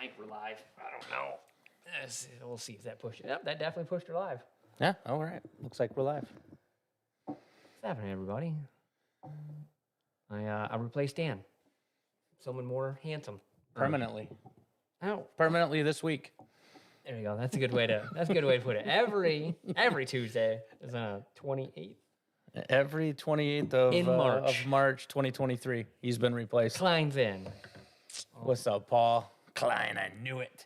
think we're live. I don't know. We'll see if that pushed it. Yep, that definitely pushed her live. Yeah, all right. Looks like we're live. What's happening, everybody? I replaced Dan. Someone more handsome. Permanently. Oh, Permanently this week. there you go. That's a good way to put it. Every Tuesday is 28th. Every 28th of March 2023, he's been replaced. Klein's in. What's up, Paul? Klein, I knew it.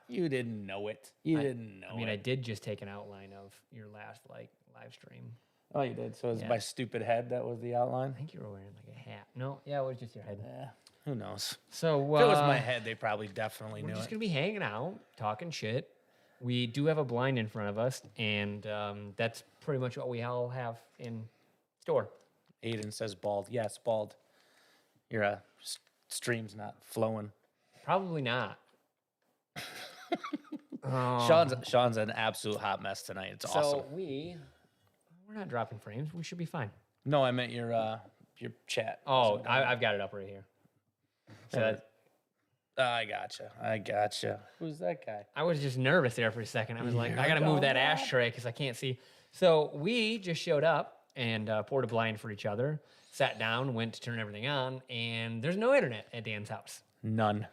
You didn't know it. You didn't know it. I did just take an outline of your last live stream. Oh, you did? So it was my stupid head that was the outline? I think you were wearing like a hat. No, yeah, it was just your head. Yeah, who knows? So if it was my head, they probably definitely knew it. We're just going to be hanging out, talking shit. We do have a blind in front of us, and that's pretty much what we all have in store. Aiden says bald. Yes, bald. Your stream's not flowing. Probably not. Sean's an absolute hot mess tonight. It's awesome. So we're not dropping frames. We should be fine. No, I meant your chat. Oh, I've got it up right here. So I gotcha. Who's that guy? I was just nervous there for a second. I was like, I got to move that ashtray because I can't see. So we just showed up and poured a blind for each other, sat down, went to turn everything on, and there's no internet at Dan's house. None.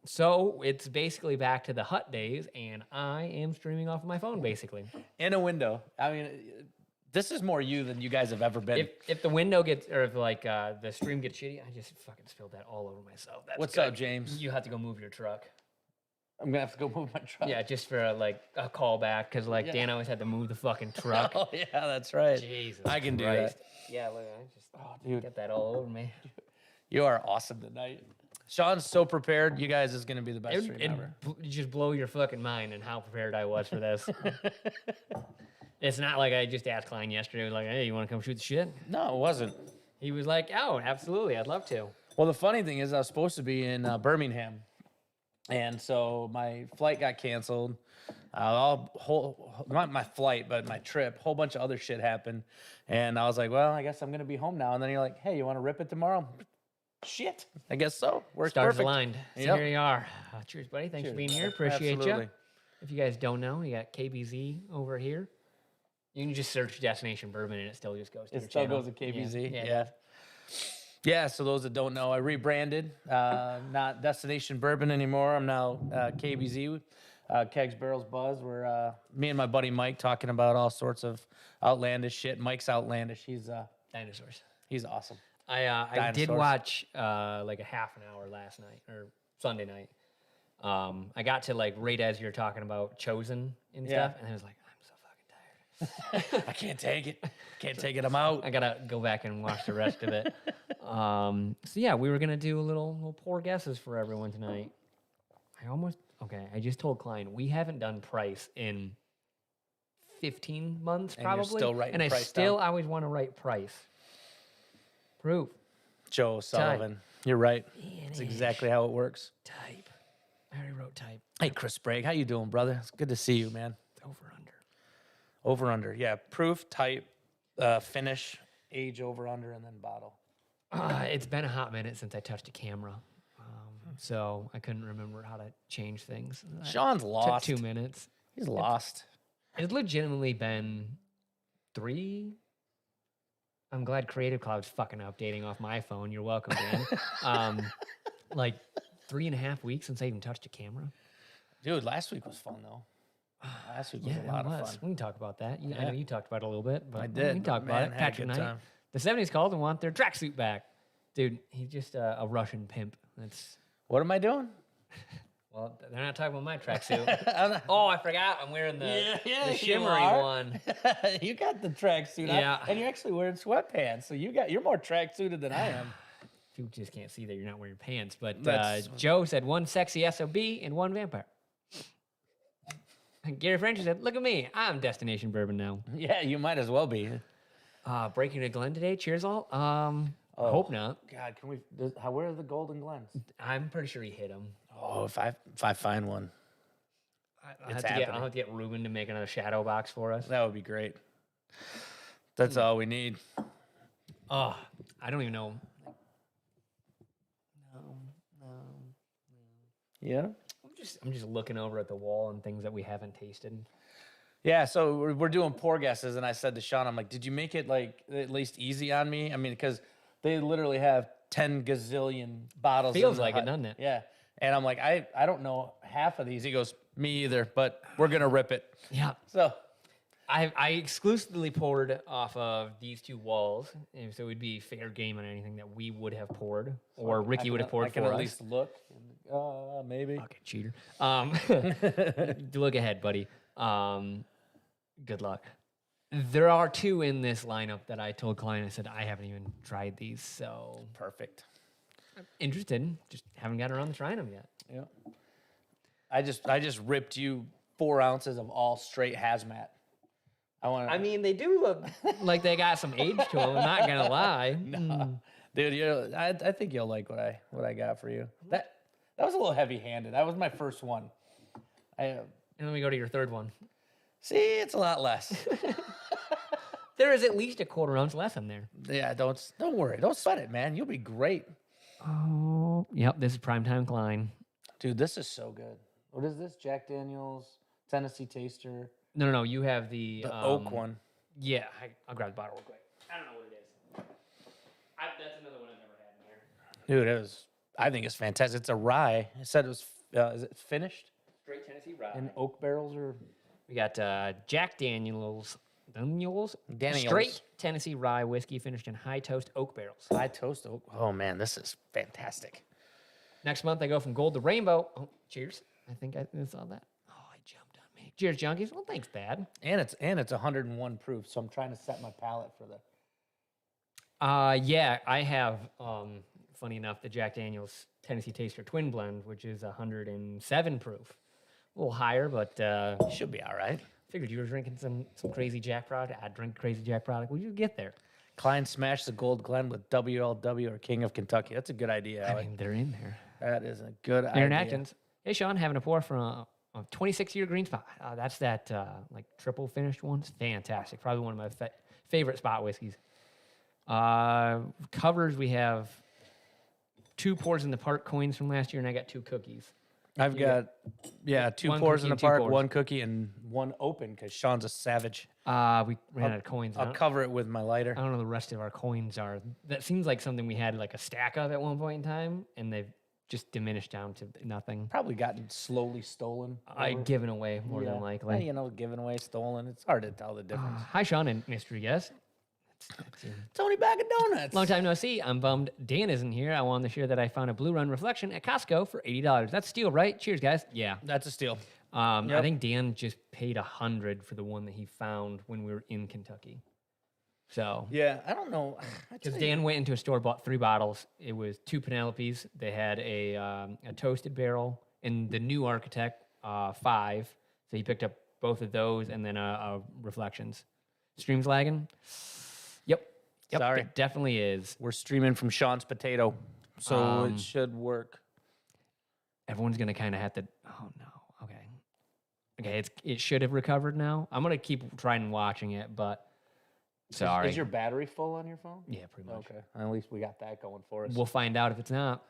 So it's basically back to the hut days, and I am streaming off of my phone, basically. In a window. I mean, this is more you than you guys have ever been. If the window gets, or if the stream gets shitty, I just fucking spilled that all over myself. That's What's up, James? You have to go move your truck. I'm gonna have to go move my truck. Yeah, just for a callback, because Dan always had to move the fucking truck. Oh yeah, that's right. Jesus, I can Christ. do that. Yeah, look, I just get that all over me. You are awesome tonight. Sean's so prepared. You guys is gonna be the best stream ever. You just blow your fucking mind and how prepared I was for this. It's not like I just asked Klein yesterday, like, hey, you want to come shoot the shit? No, it wasn't. He was like, oh, absolutely, I'd love to. Well, the funny thing is, I was supposed to be in Birmingham, and so my flight got canceled. Not my flight, but my trip. Whole bunch of other shit happened, and I was like, well, I guess I'm gonna be home now. And then you're like, hey, you want to rip it tomorrow? Shit, I guess so. Works Stars perfect. aligned. So here you are. Cheers, buddy. Thanks Cheers, for being here. brother. Appreciate Absolutely. you. If you guys don't know, you got KBZ over here. You can just search Destination Bourbon and it still just goes to It your still channel. goes to KBZ. Yeah. Yeah, so those that don't know, I rebranded. Not Destination Bourbon anymore. I'm now KBZ, Kegs, Barrels, Buzz. We're me and my buddy Mike talking about all sorts of outlandish shit. Mike's outlandish. He's Dinosaurs. he's awesome. I did Dinosaurs. watch like a half an hour last night or Sunday night. I got to right as you're talking about Chosen and stuff, and I was like, I'm so fucking tired. I can't take it. Can't take it. I'm out. I gotta go back and watch the rest of it. So yeah, we were gonna do a little pour guesses for everyone tonight. I just told Klein we haven't done price in 15 months And you're probably, still writing and I price still down? always want to write price. Proof. Joe Sullivan. You're right. That's Ian exactly how it works. Type. I already wrote type. Hey, Chris Sprague, how you doing, brother? It's good to see you, man. Over under. Over under, yeah. Proof, type, finish, age, over under, and then bottle. It's been a hot minute since I touched a camera, so I couldn't remember how to change things. Sean's lost. Took 2 minutes. He's lost. It's legitimately been 3. I'm glad Creative Cloud's fucking updating off my phone. You're welcome, Dan. 3.5 weeks since I even touched a camera. Dude, last week was fun, though. Last week was a lot of fun. We can talk about that. I know you talked about it a little bit, but I did. We can talk about it. Had a Patrick good Knight. time. The 70s called and want their tracksuit back. Dude, he's just a Russian pimp. What am I doing? Well, they're not talking about my tracksuit. Oh, I forgot. I'm wearing the shimmery one. You got the tracksuit on, Yeah. and you're actually wearing sweatpants, so you're more tracksuited than I am. You just can't see that you're not wearing pants. But That's- Joe said 1 sexy SOB and 1 vampire. And Gary French said, look at me. I'm Destination Bourbon now. Yeah, you might as well be. Breaking a Glen today. Cheers, all. I hope not. God, can we? Where are the Golden Glens? I'm pretty sure he hit him. Oh, if I find one, I'll have to get Ruben to make another shadow box for us. that would be great. That's all we need. Oh, I don't even know. Yeah. I'm just looking over at the wall and things that we haven't tasted. Yeah, so we're doing pour guesses, and I said to Sean, I'm like, did you make it like at least easy on me? I mean, because they literally have 10 gazillion bottles. Feels in the like it, hut. doesn't it? Yeah, and I'm like, I don't know half of these. He goes, me either, but we're gonna rip it. Yeah. So I exclusively poured off of these two walls, and so it would be fair game on anything that we would have poured, or Ricky would have poured I can for at us. least look. Maybe. Okay, cheater. Look ahead, buddy. Good luck. There are two in this lineup that I told Klein. I said I haven't even tried these, so Perfect. interested. Just haven't gotten around to trying them yet. Yeah. I just ripped you 4 ounces of all straight hazmat. I mean, they do look like they got some age to them. I'm not gonna lie. Dude, I think you'll like what I got for you. That was a little heavy-handed. That was my first one. And then we go to your third one. See, it's a lot less. There is at least a quarter ounce less in there. Yeah, don't worry. Don't sweat it, man. You'll be great. Oh, yep. This is primetime Klein. Dude, this is so good. What is this? Jack Daniel's Tennessee Taster. No. You have the oak one. Yeah, I'll grab the bottle real quick. I don't know what it is. That's another one I've never had in here. Dude, it was. I think it's fantastic. It's a rye. It said it was. Is it finished? Straight Tennessee rye. In oak barrels or? We got Jack Daniel's. Daniel's. Straight Tennessee rye whiskey finished in high toast oak barrels. High toast oak. Oh man, this is fantastic. Next month they go from gold to rainbow. Oh, cheers! I think I saw that. Oh, I jumped on me. Cheers, junkies. Well, thanks, Dad. And it's 101 proof, so I'm trying to set my palate for the. Yeah, I have. Funny enough, the Jack Daniel's Tennessee Taster Twin Blend, which is 107 proof. A little higher, but Should be all right. figured you were drinking some crazy Jack product. I'd drink crazy Jack product. Will you get there? Klein smashed the Gold Glen with WLW or King of Kentucky. That's a good idea, I Alec. mean, they're in there. That is a good Aaron idea. Atkins. Hey, Sean, having a pour from a 26-year green spot. That's that like triple finished one. It's fantastic. Probably one of my favorite spot whiskeys. Covers, we have 2 pours in the park coins from last year, and I got 2 cookies. I've got, 2 one pours cookie in the and 2 park, pours. 1 cookie, and 1 open because Sean's a savage. We ran out of coins. I'll cover it with my lighter. I don't know the rest of our coins are. That seems like something we had like a stack of at one point in time, and they've just diminished down to nothing. Probably gotten slowly stolen. I've given away more than likely. Given away, stolen. It's hard to tell the difference. Hi, Sean, and mystery guest. Tony Bag of Donuts. Long time no see. I'm bummed Dan isn't here. I wanted to share that I found a Blue Run Reflection at Costco for $80. That's a steal, right? Cheers, guys. Yeah. That's a steal. I think Dan just paid $100 for the one that he found when we were in Kentucky. So Yeah, I don't know. because Dan went into a store, bought 3 bottles. It was 2 Penelopes. They had a toasted barrel and the new Architect 5. So he picked up both of those and then a Reflections. Stream's lagging. Yep, Sorry. it definitely is. We're streaming from Sean's Potato, so it should work. Everyone's gonna kind of have to. Oh no. Okay. It should have recovered now. I'm gonna keep trying watching it, but sorry. Is your battery full on your phone? Yeah, pretty much. Okay. At least we got that going for us. We'll find out if it's not.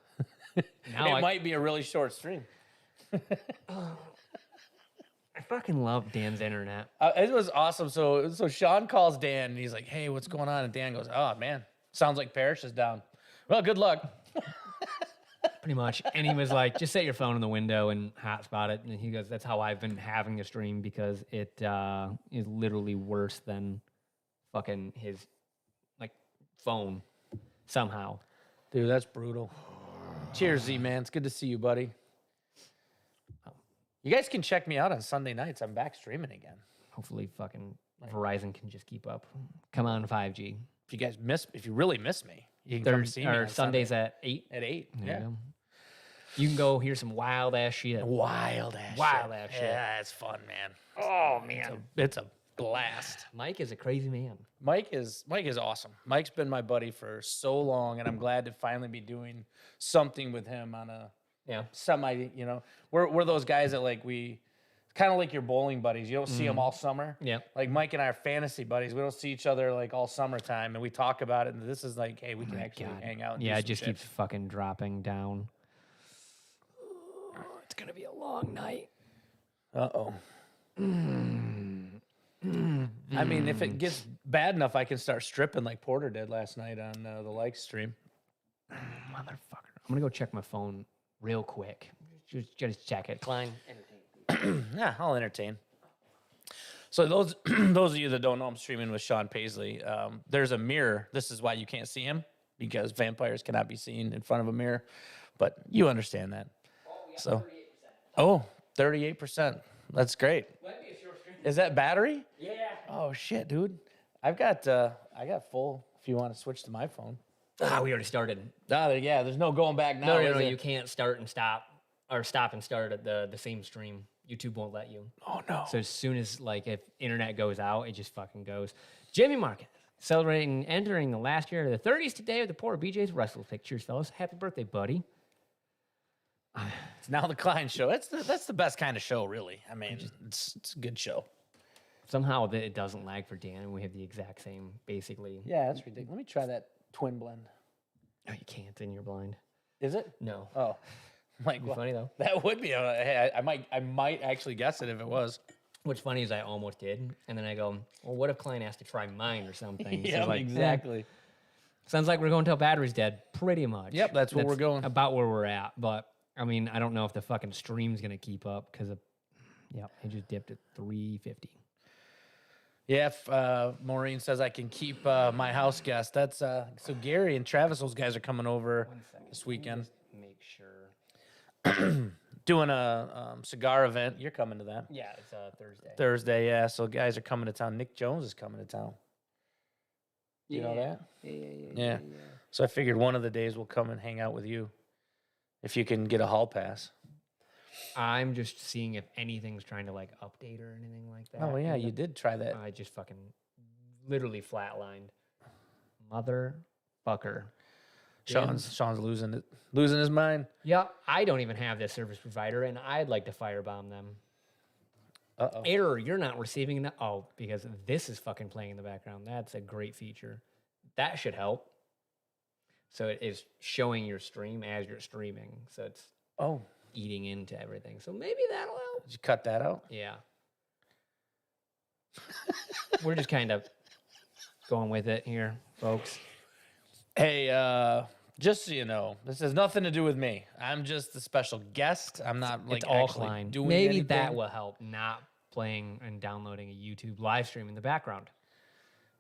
Now it might be a really short stream. I fucking love Dan's internet. It was awesome. So Sean calls Dan and he's like, "Hey, what's going on?" And Dan goes, "Oh man, sounds like Parrish is down. Well, good luck." Pretty much. And he was like, just set your phone in the window and hotspot it. And he goes, that's how I've been having a stream because it is literally worse than fucking his like phone somehow. Dude, that's brutal. Cheers, Z man. It's good to see you, buddy. You guys can check me out on Sunday nights. I'm back streaming again. Hopefully fucking Verizon can just keep up. Come on, 5G. If you really miss me, you can come see me on Sundays at 8. At 8, There yeah. you go. You can go hear some wild ass shit. Wild ass shit. Yeah, it's fun, man. Oh man, It's a blast. Mike is a crazy man. Mike is awesome. Mike's been my buddy for so long, and I'm glad to finally be doing something with him on a semi. We're those guys that like we kind of like your bowling buddies. You don't see them all summer. Yeah. Like Mike and I are fantasy buddies. We don't see each other like all summertime, and we talk about it. And this is like, hey, we can actually hang out. And do Yeah, some it just shit. keeps fucking dropping down. gonna be a long night. Uh-oh. I mean, if it gets bad enough, I can start stripping like Porter did last night on the like stream. Motherfucker. I'm gonna go check my phone real quick. Just check it. Klein, entertain. Yeah, I'll entertain. So those those of you that don't know, I'm streaming with Sean Paisley. There's a mirror. This is why you can't see him, because vampires cannot be seen in front of a mirror. But you understand that. So, 38%. That's great. Is that battery? Yeah. Oh shit, dude. I got full. If you want to switch to my phone. We already started. Yeah, there's no going back now. No, you can't start and stop, or stop and start at the same stream. YouTube won't let you. Oh no. So as soon as if internet goes out, it just fucking goes. Jimmy Market entering the last year of the 30s today with the Porter BJ's Russell pictures, fellas. Happy birthday, buddy. It's now the Klein show. That's the best kind of show, really. I mean, it's a good show. Somehow it doesn't lag for Dan, and we have the exact same, basically. Yeah, that's ridiculous. Let me try that twin blend. No, you can't in your blind. Is it? No. Oh, like It'd be funny though. That would be. Hey, I might actually guess it if it was. What's funny is I almost did, and then I go, well, what if Klein has to try mine or something? Yeah, So exactly. Sounds like we're going till battery's dead, pretty much. Yep, that's where we're going. About where we're at, but I mean, I don't know if the fucking stream's gonna keep up because it just dipped at 350. Yeah, if Maureen says I can keep my house guest. That's so Gary and Travis, those guys are coming over this weekend. Make sure. Doing a cigar event. You're coming to that. Yeah, it's Thursday. Thursday, yeah. So guys are coming to town. Nick Jones is coming to town. You know that? Yeah. So I figured one of the days we'll come and hang out with you. If you can get a hall pass. I'm just seeing if anything's trying to update or anything like that. Oh yeah, you did try that. I just fucking literally flatlined. Motherfucker. Sean's losing his mind. Yeah, I don't even have this service provider, and I'd like to firebomb them. Uh-oh. Error, you're not receiving that. Oh, because this is fucking playing in the background. That's a great feature. That should help. So it is showing your stream as you're streaming. So it's eating into everything. So maybe that'll help. Did you cut that out? Yeah. We're just kind of going with it here, folks. Hey, just so you know, this has nothing to do with me. I'm just a special guest. I'm not It's all actually Klein. doing Maybe anything. that will help, not playing and downloading a YouTube live stream in the background.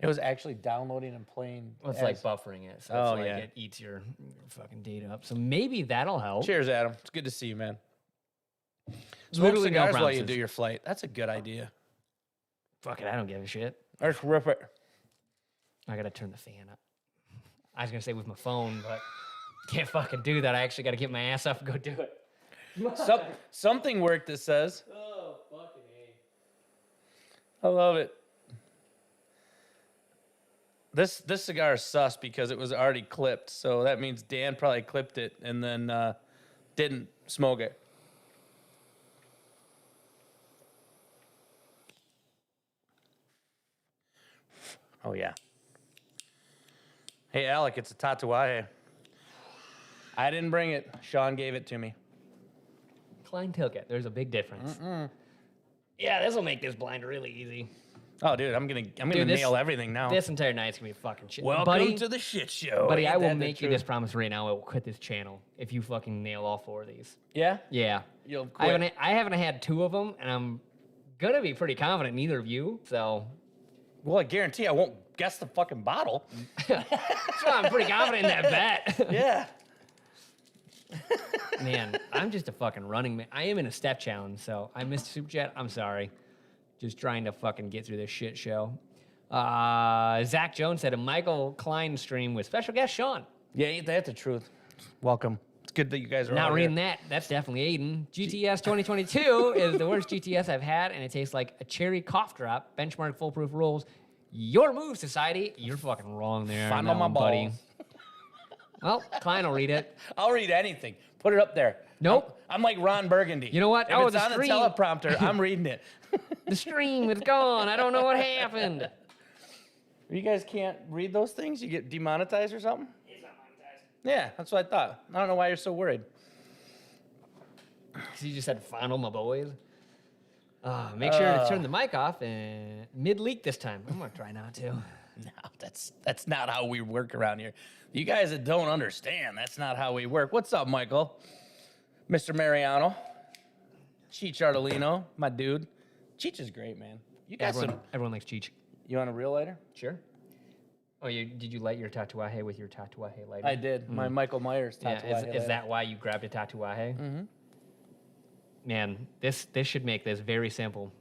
It was actually downloading and playing. Well, it's like buffering it. So it's it eats your fucking data up. So maybe that'll help. Cheers, Adam. It's good to see you, man. Smoke Literally no cigars while you promises. do your flight. That's a good idea. Fuck it, I don't give a shit. Let's rip it. I gotta turn the fan up. I was gonna say with my phone, but can't fucking do that. I actually gotta get my ass up and go do it. Something worked, it says. Oh, fucking A. I love it. This cigar is sus because it was already clipped, so that means Dan probably clipped it and then didn't smoke it. Oh yeah. Hey Alec, it's a Tatuaje. I didn't bring it. Sean gave it to me. Klein took it. There's a big difference. Yeah, this will make this blind really easy. Oh, dude, I'm gonna nail everything now. This entire night's gonna be fucking shit. Welcome buddy, to the shit show. buddy, Ain't I will that the make you truth? this promise right now. I will quit this channel if you fucking nail all 4 of these. Yeah? Yeah. You'll quit. I haven't had 2 of them, and I'm gonna be pretty confident neither of you. So, Well, I guarantee I won't guess the fucking bottle. so I'm pretty confident in that bet. Yeah. Man, I'm just a fucking running man. I am in a step challenge, so I missed Super Chat. I'm sorry. Just trying to fucking get through this shit show. Zach Jones said a Michael Klein stream with special guest Sean. Yeah, ain't that the truth? Welcome. It's good that you guys are Not all reading here. that. That's definitely Aiden. GTS 2022 is the worst GTS I've had, and it tastes like a cherry cough drop. Benchmark foolproof rules. Your move, society. You're fucking wrong there. Find on on that my one, buddy. balls. Well, Klein will read it. I'll read anything. Put it up there. Nope. I'm like Ron Burgundy. You know what? If Oh, it's the on stream. the teleprompter, I'm reading it. The stream is gone. I don't know what happened. You guys can't read those things? You get demonetized or something? Yeah, that's what I thought. I don't know why you're so worried. Because you just said fondle my boys. Make sure to turn the mic off and mid-leak this time. I'm going to try not to. No, that's not how we work around here. You guys that don't understand, that's not how we work. What's up, Michael? Mr. Mariano. Cheech Artolino, my dude. Cheech is great, man. You got everyone likes Cheech. You want a real lighter? Sure. Oh, did you light your tatuaje with your tatuaje lighter? I did. My Michael Myers tatuaje Yeah, is that why you grabbed a tatuaje? Mm-hmm. Man, this should make this very simple.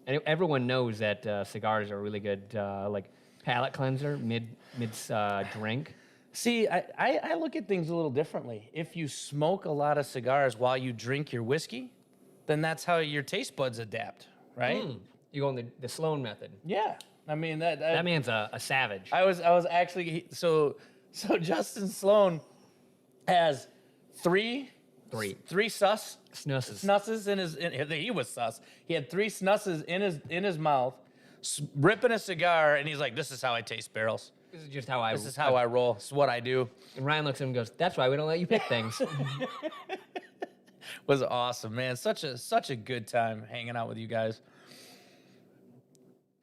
And everyone knows that cigars are a really good like palate cleanser mid drink. See, I look at things a little differently. If you smoke a lot of cigars while you drink your whiskey, then that's how your taste buds adapt, right? You go on the Sloan method. Yeah. I mean that man's a savage. I was actually so Justin Sloan has three snusses in his. He was sus. He had 3 snusses in his mouth, ripping a cigar, and he's like, "This is how I taste barrels. This is just how I. This is how I roll. This is what I do." And Ryan looks at him and goes, "That's why we don't let you pick things." Was awesome, man. Such a good time hanging out with you guys.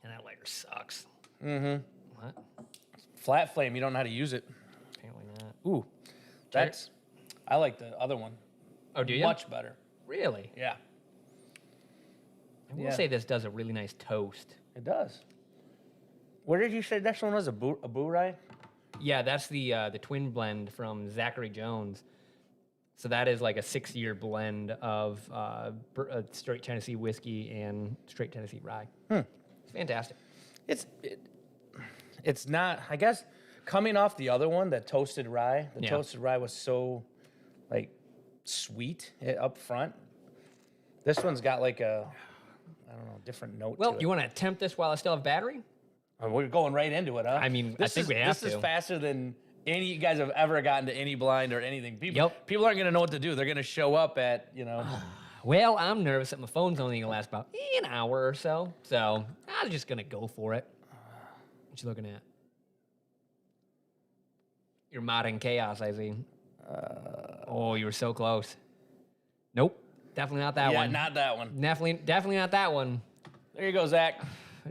And that lighter sucks. Mm-hmm. What? Flat flame. You don't know how to use it. Apparently not. Ooh, that's. I like the other one. Oh, do you? Much better. Really? Yeah. I will say this does a really nice toast. It does. Where did you say next one was a Boo-Rye? Yeah, that's the twin blend from Zachary Jones. So that is like a 6-year blend of straight Tennessee whiskey and straight Tennessee rye. It's fantastic. It's not, I guess, coming off the other one, that toasted rye. The toasted rye was so, like, sweet up front. This one's got like a, I don't know, different note to it. Well, you want to attempt this while I still have battery? Oh, we're going right into it, huh? I mean, I think we have to. This is faster than any you guys have ever gotten to any blind or anything. People aren't going to know what to do. They're going to show up at, Well, I'm nervous that my phone's only going to last about an hour or so. So I'm just going to go for it. What you looking at? You're modding chaos, I see. Oh, you were so close. Nope. Definitely not that one. Yeah, not that one. Definitely not that one. There you go, Zach.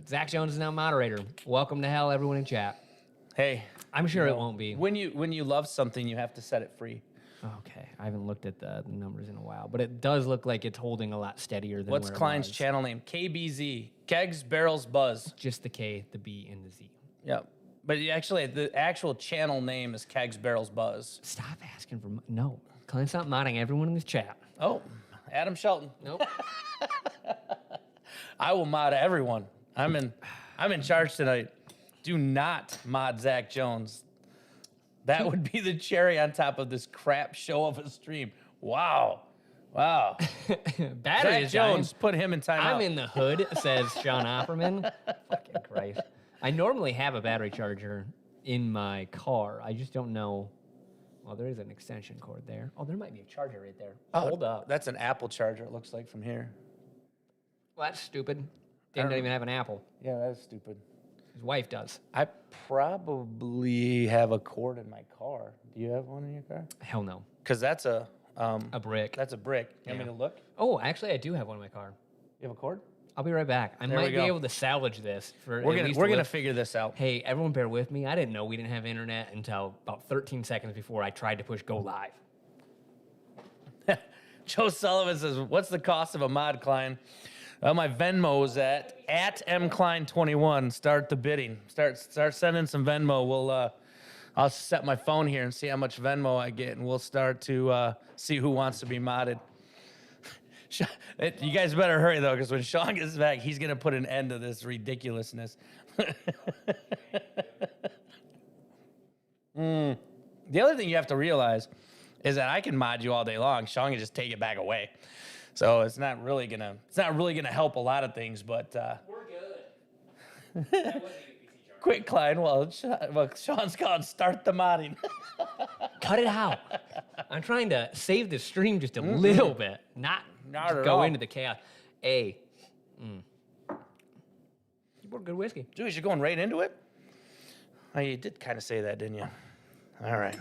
Zach Jones is now moderator. Welcome to hell, everyone in chat. Hey. I'm sure it won't be. When you love something, you have to set it free. Okay. I haven't looked at the numbers in a while, but it does look like it's holding a lot steadier than What's where Klein's it was. channel name? KBZ. Kegs, Barrels, Buzz. Just the K, the B, and the Z. Yep. But actually, the actual channel name is Kegs, Barrels, Buzz. Stop asking for... No. Klein's not modding everyone in this chat. Oh, Adam Shelton. Nope. I will mod everyone. I'm in charge tonight. Do not mod Zach Jones. That would be the cherry on top of this crap show of a stream. Wow. Battery Zach Jones, put him in timeout. I'm in the hood, says Sean Offerman. Fucking Christ. I normally have a battery charger in my car. I just don't know. Well, there is an extension cord there. Oh, there might be a charger right there. Hold up. That's an Apple charger, it looks like, from here. Well, that's stupid. Didn't even have an Apple. Yeah, that's stupid. His wife does. I probably have a cord in my car. Do you have one in your car? Hell no. Because that's a brick. That's a brick. You want me to look? Oh, actually, I do have one in my car. You have a cord? I'll be right back. I might be able to salvage this for. We're gonna figure this out. Hey, everyone, bear with me. I didn't know we didn't have internet until about 13 seconds before I tried to push go live. Joe Sullivan says, "What's the cost of a mod, Klein?" Well, my Venmo's at mklein21. Start the bidding. Start sending some Venmo. We'll I'll set my phone here and see how much Venmo I get, and we'll start to see who wants to be modded. You guys better hurry though, because when Sean gets back, he's gonna put an end to this ridiculousness. The other thing you have to realize is that I can mod you all day long. Sean can just take it back away. So it's not really gonna help a lot of things, but We're good. Quick, Klein. Well, Sean's called start the modding. Cut it out. I'm trying to save the stream just a little bit, not at go all. into the chaos. You brought good whiskey. Dude, you're going right into it? Oh, you did kind of say that, didn't you? All right.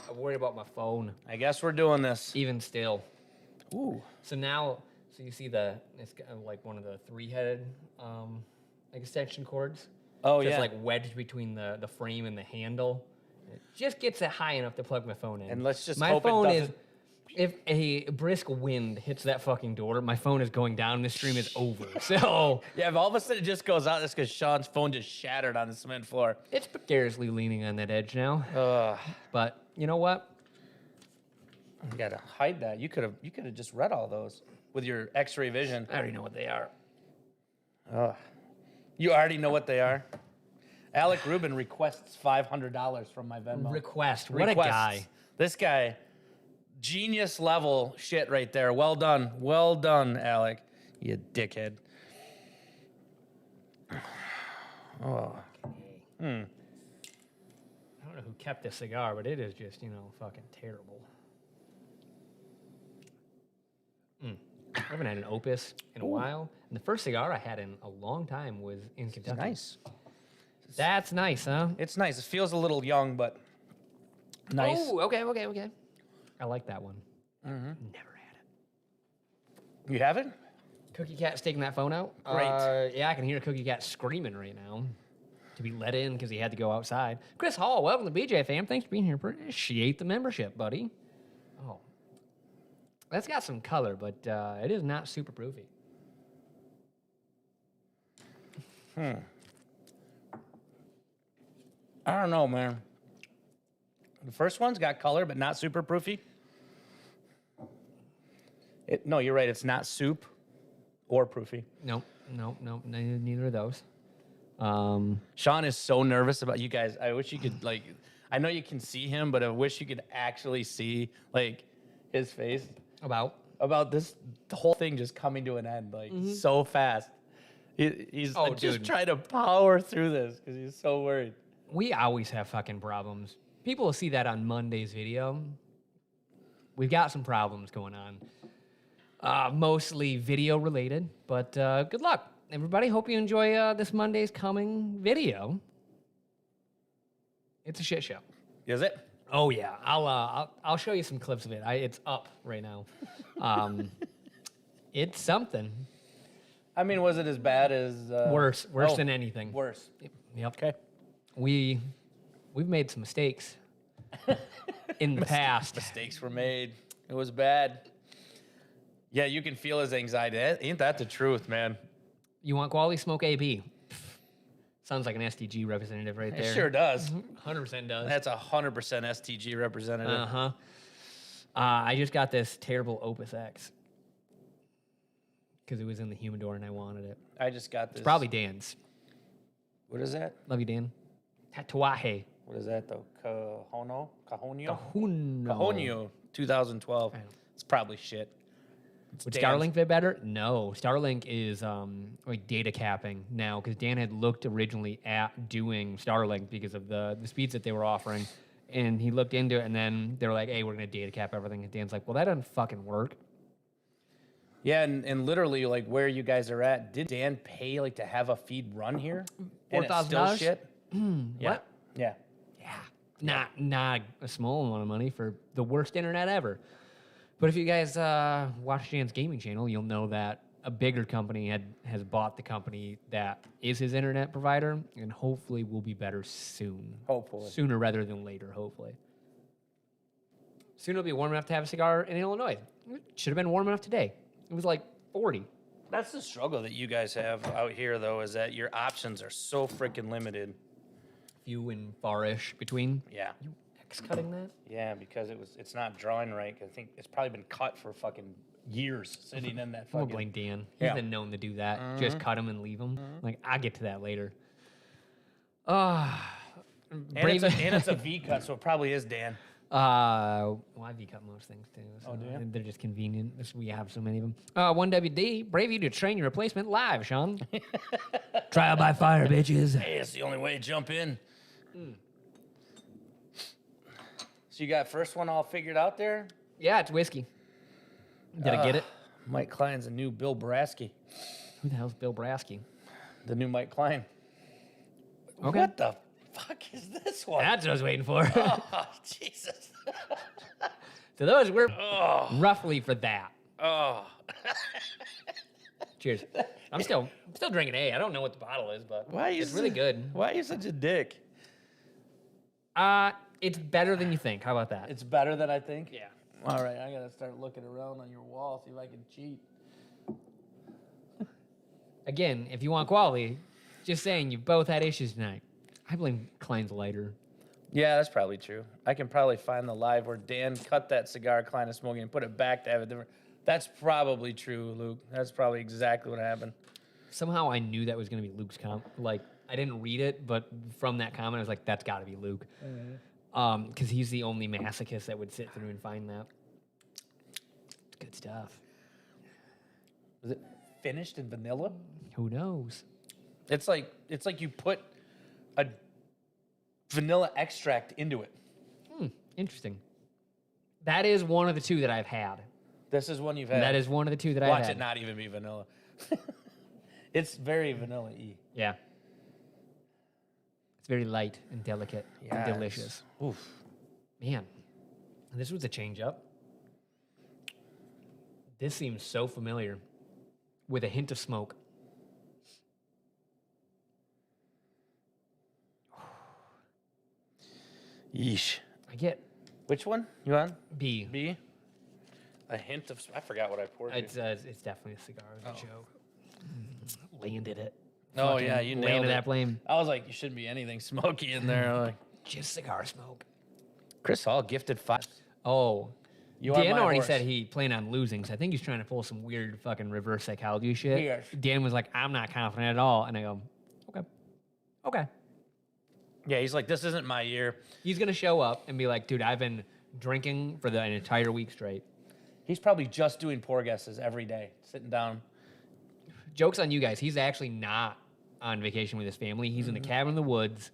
I'm worried about my phone. I guess we're doing this. Even still. Ooh. So now, so you see it's got, like one of the 3-headed extension cords. Oh, Just yeah. like wedged between the frame and the handle. It just gets it high enough to plug my phone in. And let's just my hope it phone is. doesn't- If a brisk wind hits that fucking door, my phone is going down. This stream is over. So Yeah, if all of a sudden it just goes out, that's because Sean's phone just shattered on the cement floor. it's precariously leaning on that edge now. But you know what? You gotta hide that. You could have just read all those with your X-ray vision. I already know what they are. You already know what they are. Alec Rubin requests $500 from my Venmo. Request. What a Requests. guy. This guy, genius level shit right there. Well done, Alec. You dickhead. Oh. I don't know who kept this cigar, but it is just, fucking terrible. I haven't had an Opus in a while. And the first cigar I had in a long time was in Kentucky. Nice. That's nice, huh? It's nice. It feels a little young, but nice. Oh, okay. I like that one. Never had it. You have it? Cookie Cat's taking that phone out. Great. Yeah, I can hear Cookie Cat screaming right now to be let in because he had to go outside. Chris Hall, welcome to BJ fam. Thanks for being here. Appreciate the membership, buddy. Oh, that's got some color, but it is not super proofy. I don't know, man. The first one's got color, but not super proofy. No, you're right. It's not soup or proofy. Nope, neither of those. Sean is so nervous about you guys. I wish you could I know you can see him, but I wish you could actually see his face about this the whole thing just coming to an end so fast. He's just trying to power through this because he's so worried. We always have fucking problems. People will see that on Monday's video. We've got some problems going on. Mostly video related, but good luck, everybody. Hope you enjoy this Monday's coming video. It's a shit show. Is it? Oh yeah, I'll show you some clips of it. It's up right now. It's something. I mean, was it as bad as Worse than anything. Worse. Yep. Okay. We've made some mistakes in the past. Mistakes were made. It was bad. Yeah, you can feel his anxiety. Ain't that the truth, man? You want quality smoke AB? Sounds like an STG representative right there. It sure does. 100% does. That's 100% STG representative. Uh-huh. I just got this terrible Opus X because it was in the humidor and I wanted it. I just got this. It's probably Dan's. What is that? Love you, Dan. Tatuaje. What is that, though? Cajonio? Cajonio. 2012. It's probably shit. Would Starlink fit better? No. Starlink is data capping now because Dan had looked originally at doing Starlink because of the speeds that they were offering. And he looked into it and then they were like, hey, we're going to data cap everything. And Dan's like, well, that doesn't fucking work. Yeah, and literally, where you guys are at, did Dan pay, to have a feed run here? And it's still $4,000? shit? What? Yeah. Yeah. Not a small amount of money for the worst internet ever. But if you guys watch Dan's gaming channel, you'll know that a bigger company has bought the company that is his internet provider, and hopefully will be better soon. Hopefully. Sooner rather than later, hopefully. Soon it'll be warm enough to have a cigar in Illinois. It should have been warm enough today. It was 40. That's the struggle that you guys have out here, though, is that your options are so freaking limited. Few and far-ish between. Yeah. You X-cutting that? Yeah, because it's not drawing right. I think it's probably been cut for fucking years sitting in that I'm gonna fucking... blame Dan. He's Yeah. been known to do that. Just cut him and leave him. I'll get to that later. And it's a V cut, so it probably is Dan. Well, I V-cut most things too. So do you? they're just convenient. We have so many of them. 1WD, brave you to train your replacement live, Sean. Trial by fire, bitches. Hey, it's the only way to jump in. So you got first one all figured out there? Yeah, it's whiskey. Did I get it? Mike Klein's a new Bill Brasky. Who the hell's Bill Brasky? The new Mike Klein. Okay. What the fuck is this one? That's what I was waiting for. Oh, Jesus. So those were roughly for that. Oh. Cheers. I'm still drinking A. I don't know what the bottle is, but it's really good. Why are you such a dick? It's better than you think. How about that? It's better than I think? Yeah. All right, I got to start looking around on your wall, see if I can cheat. Again, if you want quality, just saying you both had issues tonight. I blame Klein's lighter. Yeah, that's probably true. I can probably find the live where Dan cut that cigar Klein is smoking and put it back to have it different. That's probably true, Luke. That's probably exactly what happened. Somehow I knew that was going to be Luke's comment. Like, I didn't read it, but from that comment, I was like, that's got to be Luke. Because he's the only masochist that would sit through and find that. It's good stuff. Was it finished in vanilla? Who knows? It's like you put a vanilla extract into it. Interesting. That is one of the two that I've had. This is one you've had. That is one of the two that I've had. Watch it not even be vanilla. It's very vanilla-y. Yeah. It's very light and delicate and delicious. Oof. Man, this was a change up. This seems so familiar with a hint of smoke. Yeesh. I get Which one? You on? B. B? A hint of... I forgot what I poured. It's definitely a cigar. It's a joke. Landed it. Oh, Fucking yeah, you nailed landed it. that flame. I was like, you shouldn't be anything smoky in there. Like, Just cigar smoke. Chris Hall gifted 5. Oh. You are Dan my already horse. said he planned on losing, so I think he's trying to pull some weird fucking reverse psychology shit. Yes. Dan was like, I'm not confident at all. And I go, okay. Yeah, he's like, this isn't my year. He's going to show up and be like, dude, I've been drinking for an entire week straight. He's probably just doing pour guesses every day, sitting down. Joke's on you guys. He's actually not on vacation with his family. He's in a cabin in the woods,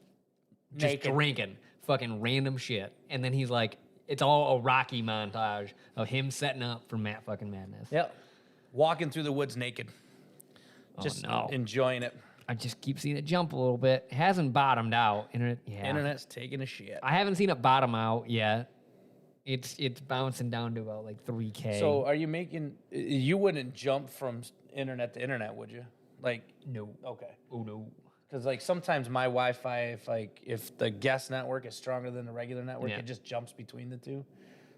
just Naked. drinking fucking random shit. And then he's like, it's all a Rocky montage of him setting up for Matt fucking Madness. Yep. Walking through the woods naked. Oh, Just no. enjoying it. I just keep seeing it jump a little bit. It hasn't bottomed out. Internet's taking a shit. I haven't seen it bottom out yet. It's bouncing down to about like 3K. So are you making... You wouldn't jump from internet to internet, would you? Like... No. Okay. Oh, no. Because like sometimes my Wi-Fi, if the guest network is stronger than the regular network, Yeah. it just jumps between the two.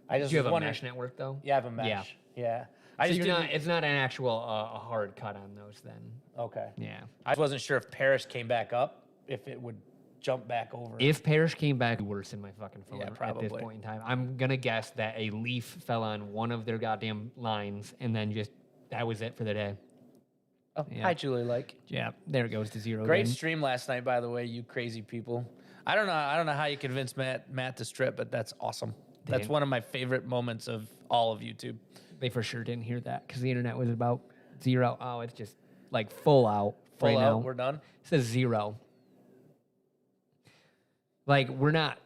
I just Do you have a wonder- mesh network, though? Yeah, I have a mesh. Yeah. I So just you're didn't- it's not an actual a hard cut on those then. Okay. Yeah. I wasn't sure if Paris came back up, if it would jump back over. If Parrish came back, worse than my fucking phone Yeah, at this probably. point in time. I'm going to guess that a leaf fell on one of their goddamn lines and then just that was it for the day. Oh, Yeah. hi, Julie. Yeah, there it goes to zero. Great again. stream last night, by the way, you crazy people. I don't know how you convinced Matt to strip, but that's awesome. That's Damn. one of my favorite moments of all of YouTube. They for sure didn't hear that because the internet was about zero. Oh, it's just like full out Full right out, now. we're done. It says zero. Like, we're not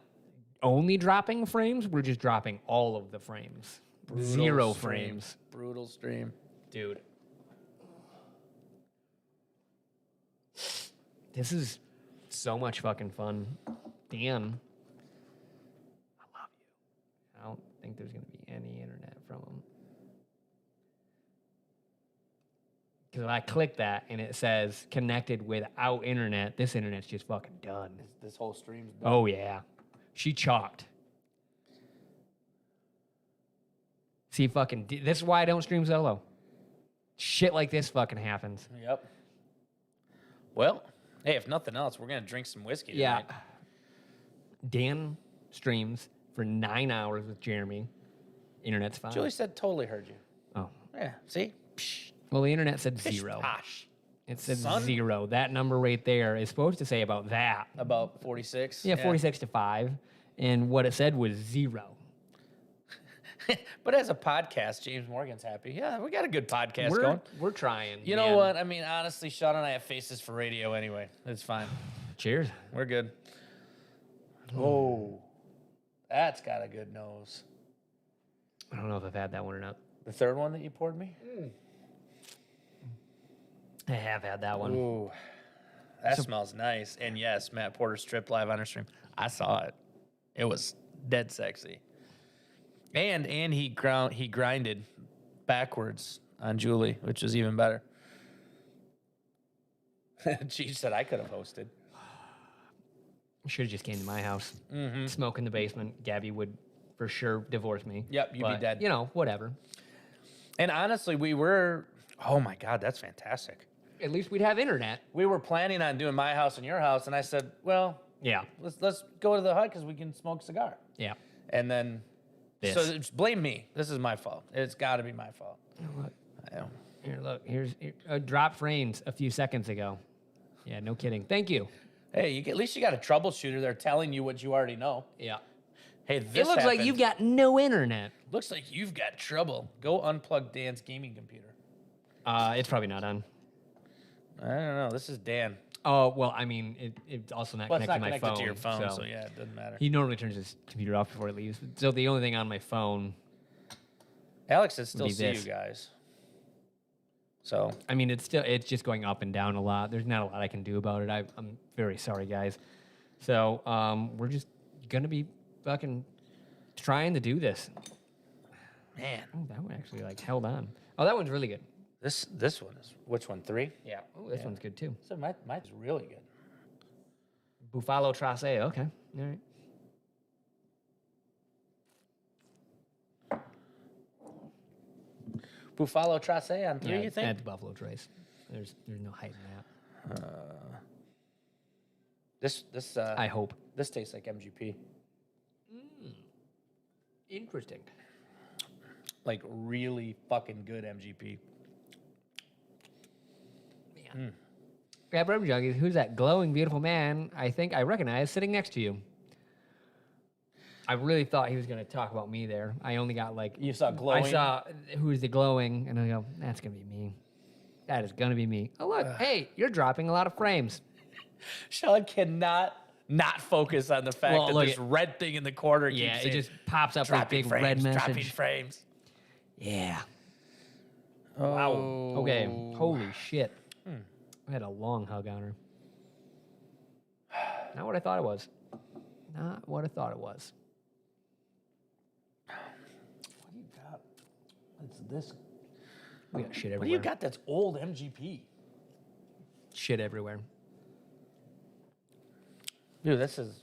only dropping frames, we're just dropping all of the frames. Brutal Zero stream. frames. Brutal stream. Dude. This is so much fucking fun. Dan, I love you. I don't think there's going to be any internet from him. Because I click that and it says connected without internet. This internet's just fucking done. This whole stream's done. Oh, yeah. She chalked. See, this is why I don't stream solo. Shit like this fucking happens. Yep. Well, hey, if nothing else, we're going to drink some whiskey tonight. Yeah. Dan streams for 9 hours with Jeremy. Internet's fine. Julie said totally heard you. Oh. Yeah, see? Psh, Well, the internet said pish zero. posh. It said Son. 0. That number right there is supposed to say about that. About 46? Yeah, 46 to 5. And what it said was 0. But as a podcast, James Morgan's happy. Yeah, we got a good podcast going. We're trying. You know what? I mean, honestly, Sean and I have faces for radio anyway. It's fine. Cheers. We're good. Oh, that's got a good nose. I don't know if I've had that one or not. The third one that you poured me? I have had that one. Ooh, that smells nice. And yes, Matt Porter stripped live on our stream. I saw it. It was dead sexy. And he grinded backwards on Julie, which is even better. She said I could have hosted. Should have just came to my house. Smoke in the basement. Gabby would for sure divorce me. Yep, you'd be dead. You know, whatever. And honestly, we were. Oh my God, that's fantastic. At least we'd have internet. We were planning on doing my house and your house, and I said, well, Yeah. let's go to the hut because we can smoke a cigar. Yeah. And then, This. so it's blame me. This is my fault. It's got to be my fault. Look, I don't. here, look. Here's dropped frames a few seconds ago. Yeah, no kidding. Thank you. Hey, at least you got a troubleshooter there telling you what you already know. Yeah. Hey, this It looks like happened. you've got no internet. Looks like you've got trouble. Go unplug Dan's gaming computer. It's probably not on. I don't know. This is Dan. Oh, well, I mean, it's also not Well, it's connected not to my connected phone. to your phone, so so yeah, it doesn't matter. he normally turns his computer off before he leaves. So the only thing on my phone, Alex says still be see this. you guys. So I mean, it's just going up and down a lot. There's not a lot I can do about it. I'm very sorry, guys. So we're just gonna be fucking trying to do this. man, Oh, that one actually like held on. Oh, that one's really good. this one is which one? 3? Yeah. Oh, this one's good too. So mine's really good. Buffalo Trace. Okay. All right. Buffalo Trace on 3, Yeah, you think? That's Buffalo Trace. There's no hiding that. This I hope. this tastes like MGP. Interesting. Like really fucking good MGP. Man. Yeah, Bourbonjunk, who's that glowing, beautiful man I think I recognize sitting next to you? I really thought he was going to talk about me there. I only got like... You saw glowing? I saw who's the glowing, and I go, that's going to be me. That is going to be me. Oh, look. Hey, you're dropping a lot of frames. Sean cannot not focus on the fact Well, that look this at- red thing in the corner Yeah, keeps it saying, just pops up this dropping big frames, red dropping message. frames. Yeah. Wow. Okay. Holy shit. I had a long hug on her. Not what I thought it was. Not what I thought it was. What do you got? It's this. We got shit everywhere. What do you got that's old MGP? Shit everywhere. Dude, this is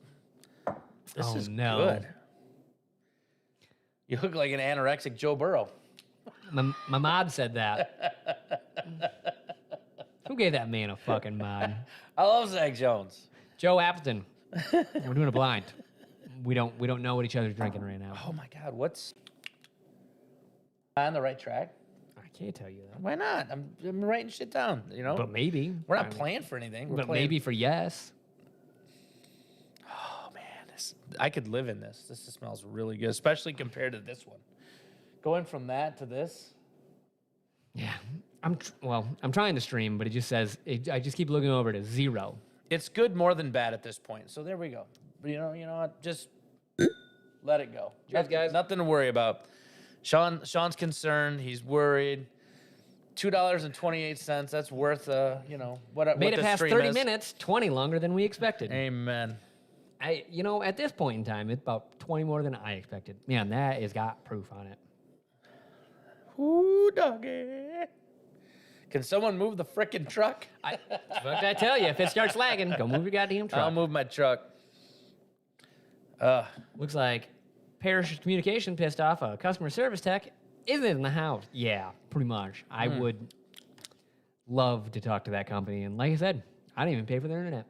Oh, no. good. You look like an anorexic Joe Burrow. My mod said that. Who gave that man a fucking mod? I love Zach Jones. Joe Appleton. We're doing a blind. We don't know what each other's drinking right now. Oh my God, what's on the right track? I can't tell you that. Why not? I'm writing shit down. You know, But maybe. we're not I mean, playing for anything. We're But playing. maybe for yes. Oh man, I could live in this. This smells really good, especially compared to this one. Going from that to this. Yeah. I'm trying to stream, but it just says I just keep looking over to 0. It's good more than bad at this point. So there we go. But you know what? Just let it go. Cheers, guys. Nothing to worry about. Sean's concerned. He's worried. $2.28. That's worth what Made the it past stream 30 is. minutes, 20 longer than we expected. Amen. At this point in time, it's about 20 more than I expected. Man, that has got proof on it. Ooh, doggy. Can someone move the frickin' truck? What did I tell you? If it starts lagging, go move your goddamn truck. I'll move my truck. Looks like Parish Communication pissed off a customer service tech isn't in the house. Yeah, pretty much. I would love to talk to that company. And like I said, I don't even pay for their internet.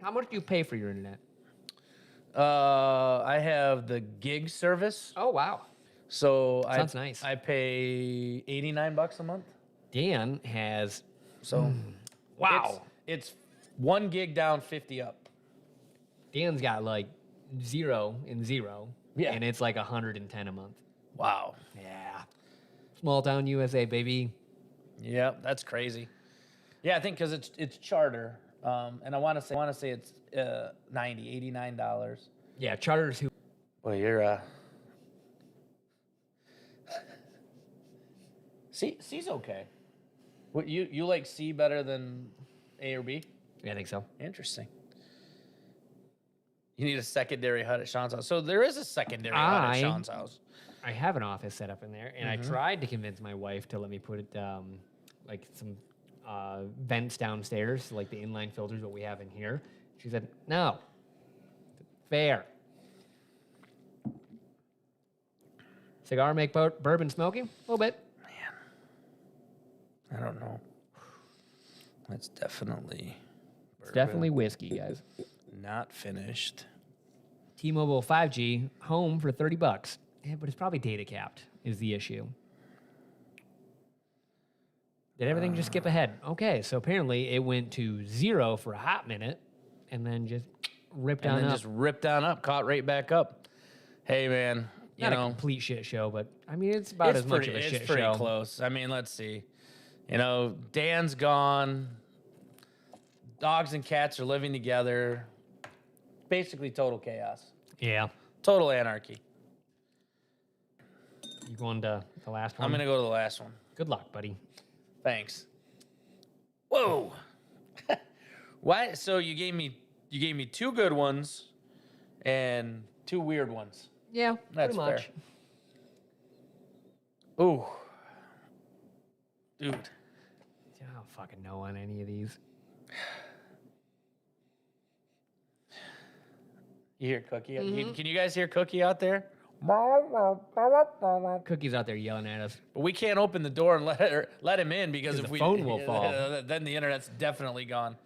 How much do you pay for your internet? I have the gig service. Oh, wow. So Sounds nice. I pay $89 a month. Dan has, So wow. It's 1 gig down, 50 up. Dan's got like 0 and 0. Yeah. And it's like 110 a month. Wow. Yeah. Small town USA, baby. Yeah, that's crazy. Yeah, I think because it's charter, and I want to say it's $89. Yeah, charters who. Well, you're C's okay. What you like C better than A or B? Yeah, I think so. Interesting. You need a secondary hut at Sean's house. So there is a secondary hut at Sean's house. I have an office set up in there, and I tried to convince my wife to let me put it like some vents downstairs, like the inline filters what we have in here. She said, no. Fair. Cigar make bourbon smoky? A little bit. Man. I don't know. That's definitely It's definitely whiskey, guys. not finished. T-Mobile 5G, home for $30. Yeah, but it's probably data capped is the issue. Did everything just skip ahead? Okay, so apparently it went to 0 for a hot minute and then just ripped on up. Just ripped on up, caught right back up. Hey, man, Not a complete shit show, but I mean, it's about as much of a shit show. It's pretty close. I mean, let's see. Dan's gone. Dogs and cats are living together. Basically total chaos. Yeah. Total anarchy. You going to the last one? I'm going to go to the last one. Good luck, buddy. Thanks. Whoa. Why? So you gave me 2 good ones and 2 weird ones. Yeah, That's pretty much. Fair. Ooh. Dude. I don't fucking know on any of these. You hear Cookie? Can you guys hear Cookie out there? Cookie's out there yelling at us. But we can't open the door and let him in because if the we phone will fall. Then the internet's definitely gone.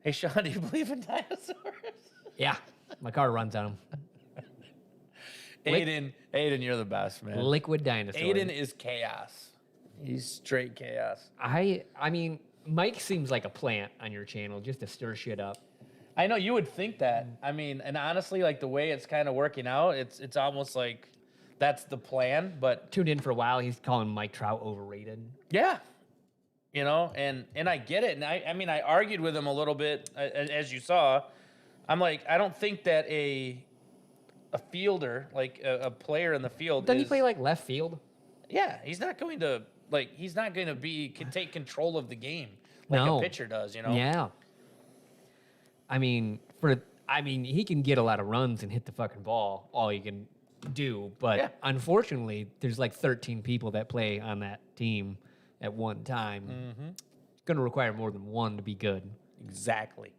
Hey Sean, do you believe in dinosaurs? Yeah, my car runs on them. Aiden, you're the best, man. Liquid dinosaur. Aiden is chaos. He's straight chaos. I mean, Mike seems like a plant on your channel just to stir shit up. I know you would think that. I mean, and honestly, like the way it's kind of working out, it's almost like that's the plan. But Tuned in for a while, he's calling Mike Trout overrated. yeah, and I get it. And I mean, I argued with him a little bit, as you saw. I'm like, I don't think that a fielder, like a player in the field, Doesn't he play like left field? Yeah, he's not going to take control of the game like a pitcher does. Yeah. I mean, he can get a lot of runs and hit the fucking ball. All he can do, but unfortunately, there's like 13 people that play on that team at one time. Mm-hmm. It's going to require more than one to be good. Exactly.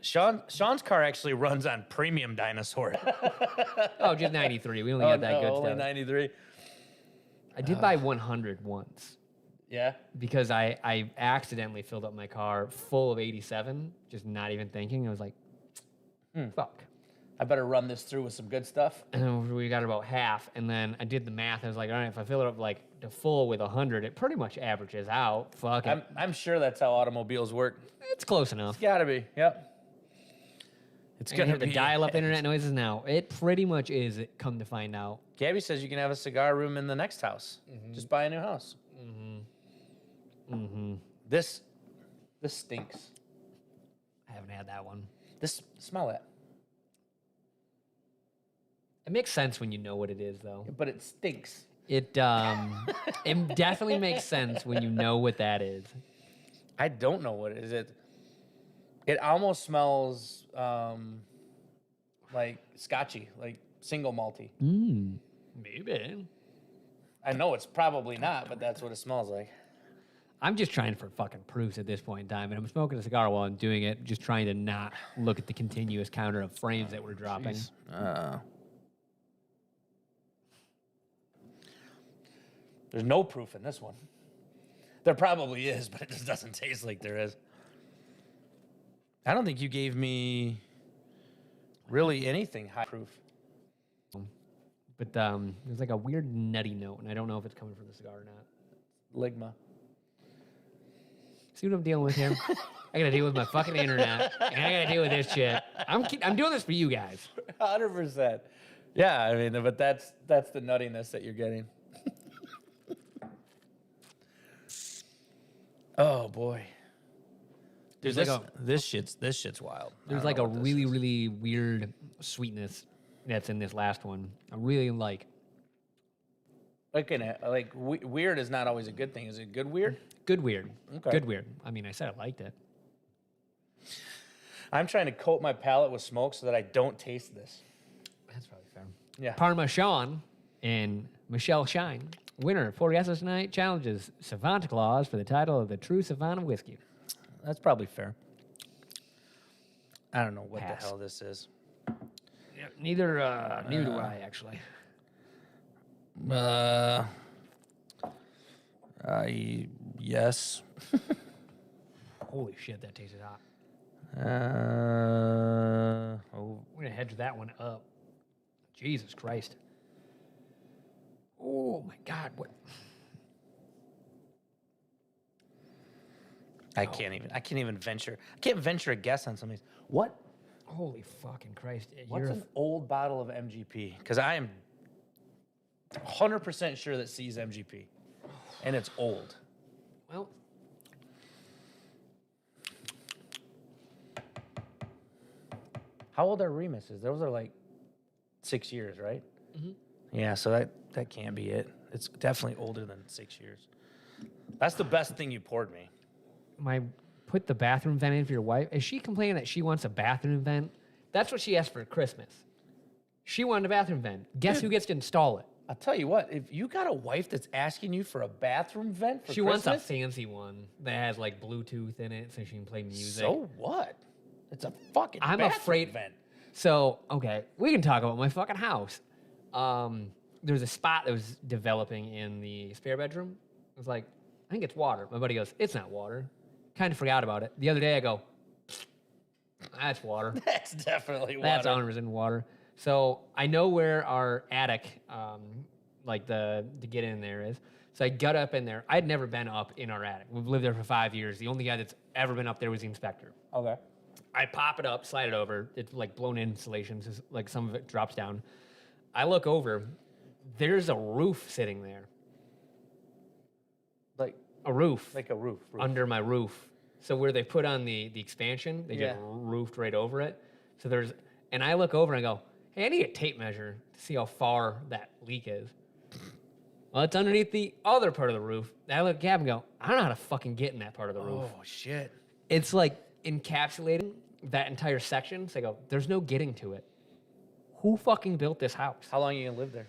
Sean's car actually runs on premium dinosaur. Oh, just 93. We only got that good only stuff. 93. I did buy 100 once. Yeah. Because I accidentally filled up my car full of 87, just not even thinking. I was like, fuck. I better run this through with some good stuff. And then we got about half, and then I did the math. I was like, all right, if I fill it up like to full with 100, it pretty much averages out. Fuck it. I'm sure that's how automobiles work. It's close enough. It's gotta be. Yep. It's gonna have the dial-up internet noises now. It pretty much is. Come to find out, Gabby says you can have a cigar room in the next house. Mm-hmm. Just buy a new house. Mm-hmm. Mm-hmm. This stinks. I haven't had that one. Smell it. It makes sense when you know what it is, though. But it stinks. It definitely makes sense when you know what that is. I don't know what it is. It almost smells like scotchy, like single malty. Maybe. I know it's probably not, but that's what it smells like. I'm just trying for fucking proofs at this point in time, and I'm smoking a cigar while I'm doing it, just trying to not look at the continuous counter of frames that we're dropping. There's no proof in this one. There probably is, but it just doesn't taste like there is. I don't think you gave me really anything high proof. But there's like a weird nutty note, and I don't know if it's coming from the cigar or not. Ligma. See what I'm dealing with here? I gotta deal with my fucking internet, and I gotta deal with this shit. I'm doing this for you guys. 100%. Yeah, I mean, but that's the nuttiness that you're getting. Oh boy, dude, this shit's wild. There's like a really really weird sweetness that's in this last one. I really like. Weird is not always a good thing. Is it good weird? Good weird. Okay. Good weird. I mean, I said I liked it. I'm trying to coat my palate with smoke so that I don't taste this. That's probably fair. Yeah. Parmesan and Michelle Shine, winner of 4 guesses tonight, challenges Savant Claus for the title of the true Savant of whiskey. That's probably fair. I don't know what Pass. the hell this is. Yeah, neither do I, actually. Yes. Holy shit, that tasted hot. Oh. We're going to hedge that one up. Jesus Christ. Oh, my God. What? I can't even venture a guess on some of these. What? Holy fucking Christ. What's an old bottle of MGP? Because I am 100% sure that C's MGP. And it's old. Well, how old are Remuses? Those are like 6 years, right? Mhm. Yeah, so that can't be it. It's definitely older than 6 years. That's the best thing you poured me. put the bathroom vent in for your wife. Is she complaining that she wants a bathroom vent? That's what she asked for Christmas. She wanted a bathroom vent. Guess who gets to install it? I'll tell you what, if you got a wife that's asking you for a bathroom vent for She Christmas, wants a fancy one that has like Bluetooth in it so she can play music. so what? It's a fucking I'm bathroom afraid- vent. So, okay, we can talk about my fucking house. There's a spot that was developing in the spare bedroom. It was like, I think it's water. My buddy goes, it's not water. Kind of forgot about it. The other day I go, that's water. That's definitely water. That's 100% water. So I know where our attic, like to get in there is. So I got up in there. I'd never been up in our attic. We've lived there for 5 years. The only guy that's ever been up there was the inspector. Okay. I pop it up, slide it over. It's like blown insulation, so like some of it drops down. I look over. There's a roof sitting there. Like A roof a roof. under my roof. So where they put on the expansion, they just Yeah. roofed right over it. So and I look over and I go, hey, I need a tape measure to see how far that leak is. Well, it's underneath the other part of the roof. And I look at Gab and go, I don't know how to fucking get in that part of the roof. Oh shit. It's like encapsulating that entire section. So I go, there's no getting to it. Who fucking built this house? How long are you gonna live there?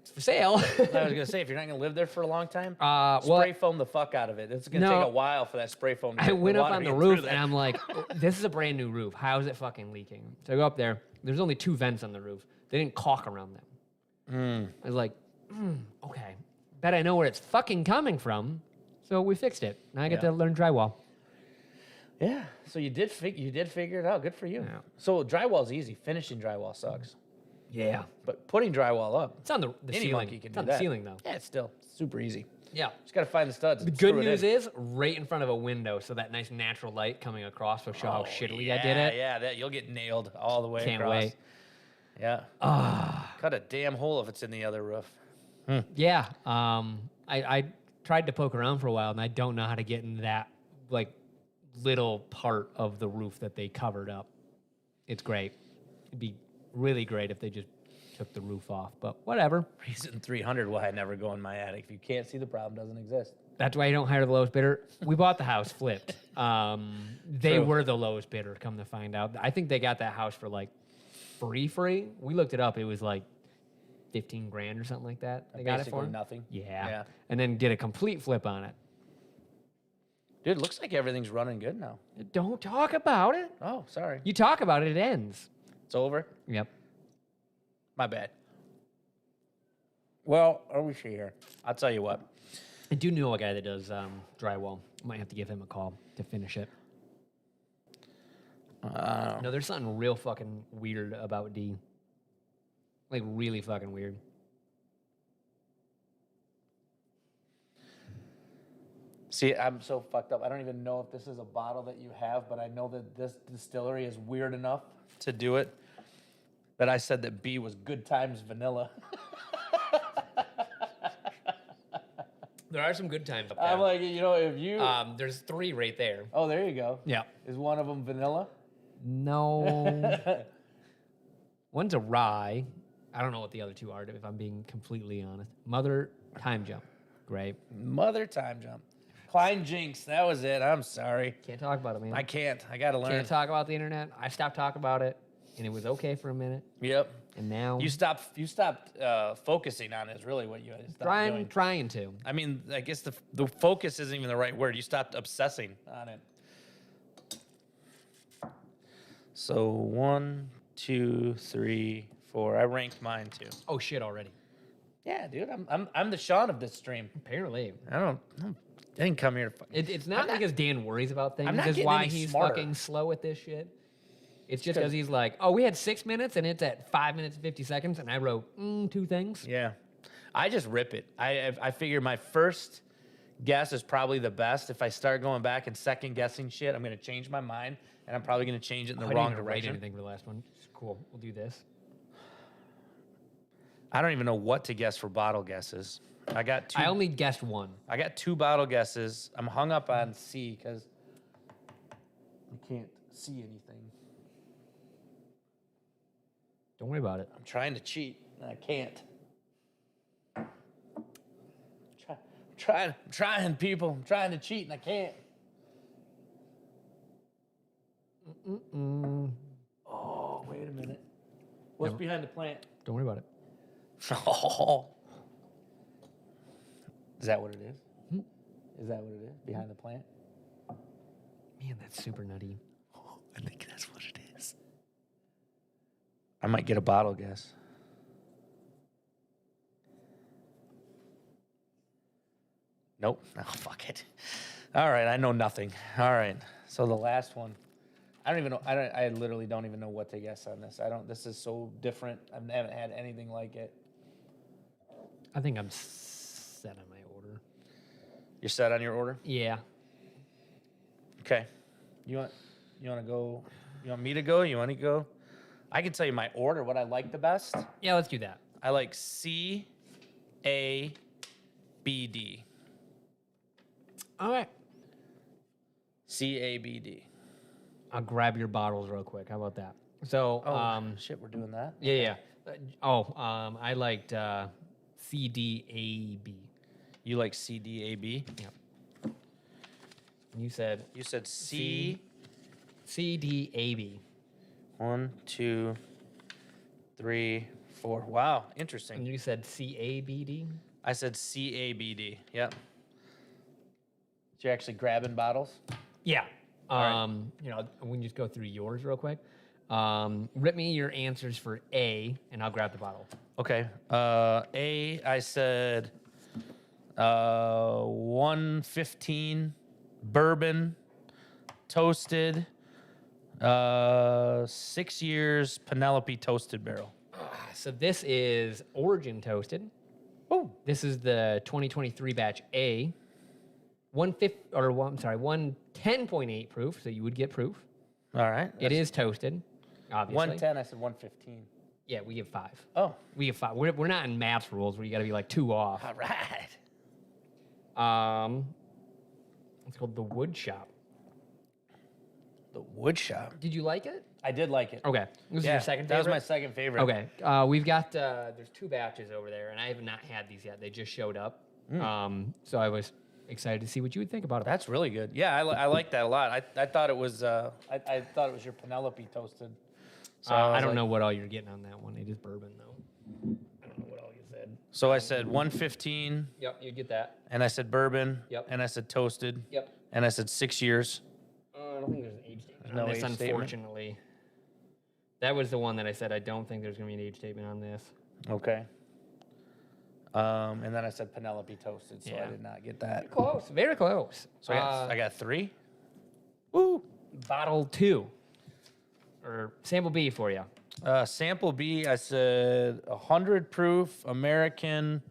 It's for sale. I was gonna say, if you're not gonna live there for a long time, well, spray foam the fuck out of it. It's gonna No. take a while for that spray foam to I get went the up water on the to get through roof there. and I'm like, this is a brand new roof. How is it fucking leaking? So I go up there. There's only 2 vents on the roof. They didn't caulk around them. I was like, okay. Bet I know where it's fucking coming from. So we fixed it. Now I get Yeah. to learn drywall. Yeah. So you did figure it out. Good for you. Yeah. So drywall's easy. Finishing drywall sucks. Yeah. But putting drywall up, It's on the any ceiling. monkey can It's do on that. the ceiling, though. Yeah, it's still super easy. Yeah. Just gotta find the studs. The good news is right in front of a window, so that nice natural light coming across will show how shittily I did it. Yeah, that you'll get nailed all the way Can't across. wait. Yeah. Cut a damn hole if it's in the other roof. Yeah. I tried to poke around for a while, and I don't know how to get in that like little part of the roof that they covered up. It's great. It'd be really great if they just took the roof off, but whatever. Reason 300 why I never go in my attic. If you can't see the problem, doesn't exist. That's why you don't hire the lowest bidder. We bought the house flipped. They True. were the lowest bidder, come to find out. I think they got that house for like free. We looked it up. It was like 15 grand or something like that. They got it Basically for nothing. Yeah. And then did a complete flip on it. Dude, it looks like everything's running good now. Don't talk about it. Oh, sorry. You talk about it, it ends. It's over? Yep. My bad. Well, let me see here. I'll tell you what. I do know a guy that does drywall. Might have to give him a call to finish it. No, there's something real fucking weird about D. Like, really fucking weird. See, I'm so fucked up. I don't even know if this is a bottle that you have, but I know that this distillery is weird enough to do it that I said that B was Good Times Vanilla. There are some good times up there. I'm like, you know, if you... There's 3 right there. oh, there you go. Yeah. Is one of them vanilla? No. One's a rye. I don't know what the other 2 are, if I'm being completely honest. Mother Time Jump. Great. Mother Time Jump. Klein Jinx. That was it. I'm sorry. Can't talk about it, man. I can't. I got to learn. Can't talk about the internet. I stopped talking about it, and it was okay for a minute. Yep. And now You stopped focusing on it is really what you had to stop doing. trying to. I mean, I guess the focus isn't even the right word. You stopped obsessing on it. So 1, 2, 3, 4. I ranked mine too. Oh shit! Already. Yeah, dude. I'm the Sean of this stream. Apparently. I didn't come here to. It's not because Dan worries about things. I'm not It's getting why any he's smarter. fucking slow at this shit. It's just because he's like, oh, we had 6 minutes and it's at 5 minutes and 50 seconds, and I wrote 2 things. Yeah, I just rip it. I figure my first guess is probably the best. If I start going back and second guessing shit, I'm gonna change my mind, and I'm probably gonna change it in the I wrong didn't even write direction. anything for the last one. It's cool. We'll do this. I don't even know what to guess for bottle guesses. I got 2. I only guessed one. I got 2 bottle guesses. I'm hung up on C because I can't see anything. Don't worry about it. I'm trying to cheat, and I can't. Trying, people. I'm trying to cheat, and I can't. Oh, wait a minute. What's behind the plant? Don't worry about it. Oh. Is that what it is? Is that what it is? Behind the plant? Man, that's super nutty. I think that's what it is. I might get a bottle guess. Nope. Oh, fuck it. All right, I know nothing. All right. So the last one. I don't even know. I literally don't even know what to guess on this. This is so different. I haven't had anything like it. I think I'm set on my order. You're set on your order? Yeah. Okay. You want to go? You want me to go? You want to go? I can tell you my order, what I like the best. Yeah, let's do that. I like C, A, B, D. All right. C, A, B, D. I'll grab your bottles real quick. How about that? So, Shit, we're doing that? yeah. I liked C, D, A, B. You like C, D, A, B? Yep. You said C. C, D, A, B. 1, 2, 3, 4. Wow, interesting. And you said C, A, B, D? I said C, A, B, D. Yep. So you're actually grabbing bottles? Yeah. right. We can just go through yours real quick. Rip me your answers for A, and I'll grab the bottle. Okay. A, I said 115 bourbon, toasted, 6 years Penelope toasted barrel. So this is Origin Toasted. Oh, This is the 2023 batch A. 110.8 proof, so you would get proof. all right. It is toasted, obviously. 110. I said 115. Yeah, we give 5. Oh, We give 5. We're not in maths rules where you got to be like 2 off. all right. It's called the Wood Shop. The wood shop. Did you like it? I did like it. Okay. This is your second That was favorite? my second favorite. Okay. We've got, there's 2 batches over there, and I have not had these yet. They just showed up. So I was excited to see what you would think about it. That's really good. Yeah, I like that a lot. I thought it was I thought it was your Penelope toasted. So I don't know what all you're getting on that one. It is bourbon, though. I don't know what all you said. So I said 115, Yep, you get that. and I said bourbon, Yep. and I said toasted, Yep. and I said 6 years. I don't think there's an age statement No on this, age statement? unfortunately. That was the one that I said I don't think there's going to be an age statement on this. Okay. And then I said Penelope toasted, so Yeah. I did not get that. Close. Very close. So I got 3. Woo. Bottle 2. Or sample B for you. Sample B, I said 100 proof American,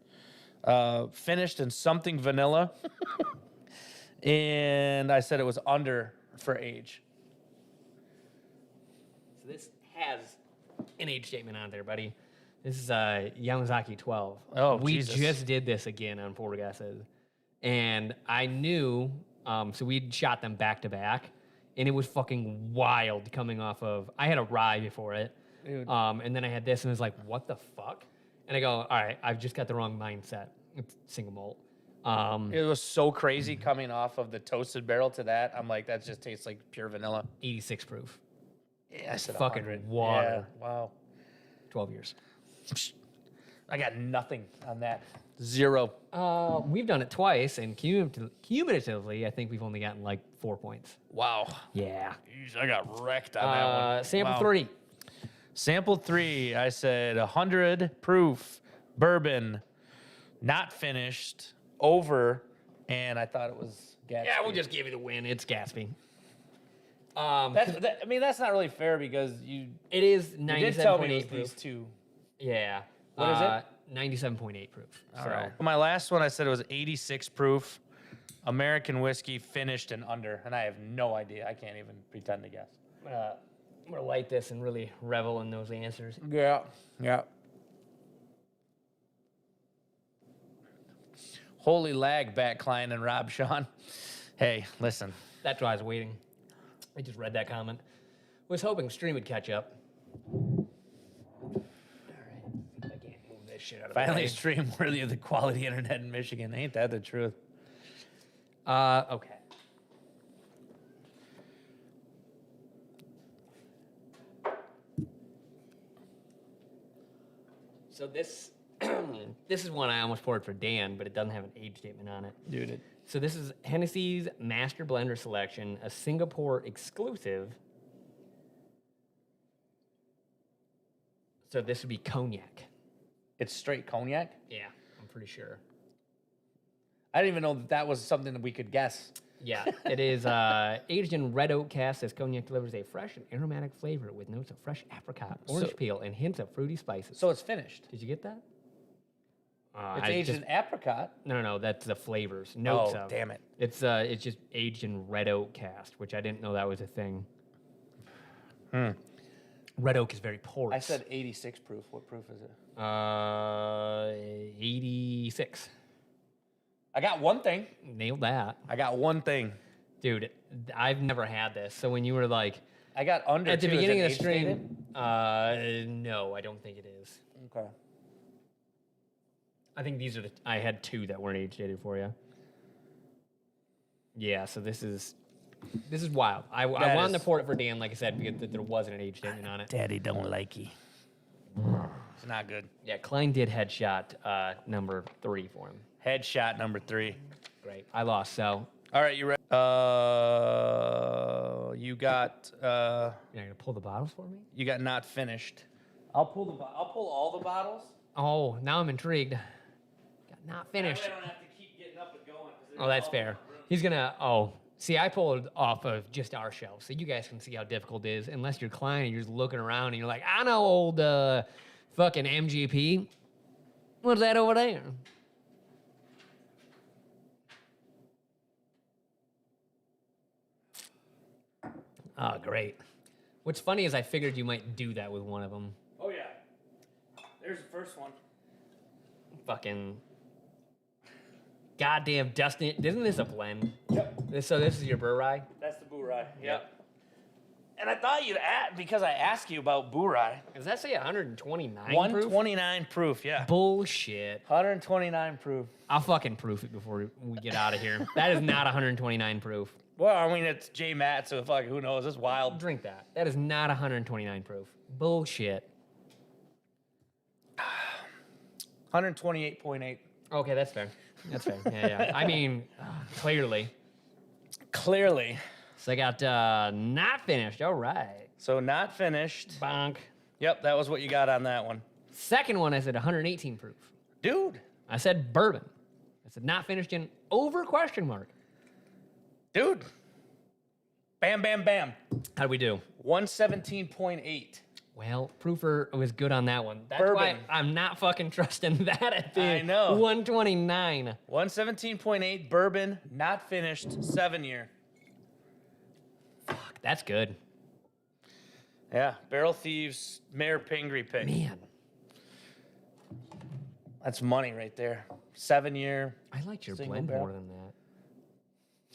finished in something vanilla, and I said it was under for age. So this has an age statement on there, buddy. This is Yamazaki 12. Oh, we Jesus. just did this again on Four Guesses. And I knew, so we'd shot them back to back, and it was fucking wild coming off of, I had a rye before it. Dude. And then I had this, and it was like, what the fuck? And I go, all right, I've just got the wrong mindset. It's single malt. It was so crazy coming off of the toasted barrel to that. I'm like, that just tastes like pure vanilla. 86 proof. Yeah, I said Fucking 100. water. Yeah, wow. 12 years. I got nothing on that. 0. We've done it twice, and cumulatively, I think we've only gotten like 4 points. Wow. Yeah. Jeez, I got wrecked on that one. Sample Wow. 3. Sample 3, I said 100 proof bourbon, not finished, over, and I thought it was Gatsby. Yeah, we'll just give you the win. It's Gatsby. I mean, that's not really fair because It is you did tell me it 97.8 was these proof. two. Yeah. What is it? 97.8 proof. All right. My last one, I said it was 86 proof, American whiskey, finished and under, and I have no idea. I can't even pretend to guess. I'm gonna light this and really revel in those answers. Yeah. Yeah. Holy lag, Bat Klein and Rob Sean. Hey, listen. That's why I was waiting. I just read that comment. Was hoping stream would catch up. All right. I can't move this shit out of the Finally, way. a stream worthy of the quality internet in Michigan. Ain't that the truth? Okay. So this this is one I almost poured for Dan, but it doesn't have an age statement on it. Dude, So this is Hennessy's Master Blender Selection, a Singapore exclusive. So this would be cognac. it's straight cognac? Yeah, I'm pretty sure. I didn't even know that was something that we could guess. Yeah, it is aged in red oak cask. This cognac delivers a fresh and aromatic flavor with notes of fresh apricot, orange peel, and hints of fruity spices. So it's finished. Did you get that? It's aged in apricot. No, that's the flavors. Notes Oh, of. damn it. It's just aged in red oak cask, which I didn't know that was a thing. Red oak is very porous. I said 86 proof. What proof is it? 86. I got one thing. Nailed that. I got one thing. Dude, I've never had this. So when you were like, I got under at the too. Is beginning it of the age stream, stated? no, I don't think it is. Okay. I think these are I had 2 that weren't age dated for you. Yeah, so this is wild. I wanted to pour it for Dan, like I said, because there wasn't an age statement on it. Daddy don't like you. It's not good. Yeah, Klein did headshot number 3 for him. Headshot number 3. Great. I lost, so All right, you ready? You got you're gonna pull the bottles for me? you got not finished. I'll pull all the bottles. Oh, now I'm intrigued. Got not finished. I don't have to keep getting up and going. Oh, that's fair. He's gonna. Oh, see, I pulled off of just our shelf, so you guys can see how difficult it is. Unless you're Klein and you're just looking around and you're like, I know old fucking MGP. What's that over there? Oh, great. What's funny is I figured you might do that with one of them. Oh yeah. There's the first one. Fucking goddamn Dustin. Isn't this a blend? Yep. So this is your Burai? That's the Burai. Yep. And I thought you'd ask because I asked you about Burai. Does that say 129 proof? 129 proof, yeah. Bullshit. 129 proof. I'll fucking proof it before we get out of here. That is not 129 proof. Well, I mean it's J Matt, so fuck, who knows? It's wild. Drink that. That is not 129 proof. Bullshit. 128.8. Okay, that's fair. That's fair. Yeah. I mean, clearly. Clearly. So I got not finished. All right. So not finished. Bonk. Yep, that was what you got on that one. Second one, I said 118 proof. Dude. I said bourbon. I said not finished in over question mark. Dude. Bam, bam, bam. How'd we do? 117.8. Well, proofer was good on that one. That's Bourbon. why I'm not fucking trusting that at the I know. 129. 117.8 bourbon, not finished, 7 year. Fuck, that's good. Yeah, Barrel Thieves, Mayor Pingree pick. Man, That's money right there. 7 year. I liked your Single blend barrel. more than that.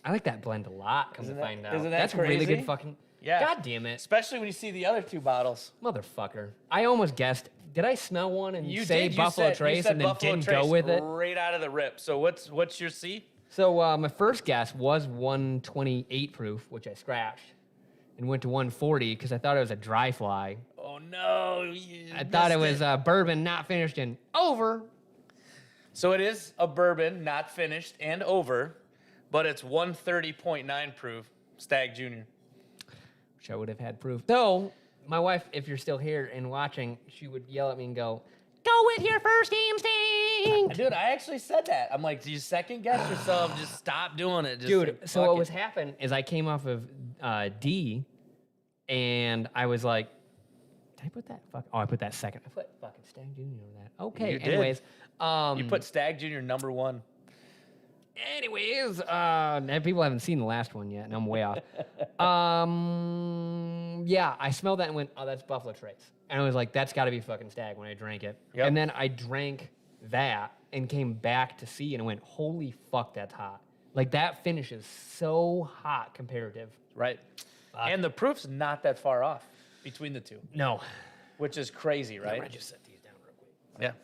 I like that blend a lot, come Isn't to that- find out. isn't that That's really crazy? good fucking... Yeah. God damn it. Especially when you see the other 2 bottles. Motherfucker. I almost guessed Did I smell one and You say did. Buffalo you Trace said and then Buffalo didn't Trace go with it? right out of the rip. So what's your C? So my first guess was 128 proof, which I scratched, and went to 140 because I thought it was a dry fly. Oh no! I thought it was bourbon not finished and over. So it is a bourbon, not finished and over, but it's 130.9 proof, Stag Junior. Which I would have had proof. Though my wife, if you're still here and watching, she would yell at me and go with your first instinct. Dude, I actually said that. I'm like, do you second guess yourself? Just stop doing it. Just Dude, like, so fuck what it. was happening is I came off of D, and I was like, did I put that? Oh, I put that second. I put fucking Stag Junior on that. Okay. You did. Anyways, You put Stag Junior number 1. Anyways, people haven't seen the last one yet, and I'm way off. Yeah, I smelled that and went, oh, that's Buffalo Trace. And I was like, that's got to be fucking Stag when I drank it. Yep. And then I drank that and came back to see, and I went, holy fuck, that's hot. Like, that finish is so hot comparative. Right. And the proof's not that far off between the two, No. which is crazy, right? I just set these down real quick.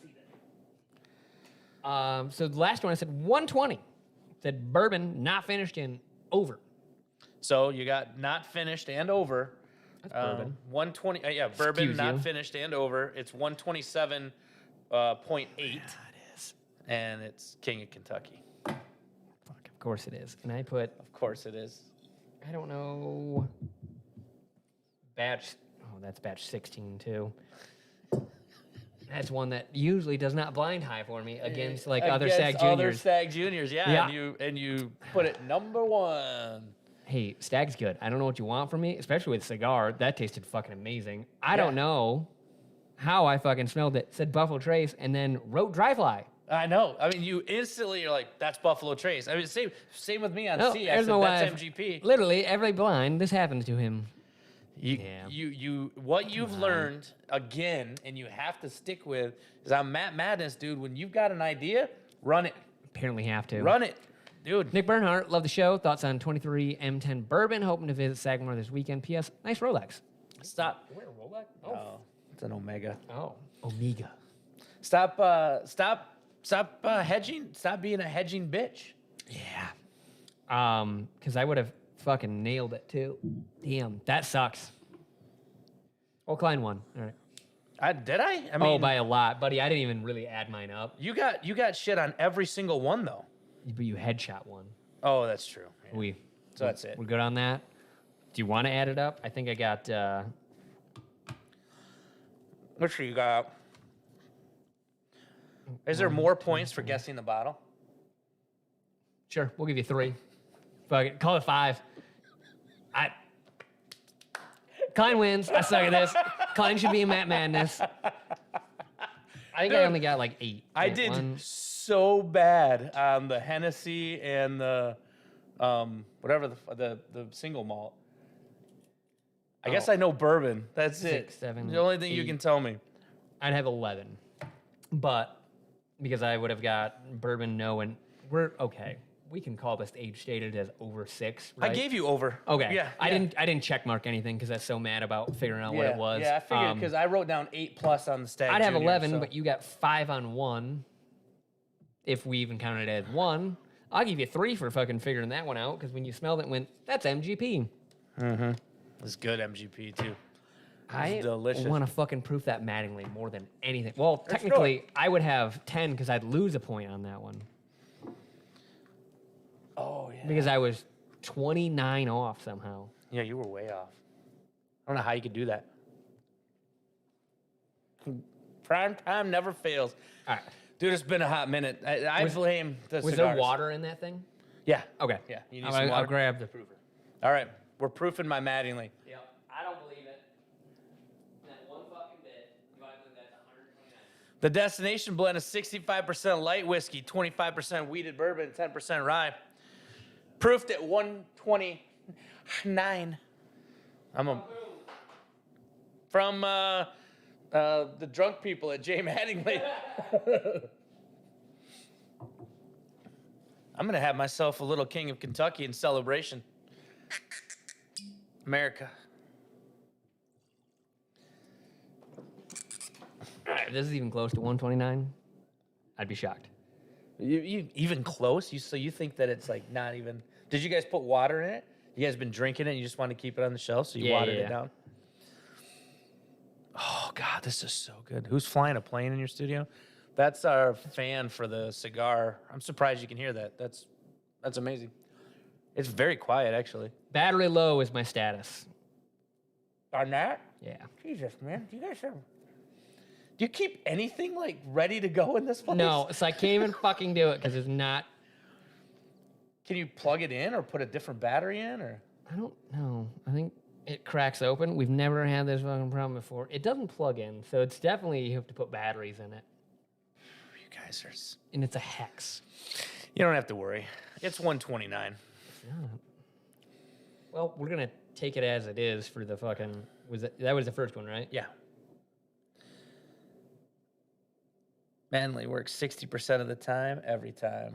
Yeah. So the last one I said 120. Said bourbon, not finished, and over. So you got not finished and over. That's bourbon. 120. Yeah, bourbon, Excuse not you. finished and over. It's 127.8. Yeah, it is. And it's King of Kentucky. Fuck, of course it is. And I put, Of course it is. I don't know, batch, oh, that's batch 16 too. That's one that usually does not blind high for me against like other Against Stag Other Juniors. Stag Juniors, yeah. Yeah. And you put it number 1. Hey, Stag's good. I don't know what you want from me, especially with cigar. That tasted fucking amazing. I don't know how I fucking smelled it. Said Buffalo Trace and then wrote Dry Fly. I know. I mean, you instantly you're like, that's Buffalo Trace. I mean, same with me on No, C. I there's said my that's wife. MGP. Literally, every blind, this happens to him. What you've learned again, and you have to stick with, is on Matt Madness, dude. When you've got an idea, run it, Apparently have to. run it, dude. Nick Bernhardt, love the show. Thoughts on 23 M10 Bourbon. Hoping to visit Sagamore this weekend. P.S. Nice Rolex. Stop. Where Rolex? Oh, it's an Omega. Oh, Omega. Stop hedging. Stop being a hedging bitch. Yeah. Because I would have fucking nailed it too. Damn, that sucks. Oh, Klein won. All right. Did I? I mean, By a lot, buddy. I didn't even really add mine up. you got shit on every single one though. But you headshot one. Oh, that's true. Yeah. So that's it. We're good on that. Do you want to add it up? I think I got. What you got? Is there more points for guessing the bottle? Sure, we'll give you 3. Fuck it, call it 5. Klein wins. I suck at this. Klein should be in Matt Madness. I think I only got like 8. I Wait, did 1. so bad on the Hennessy and the whatever the single malt. I guess I know bourbon. That's 6, it. 7, The only thing you 8. can tell me. I'd have 11. But because I would have got bourbon, no, and we're okay. We can call this age stated as over 6, right? I gave you over. Okay. Yeah. I didn't check mark anything because I'm so mad about figuring out what it was. Yeah, I figured because I wrote down 8+ on the Stag I'd have Junior, 11, so- but you got 5 on 1. If we even counted it as 1, I'll give you 3 for fucking figuring that one out because when you smelled it, went that's MGP. It's good MGP too. I delicious. want to fucking proof that Mattingly more than anything. Well, do it. technically, I would have 10 because I'd lose a point on that one Oh yeah. because I was 29 off somehow. Yeah, you were way off. I don't know how you could do that. Prime time never fails. All right. Dude, it's been a hot minute. I blame the Was cigars. there water in that thing? Yeah. Okay. Yeah. You need I'll, some water. I'll grab the proofer. All right. We're proofing my Mattingly. Yep. I don't believe it. That one fucking bit. Do I believe that's 129? The destination blend is 65% light whiskey, 25% wheated bourbon, 10% rye. Proofed at 129. From the drunk people at J. Mattingly. I'm going to have myself a little King of Kentucky in celebration. America. If this is even close to 129, I'd be shocked. You even close? So you think that it's like not even? Did you guys put water in it? You guys been drinking it and you just want to keep it on the shelf, so you watered it down? Oh, God, this is so good. Who's flying a plane in your studio? That's our fan for the cigar. I'm surprised you can hear that. That's amazing. It's very quiet, actually. Battery low is my status. On that? Yeah. Jesus, man. Do you keep anything, like, ready to go in this place? No, so I can't even fucking do it because it's not. Can you plug it in or put a different battery in? Or I don't know. I think it cracks open. We've never had this fucking problem before. It doesn't plug in, so it's definitely you have to put batteries in it. You guys are... And it's a hex. You don't have to worry. It's 129. It's not. Well, we're going to take it as it is for the fucking... That was the first one, right? Yeah. Mattingly works 60% of the time, every time.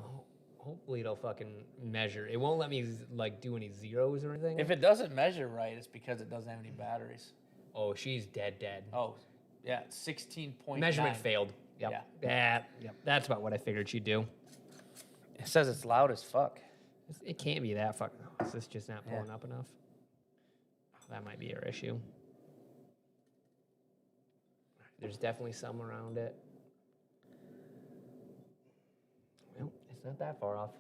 Hopefully it'll fucking measure. It won't let me like do any zeros or anything. If it doesn't measure right, it's because it doesn't have any batteries. Oh, she's dead. Oh, yeah, 16.9. Measurement failed. Yep. Yeah. Yep. That's about what I figured she'd do. It says it's loud as fuck. It can't be that fucking... Is this just not pulling up enough? That might be our issue. There's definitely some around it. Well, it's not that far off.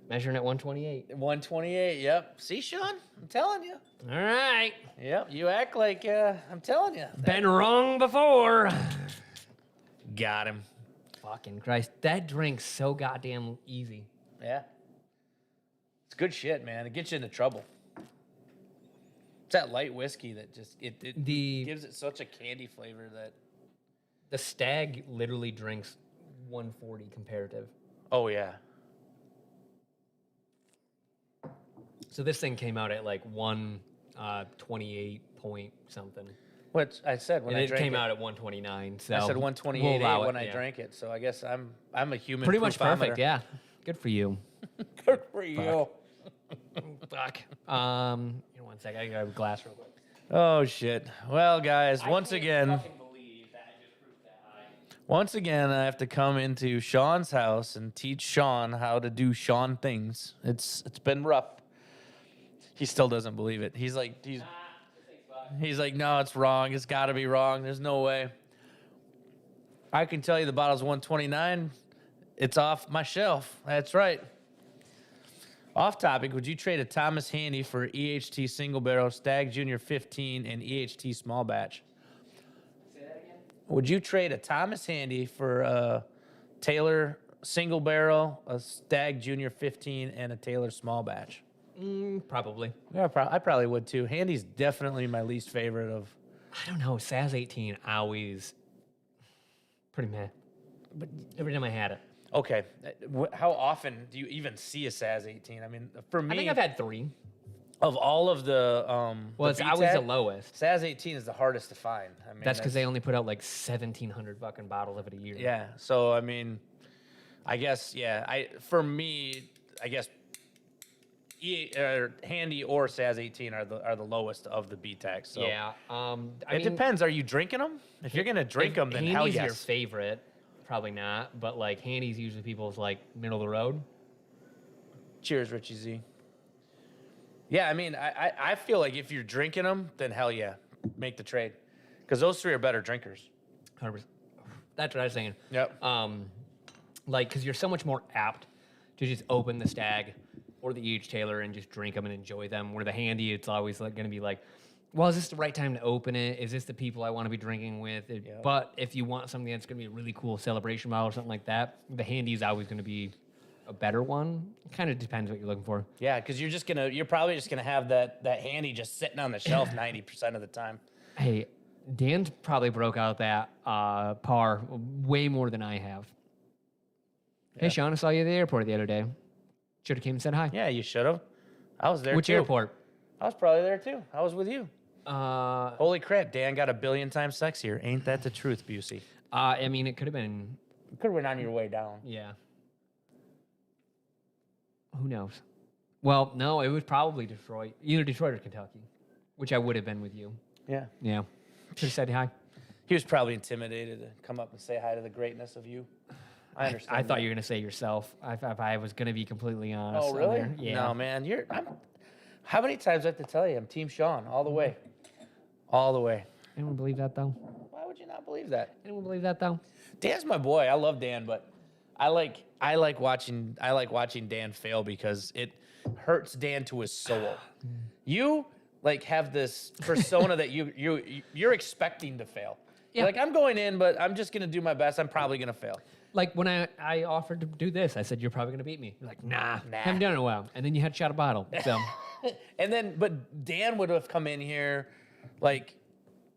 Measuring at 128. 128, yep. See, Sean? I'm telling you. All right. Yep, you act like, I'm telling you. Been wrong before. Got him. Fucking Christ. That drink's so goddamn easy. Yeah. It's good shit, man. It gets you into trouble. It's that light whiskey that just, it gives it such a candy flavor that... The Stag literally drinks 140 comparative. Oh, yeah. So this thing came out at like 128 point something. What I said when and I it drank came out at 129. So I said 128 when I drank it. So I guess I'm a human. Pretty much proofometer. perfect. Yeah. Good for you. Good for you. Fuck. Here, 1 sec. I gotta have a glass real quick. Oh shit. Well, guys, once again, I have to come into Sean's house and teach Sean how to do Sean things. It's been rough. He still doesn't believe it. He's like, no, it's wrong. It's got to be wrong. There's no way. I can tell you the bottle's 129. It's off my shelf. That's right. Off topic, would you trade a Thomas Handy for EHT single barrel, Stag Junior 15, and EHT small batch? Say that again? Would you trade a Thomas Handy for a Taylor single barrel, a Stag Junior 15, and a Taylor small batch? Probably. Yeah, I probably would too. Handy's definitely my least favorite of. I don't know. SAS 18 always pretty meh. But every time I had it. Okay. How often do you even see a SAS 18? I mean, for me, I think I've had 3. Of all of the well, it's always the lowest. SAS 18 is the hardest to find. I mean, that's because they only put out like 1,700 fucking bottles of it a year. Yeah. So I mean, I guess for me, I guess Handy or SAS 18 are the lowest of the BTECs. So. Yeah. It depends. Are you drinking them? If you're gonna drink them, then hell yes. Handy's your favorite. Probably not. But like Handy's usually people's like middle of the road. Cheers, Richie Z. Yeah, I mean, I feel like if you're drinking them, then hell yeah, make the trade, because those 3 are better drinkers. 100%. That's what I was saying. Yep. Like, because you're so much more apt to just open the Stag or the E.H. Taylor and just drink them and enjoy them. Where the Handy, it's always like going to be like, well, is this the right time to open it? Is this the people I want to be drinking with? Yep. But if you want something that's going to be a really cool celebration bottle or something like that, the Handy is always going to be a better one. It kind of depends what you're looking for. Yeah, because you're probably just gonna have that Handy just sitting on the shelf 90% of the time. Hey, Dan's probably broke out that par way more than I have. Yeah. Hey, Sean, I saw you at the airport the other day. Should have came and said hi. Yeah, you should have. I was there. Which too. airport? I was probably there too. I was with you. Holy crap, Dan got 1 billion times sexier. Ain't that the truth, Busey? I mean, it could have been. Could have been on your way down. Yeah. Who knows? Well, no, it was probably Detroit. Either Detroit or Kentucky, which I would have been with you. Yeah. Yeah. Should have said hi. He was probably intimidated to come up and say hi to the greatness of you. I understand. I thought you were gonna say yourself. If I was gonna be completely honest. Oh, really? Yeah. No, man. How many times do I have to tell you? I'm Team Sean all the way. All the way. Anyone believe that though? Why would you not believe that? Anyone believe that though? Dan's my boy. I love Dan, but I like watching Dan fail because it hurts Dan to his soul. You like have this persona that you're expecting to fail. Yeah. You're like, I'm going in, but I'm just gonna do my best. I'm probably gonna fail. Like when I offered to do this, I said, you're probably gonna beat me. You're like, nah. Haven't done it in a while. And then you had shot a bottle. So but Dan would have come in here like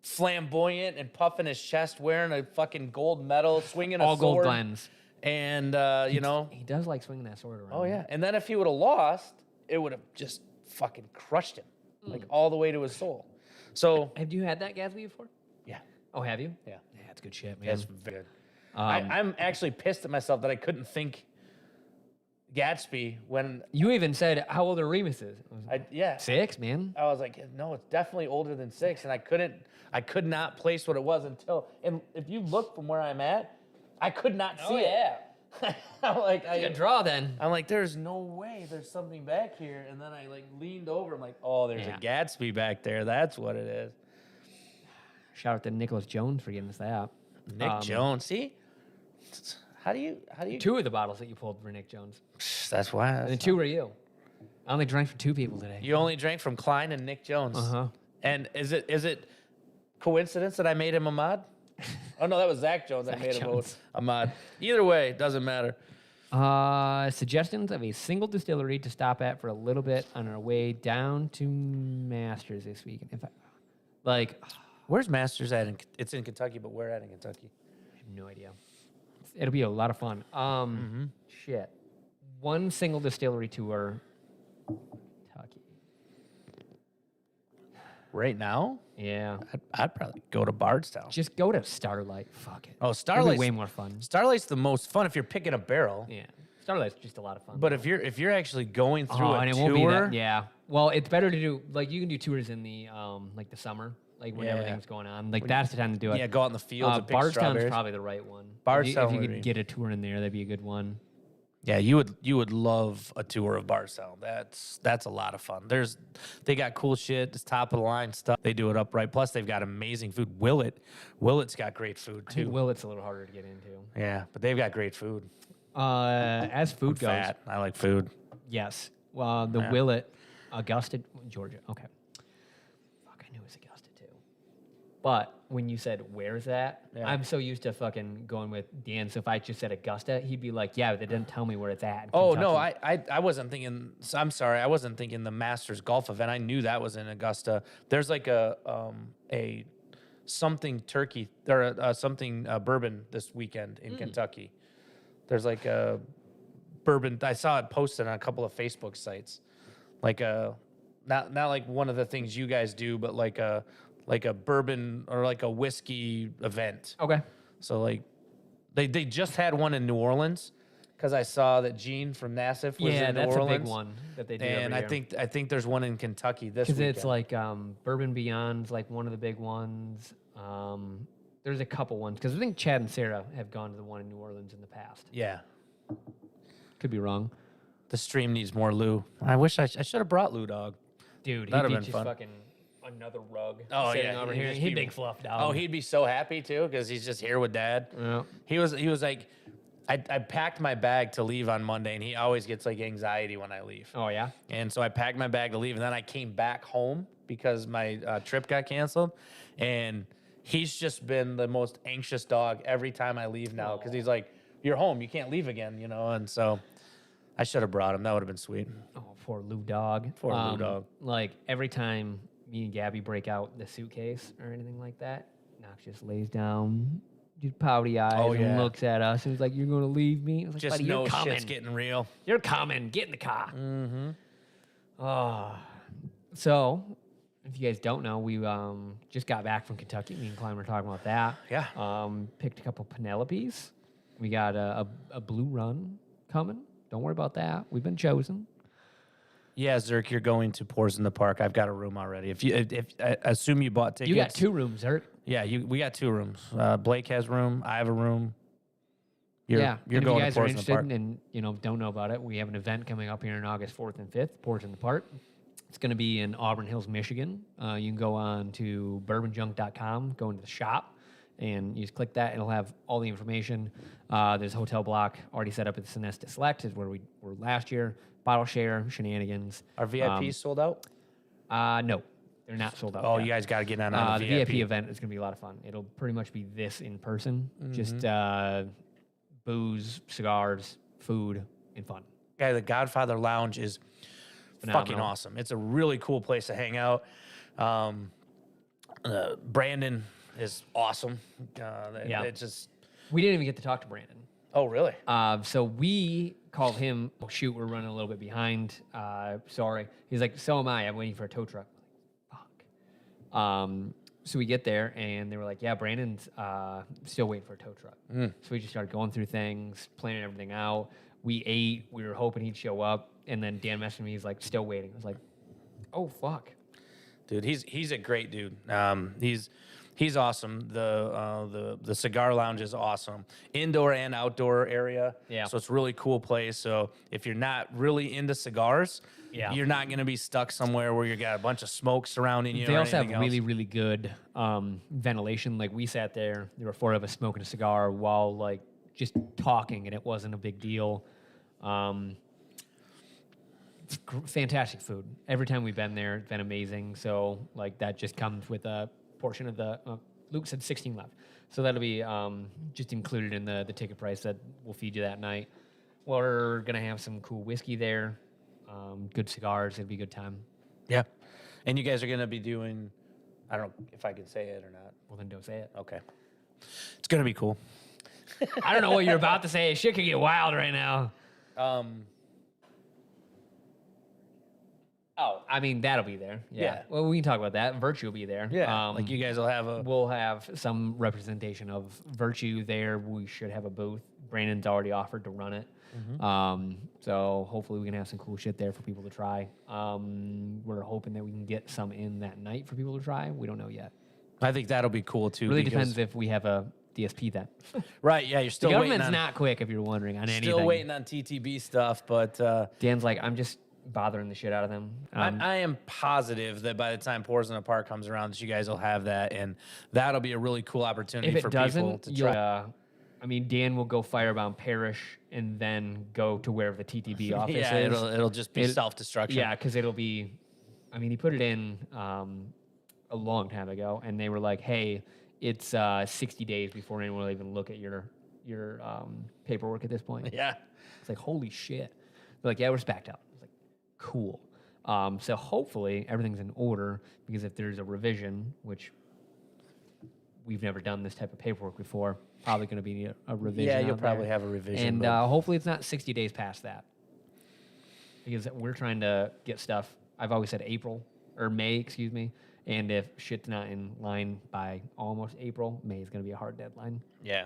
flamboyant and puffing his chest, wearing a fucking gold medal, swinging a all sword. gold Glens. And, He does like swinging that sword around. Oh, yeah. And then if he would have lost, it would have just fucking crushed him, like all the way to his soul. So. Have you had that Gatsby before? Yeah. Oh, have you? Yeah. Yeah, that's good shit, man. That's very good. I'm actually pissed at myself that I couldn't think Gatsby when. You even said how old are Remuses? Yeah. 6, man. I was like, no, it's definitely older than 6. And I could not place what it was until, and if you look from where I'm at, I could not see it. I'm like, You can draw then. I'm like, there's no way there's something back here. And then I like leaned over. I'm like, oh, there's a Gatsby back there. That's what it is. Shout out to Nicholas Jones for giving us that. Nick Jones. See? How do you? 2 of the bottles that you pulled were Nick Jones. That's why. And then 2 were you. I only drank for 2 people today. You only drank from Klein and Nick Jones. Uh-huh. And is it coincidence that I made him a mod? Oh, no, that was Zach Jones. I made him a mod. Either way, doesn't matter. Suggestions of a single distillery to stop at for a little bit on our way down to Masters this weekend. Where's Masters at? It's in Kentucky, but where at in Kentucky? I have no idea. It'll be a lot of fun. Shit. One single distillery tour, Kentucky. Right now? Yeah. I'd probably go to Bardstown. Just go to Starlight. Fuck it. Oh, It'll Starlight's be way more fun. Starlight's the most fun if you're picking a barrel. Yeah. Starlight's just a lot of fun. But if you're actually going through a and it tour, won't be that. Yeah. Well, it's better to do you can do tours in the like the summer, like when Yeah. everything's going on. Like that's the time to do it. yeah, go out in the fields and pick Bardstown's strawberries. probably the right one. Bardstown If you would could be. get a tour in there, that'd be a good one. Yeah, you would love a tour of Bardstown. That's a lot of fun. They got cool shit. It's top of the line stuff. They do it upright. Plus, they've got amazing food. Willet's got great food I think too. Willet's a little harder to get into. Yeah, but they've got great food. As food goes, Fat. I like food. yes. Well, the Yeah. Willet, Augusta, Georgia. Okay. Fuck, I knew it was Augusta too. But when you said where's that, Yeah. I'm so used to fucking going with Dan. So if I just said Augusta, he'd be like, "Yeah, but they didn't tell me where it's at." in Oh no, Kentucky." I wasn't thinking. I'm sorry, I wasn't thinking the Masters golf event. I knew that was in Augusta. There's like a something turkey or something bourbon this weekend in Kentucky. There's like a bourbon. I saw it posted on a couple of Facebook sites, like not like one of the things you guys do, but like a bourbon or like a whiskey event. Okay. So like they just had one in New Orleans because I saw that Gene from Nassif was Yeah, in New that's Orleans. a big one that they do. And every year. I think there's one in Kentucky this Because weekend. it's like Bourbon Beyond's like one of the big ones. There's a couple ones because I think Chad and Sarah have gone to the one in New Orleans in the past. Yeah. Could be wrong. The stream needs more Lou. I wish I should have brought Lou Dog. Dude, That'd he'd have be been just fun. fucking another rug Oh, sitting yeah, over he'd here. just He'd be- big fluff dog. Oh, he'd be so happy too because he's just here with Dad. Yeah. He was like, I packed my bag to leave on Monday, and he always gets like anxiety when I leave. Oh, yeah? And so I packed my bag to leave, and then I came back home because my trip got canceled. And he's just been the most anxious dog every time I leave now because he's like, "You're home, you can't leave again," you know. And so I should have brought him. That would have been sweet. Oh, poor Lou Dog. Poor Lou Dog. Like, every time me and Gabby break out the suitcase or anything like that, Knox just lays down, just pouty eyes, Oh, yeah. and looks at us. And he's like, "You're going to leave me?" I was like, Just "Buddy, know you're coming. shit's getting real. You're coming. Get in the car." Mm-hmm. So, if you guys don't know, we just got back from Kentucky. Me and Klein were talking about that. Yeah. Picked a couple Penelopes. We got a blue run coming. Don't worry about that. We've been chosen. Yeah, Zerk, you're going to Pours in the Park. I've got a room already. If I assume you bought tickets. You got 2 rooms, Eric. Yeah, we got 2 rooms. Blake has a room. I have a room. You're And going if you to guys are Pours in the interested Park. and don't know about it, we have an event coming up here on August 4th and 5th, Pours in the Park. It's going to be in Auburn Hills, Michigan. You can go on to bourbonjunk.com, go into the shop, and you just click that. It'll have all the information. There's a hotel block already set up at the Sonesta Select, is where we were last year. Bottle share, shenanigans. Are VIPs sold out? No, they're not sold out. Oh, yet. you guys got to get on The VIP. VIP event is going to be a lot of fun. It'll pretty much be this in person. Just booze, cigars, food, and fun. Guy, the Godfather Lounge is fucking Phenomenal. awesome. It's a really cool place to hang out. Brandon is awesome. Yeah. It's just. We didn't even get to talk to Brandon. Oh, really? So we called him. Oh, shoot, we're running a little bit behind. Sorry. He's like, so am I. I'm waiting for a tow truck. Fuck. So we get there, and they were like, yeah, Brandon's still waiting for a tow truck. So we just started going through things, planning everything out. We ate. We were hoping he'd show up. And then Dan messaged me. He's like, still waiting. I was like, oh, fuck. Dude, he's a great dude. He's awesome. The cigar lounge is awesome. Indoor and outdoor area. Yeah. So it's a really cool place. So if you're not really into cigars, you're not going to be stuck somewhere where you got a bunch of smoke surrounding you. They or also have anything really, else. really good ventilation. Like we sat there were 4 of us smoking a cigar while like just talking, and it wasn't a big deal. It's fantastic food. Every time we've been there, it's been amazing. So like that just comes with a portion of the. Luke said 16 left, so that'll be just included in the ticket price that we'll feed you that night. We're gonna have some cool whiskey there, good cigars. It'll be a good time. Yeah. And you guys are going to be doing, I don't know if I can say it or not. Well, then don't say it. Okay. It's going to be cool. I don't know what you're about to say. Shit could get wild right now. Oh, I mean, that'll be there. Yeah. Well, we can talk about that. Virtue will be there. Yeah. Like you guys will have We'll have some representation of Virtue there. We should have a booth. Brandon's already offered to run it. So hopefully we can have some cool shit there for people to try. We're hoping that we can get some in that night for people to try. We don't know yet. I think that'll be cool too. Really depends if we have a DSP then. Right. Yeah. You're still The waiting government's on, not quick if you're wondering on anything. still waiting on TTB stuff, but Dan's like, I'm just bothering the shit out of them. I am positive that by the time Pours in the Park comes around, that you guys will have that, and that'll be a really cool opportunity if it for people doesn't, to try. I mean, Dan will go Firebound Parish and then go to wherever the TTB office Yeah, is. it'll just be self-destruction. Yeah, because it'll be. I mean, he put it in a long time ago, and they were like, "Hey, it's 60 days before anyone will even look at your paperwork at this point." Yeah. It's like, holy shit. They're like, "Yeah, we're spacked out." It's like, cool. So hopefully everything's in order, because if there's a revision, which we've never done this type of paperwork before, probably going to be a revision. Yeah, you'll out probably there. have a revision. And but- hopefully it's not 60 days past that, because we're trying to get stuff. I've always said April or May, excuse me. And if shit's not in line by almost April, May is going to be a hard deadline. Yeah.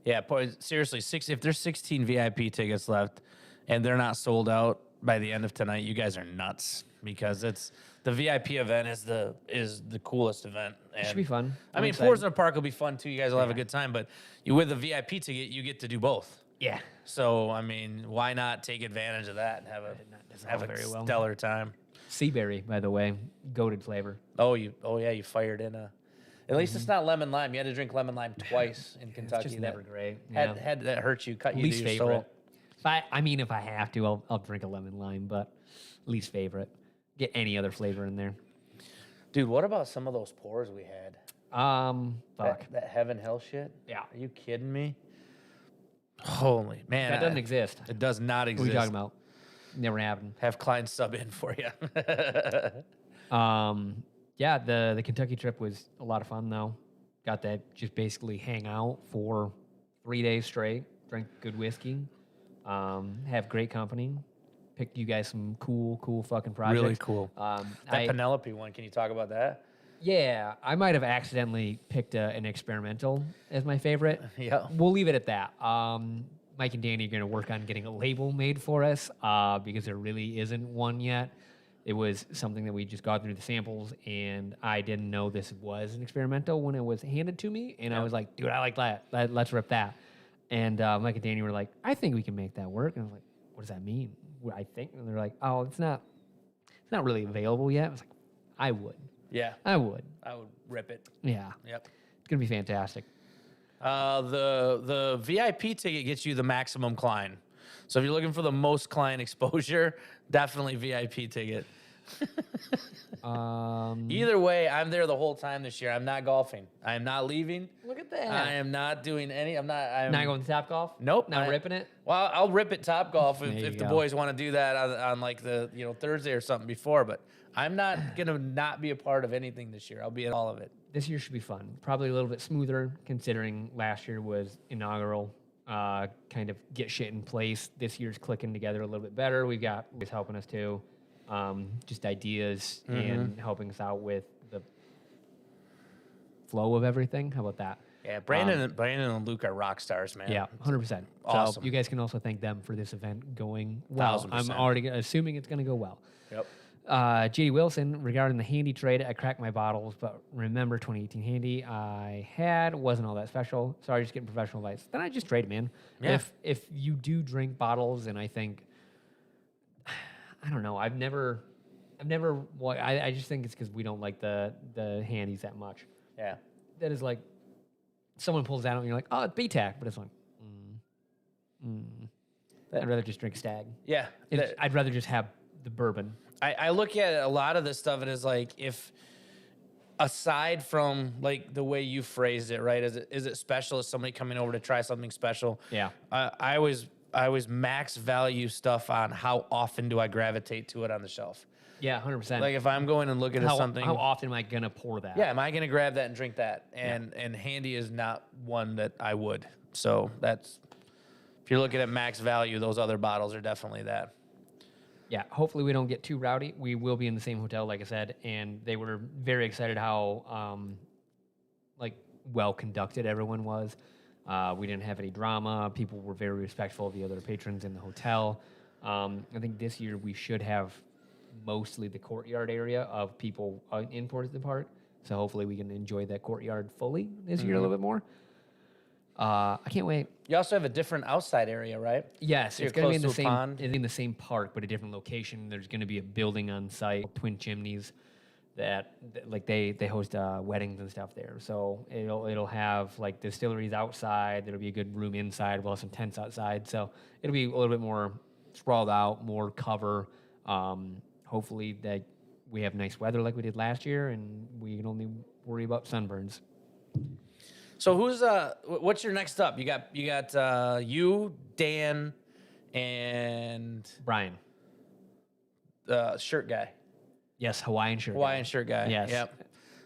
Yeah, seriously, if there's 16 VIP tickets left and they're not sold out by the end of tonight, you guys are nuts, because it's the VIP event is the coolest event. And It should be fun. I I'm mean, excited. Pours in the Park will be fun too. You guys will have a good time, but with the VIP ticket, you get to do both. Yeah. So I mean, why not take advantage of that and have a very well. stellar time? Seaberry, by the way, goated flavor. Oh yeah, you fired in a. At least it's not lemon lime. You had to drink lemon lime twice in Kentucky. It's just never great. Had that hurt you? Cut you Least to your favorite. soul. If I have to, I'll drink a lemon lime, but least favorite. Get any other flavor in there. Dude, what about some of those pours we had? Fuck. That Heaven Hill shit? Yeah. Are you kidding me? Holy man. That doesn't exist. It does not What are exist. you talking about? Never happened. Have Klein sub in for you. Yeah, the Kentucky trip was a lot of fun though. Got to just basically hang out for 3 days straight, drink good whiskey, have great company, pick you guys some cool fucking projects. Really cool. That Penelope one, can you talk about that? Yeah, I might have accidentally picked an experimental as my favorite. Yeah. We'll leave it at that. Mike and Danny are going to work on getting a label made for us because there really isn't one yet. It was something that we just got through the samples, and I didn't know this was an experimental when it was handed to me. And I was like, dude, I like that. Let's rip that. And Mike and Danny were like, I think we can make that work. And I was like, what does that mean? I think. And they're like, oh, it's not really available yet. I was like, I would. Yeah. I would. I would rip it. Yeah. Yep. It's going to be fantastic. The VIP ticket gets you the maximum Klein. So if you're looking for the most Klein exposure, definitely VIP ticket. Either way, I'm there the whole time this year. I'm not golfing. I am not leaving. Look at that. I am not doing any. I'm not going to Top Golf? Nope. Not ripping it? Well, I'll rip it Top Golf There you if the go. boys want to do that on like the Thursday or something before. But I'm not gonna not be a part of anything this year. I'll be at all of it. This year should be fun. Probably a little bit smoother considering last year was inaugural. Kind of get shit in place. This year's clicking together a little bit better. We've got who's helping us too. Just ideas and helping us out with the flow of everything. How about that? Yeah, Brandon and Luke are rock stars, man. Yeah, 100%. Awesome. So you guys can also thank them for this event going well. 1000%. I'm already assuming it's going to go well. Yep. JD Wilson, regarding the handy trade, I cracked my bottles, but remember 2018 handy I had wasn't all that special. Sorry, just getting professional advice. Then I just trade them in. Yeah. If you do drink bottles, and I think, I don't know, I just think it's because we don't like the handies that much. Yeah. That is like, someone pulls that out and you're like, oh, it's BTAC, but it's like, I'd rather just drink Stag. Yeah. I'd rather just have the bourbon. I look at a lot of this stuff and it's like, if aside from like the way you phrased it, right? Is it special? Is somebody coming over to try something special? Yeah. I always max value stuff on how often do I gravitate to it on the shelf. Yeah, 100%. Like if I'm going and looking at something, how often am I gonna pour that? yeah, am I going to grab that and drink that? And handy is not one that I would. So that's, if you're looking at max value, those other bottles are definitely that. Yeah, hopefully we don't get too rowdy. We will be in the same hotel, like I said, and they were very excited how well conducted everyone was. We didn't have any drama. People were very respectful of the other patrons in the hotel. I think this year we should have mostly the courtyard area of people in towards the park. So hopefully we can enjoy that courtyard fully this year a little bit more. I can't wait. You also have a different outside area, right? Yes, So it's you're going to be in close the to a same pond? in the same park, but a different location. There's going to be a building on site, twin chimneys, that like they host weddings and stuff there. So it'll have like distilleries outside. There'll be a good room inside. We'll have some tents outside. So it'll be a little bit more sprawled out, more cover. Hopefully that we have nice weather like we did last year, and we can only worry about sunburns. So what's your next up? You got you, Dan, and Brian. Shirt guy. Yes, Hawaiian shirt. Hawaiian shirt guy. Yes. Yep.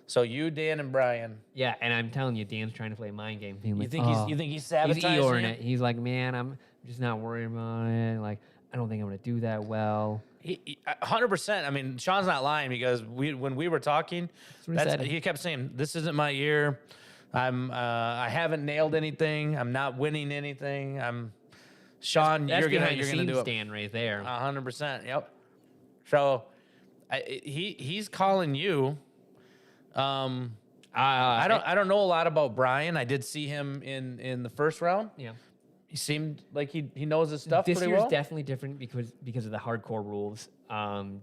So you, Dan, and Brian. Yeah, and I'm telling you, Dan's trying to play a mind game. Being You like, think he's he's sabotaging Eeyoreing you? it. He's like, man, I'm just not worried about it. Like, I don't think I'm gonna do that well. He 100%. I mean, Sean's not lying because when we were talking, what he said. he kept saying, "This isn't my year. I haven't nailed anything. I'm not winning anything. Sean, That's you're behind gonna the do scenes it." stand right there. 100%. Yep. So he's calling you. I don't know a lot about Brian. I did see him in the first round. Yeah. He seemed like he knows his stuff This pretty year's well. definitely different because of the hardcore rules.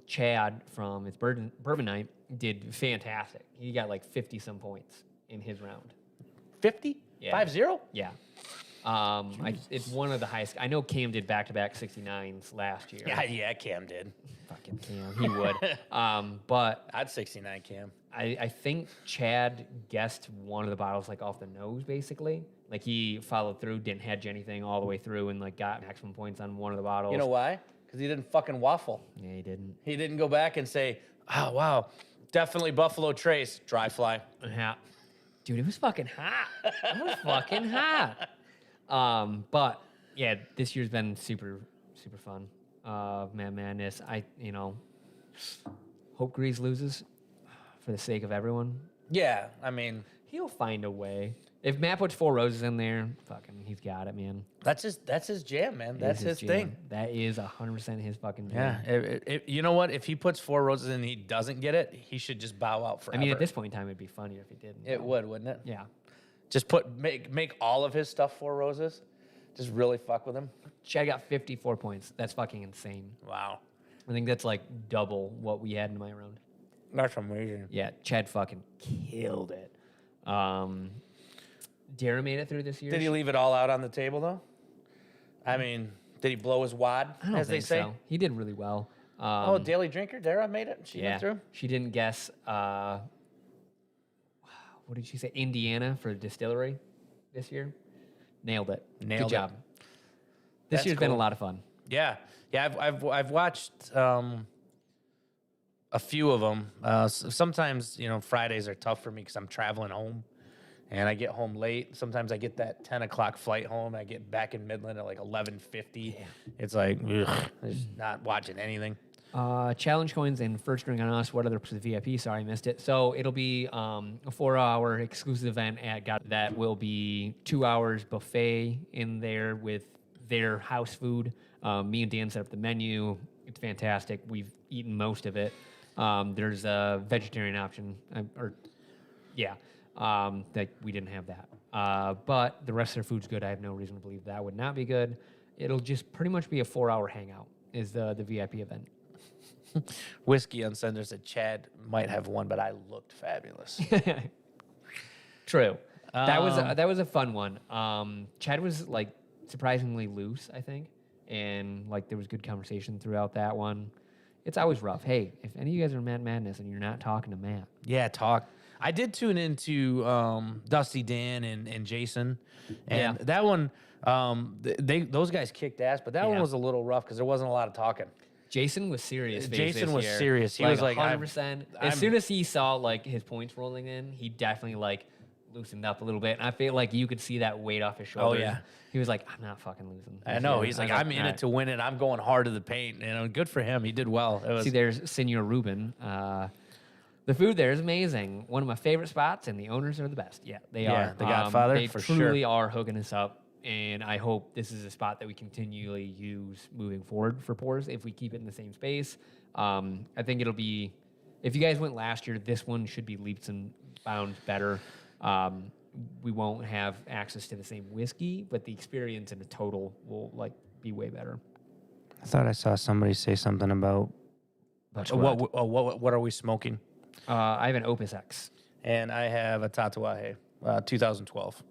Chad from his Bourbon Night did fantastic. He got like 50 some points in his round. 50? Yeah. 5-0? Yeah. It's one of the highest. I know Cam did back-to-back 69s last year. Yeah, Cam did. Fucking Cam, he would. But I'd 69 Cam. I think Chad guessed one of the bottles like off the nose, basically. Like he followed through, didn't hedge anything all the way through, and like got maximum points on one of the bottles. You know why? Because he didn't fucking waffle. Yeah, he didn't. He didn't go back and say, "Oh wow, definitely Buffalo Trace, dry fly." Yeah. Dude, it was fucking hot. It was fucking hot. But yeah, this year's been super, super fun. Madness. Hope Grease loses for the sake of everyone. Yeah, I mean, He'll find a way. If Matt puts Four Roses in there, fucking, he's got it, man. That's his jam, man. It That's is his jam. thing. That is 100% his fucking jam. Yeah. You know what? If he puts Four Roses in and he doesn't get it, he should just bow out I forever. mean, at this point in time, it'd be funnier if he didn't. it would, wouldn't it? Yeah. Just make all of his stuff Four Roses. Just really fuck with him. Chad got 54 points. That's fucking insane. Wow. I think that's like double what we had in my round. That's amazing. Yeah, Chad fucking killed it. Dara made it through this year. Did he leave it all out on the table though? I mean, did he blow his wad, I don't as they think say? so. He did really well. Daily drinker, Dara made it. She yeah. went through. She didn't guess. What did she say? Indiana for Distillery this year. Nailed it. Nailed Good job. it. This That's year's been a cool. lot of fun. Yeah. I've watched a few of them. Sometimes Fridays are tough for me because I'm traveling home, and I get home late. Sometimes I get that 10 o'clock flight home. I get back in Midland at like 11:50. Yeah. It's like ugh, just not watching anything. Challenge coins and first drink on us. What other for the VIP? Sorry, I missed it. So it'll be a 4-hour exclusive event at God that will be 2 hours buffet in there with their house food. Me and Dan set up the menu. It's fantastic. We've eaten most of it. There's a vegetarian option, that we didn't have that. But the rest of their food's good. I have no reason to believe that would not be good. It'll just pretty much be a 4-hour hangout. Is the VIP event. Whiskey on Sunday said Chad might have one, but I looked fabulous. True. That was a fun one. Chad was like surprisingly loose, I think, and like there was good conversation throughout that one. It's always rough. Hey, if any of you guys are Mad Madness and you're not talking to Matt, Yeah, talk. I did tune into Dusty Dan and Jason, and that one, those guys kicked ass, but that one Yeah. was a little rough because there wasn't a lot of talking. Jason was serious. Jason was this year. serious. He was like, 100%. As soon as he saw like his points rolling in, he definitely like loosened up a little bit. And I feel like you could see that weight off his shoulders. yeah. He was like, I'm not fucking losing. I this know. year." He's I like, was I'm in "All it right." to win it. I'm going hard to the paint. Good for him. He did well. It was, See, there's Senor Ruben. The food there is amazing. One of my favorite spots, and the owners are the best. Yeah, they are. the Godfather, They for truly sure. are hooking us up, and I hope this is a spot that we continually use moving forward for pours if we keep it in the same space. I think it'll be, if you guys went last year, this one should be leaps and bounds better. We won't have access to the same whiskey, but the experience in a total will like be way better. I thought I saw somebody say something about what are we smoking? I have an Opus X. And I have a Tatuaje, 2012.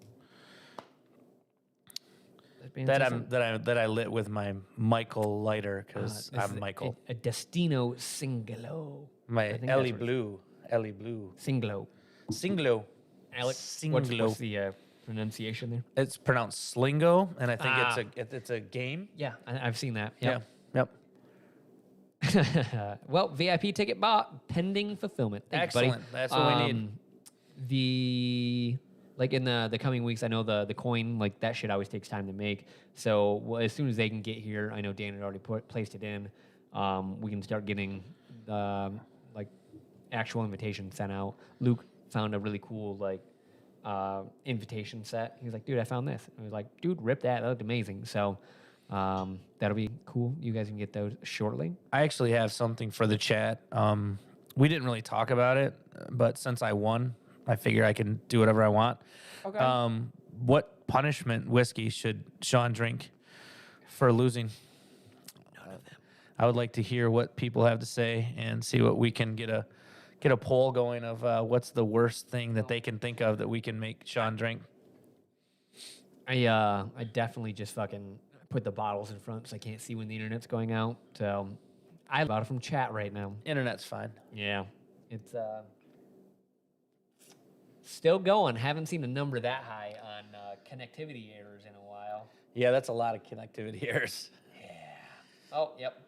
That I lit with my Michael lighter because I'm Michael. A Destino Singlo. My I think Ellie that's what Blue. Ellie Blue. Singlo. Singlo. Alex, Singlo. what's the pronunciation there? It's pronounced Slingo, and I think it's a game. Yeah, I've seen that. Yeah. Yep. Well, VIP ticket bought, pending fulfillment. Thank you, buddy. Excellent. That's what we need. In the coming weeks, I know the coin, like that shit always takes time to make. So as soon as they can get here, I know Dan had already placed it in. We can start getting actual invitations sent out. Luke found a really cool invitation set. He was like, dude, I found this. I was like, dude, rip that. That looked amazing. So that'll be cool. You guys can get those shortly. I actually have something for the chat. We didn't really talk about it, but since I won, I figure I can do whatever I want. Okay. What punishment whiskey should Sean drink for losing? None of them. I would like to hear what people have to say and see what we can get a poll going of what's the worst thing that they can think of that we can make Sean drink. I definitely just fucking put the bottles in front so I can't see when the internet's going out. So I bought it from chat right now. Internet's fine. Yeah. It's still going. Haven't seen a number that high on connectivity errors in a while. Yeah, that's a lot of connectivity errors. Yeah. Oh, yep.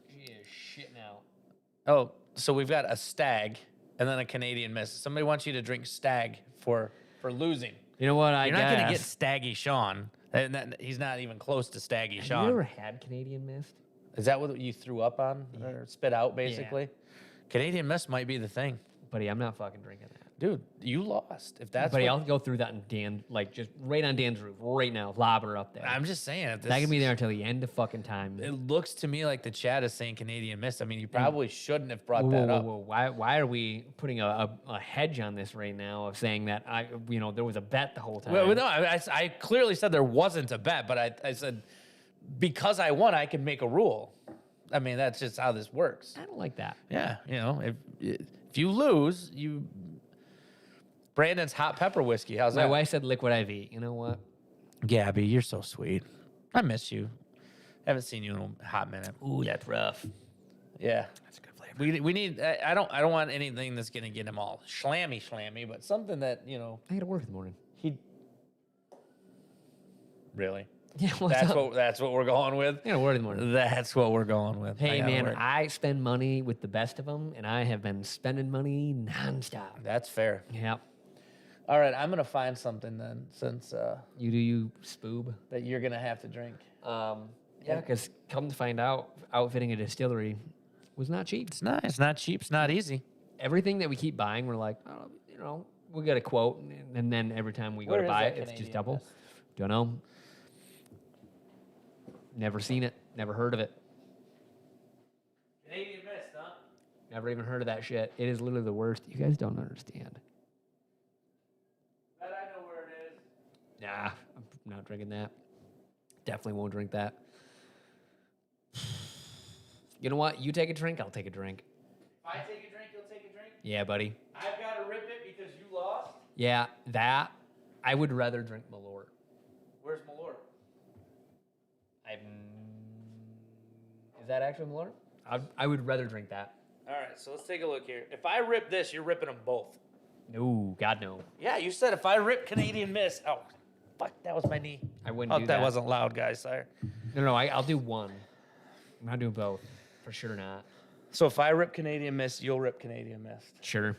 She is shitting out. Oh, so we've got a stag and then a Canadian Miss. Somebody wants you to drink stag for losing. You know what? You're not going to get Staggy Sean. He's not even close to Staggy Have Sean. you ever had Canadian Mist? Is that what you threw up on or spit out, basically? Canadian Mist might be the thing. Buddy, I'm not fucking drinking that. Dude, you lost. If that's Buddy, what, I'll go through that in Dan, like just right on Dan's roof, right now, lob her up there. I'm just saying. If That can be there until the end of fucking time. It looks to me like the chat is saying Canadian Mist. I mean, you probably shouldn't have brought Whoa, that whoa, up. whoa, whoa. Why are we putting a hedge on this right now of saying that there was a bet the whole time? Well, no, I clearly said there wasn't a bet, but I said because I won, I can make a rule. I mean, that's just how this works. I don't like that. Yeah, if you lose, Brandon's hot pepper whiskey. How's My that? wife said liquid IV. You know what? Gabby, you're so sweet. I miss you. Haven't seen you in a hot minute. Ooh, that's rough. Yeah. That's a good flavor. We need. I don't want anything that's gonna get him all schlammy, but something that I gotta work in the morning. he. Really? Yeah, what's up? That's what we're going with. I gotta work in the morning. That's what we're going with. Hey, I gotta man, work. I spend money with the best of them, and I have been spending money nonstop. That's fair. Yep. All right, I'm gonna find something then, since You do you, spoob. that you're gonna have to drink. Yeah, because come to find out, outfitting a distillery was not cheap. It's not. It's not cheap. It's not easy. Everything that we keep buying, we're like, oh, we got a quote, and then every time we go Where to is buy that it, it's just Canadian double. Mist? Don't know. Never seen it. Never heard of it. Canadian Mist, huh? Never even heard of that shit. It is literally the worst. You guys don't understand. But I know where it is. Nah, I'm not drinking that. Definitely won't drink that. You know what? You take a drink, I'll take a drink. If I take a drink, you'll take a drink. Yeah, buddy. I've got to rip it because you lost. Yeah, that. I would rather drink Malort. Where's Malort? Is that actually Malort? I would rather drink that. All right, so let's take a look here. If I rip this, you're ripping them both. No, God no. Yeah, you said if I rip Canadian Mist. Oh, fuck, that was my knee. I wouldn't Oh, do that that. wasn't loud, guys. Sorry. No, I'll do one. I'm not doing both. For sure not. So if I rip Canadian Mist, you'll rip Canadian Mist. Sure.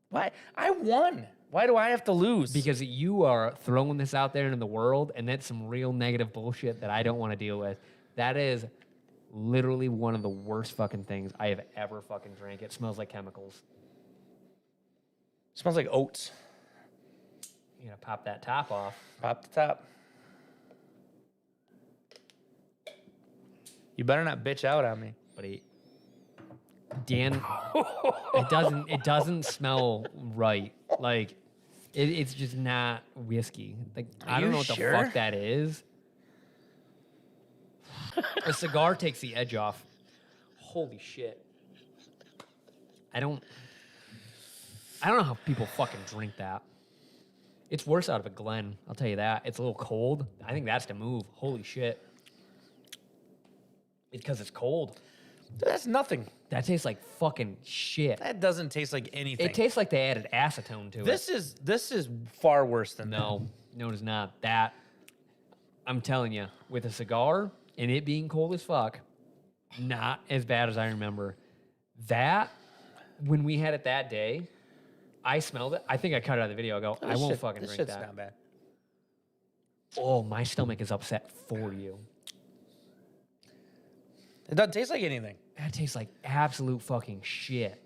Why? I won. Why do I have to lose? Because you are throwing this out there into the world, and that's some real negative bullshit that I don't want to deal with. That is literally one of the worst fucking things I have ever fucking drank. It smells like chemicals. It smells like oats. You gotta pop that top off. Pop the top. You better not bitch out on me. But Dan, it doesn't smell right. Like, it's just not whiskey. Like, I don't you know what sure? the fuck that is. A cigar takes the edge off. Holy shit. I don't know how people fucking drink that. It's worse out of a Glen, I'll tell you that. It's a little cold. I think that's the move. Holy shit. It's because it's cold. That's nothing. That tastes like fucking shit. That doesn't taste like anything. It tastes like they added acetone to it. This is far worse than No, it is not. That, I'm telling you, with a cigar and it being cold as fuck, not as bad as I remember. That, when we had it that day, I smelled it. I think I cut it out of the video. I go, I won't fucking this drink shit's that. not bad. Oh, my stomach is upset for you. It doesn't taste like anything. That tastes like absolute fucking shit.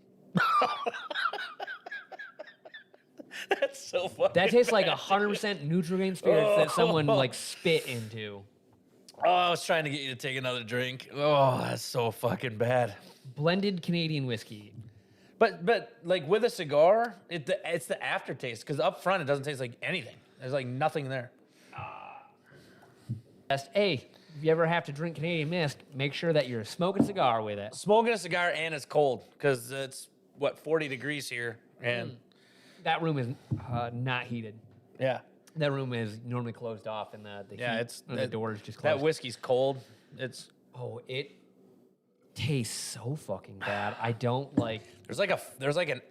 That's so fucking That tastes like bad. 100% Nutrigrain spirits that someone like spit into. Oh, I was trying to get you to take another drink. Oh, that's so fucking bad. Blended Canadian whiskey. But like with a cigar, it's the aftertaste because up front it doesn't taste like anything. There's like nothing there. Hey, if you ever have to drink Canadian Mist, make sure that you're smoking a cigar with it. Smoking a cigar and it's cold because it's 40 degrees here and That room is not heated. yeah. That room is normally closed off, and the Yeah, heat, it's or the door is just that closed. whiskey's cold. It's It tastes so fucking bad. I don't like. there's like a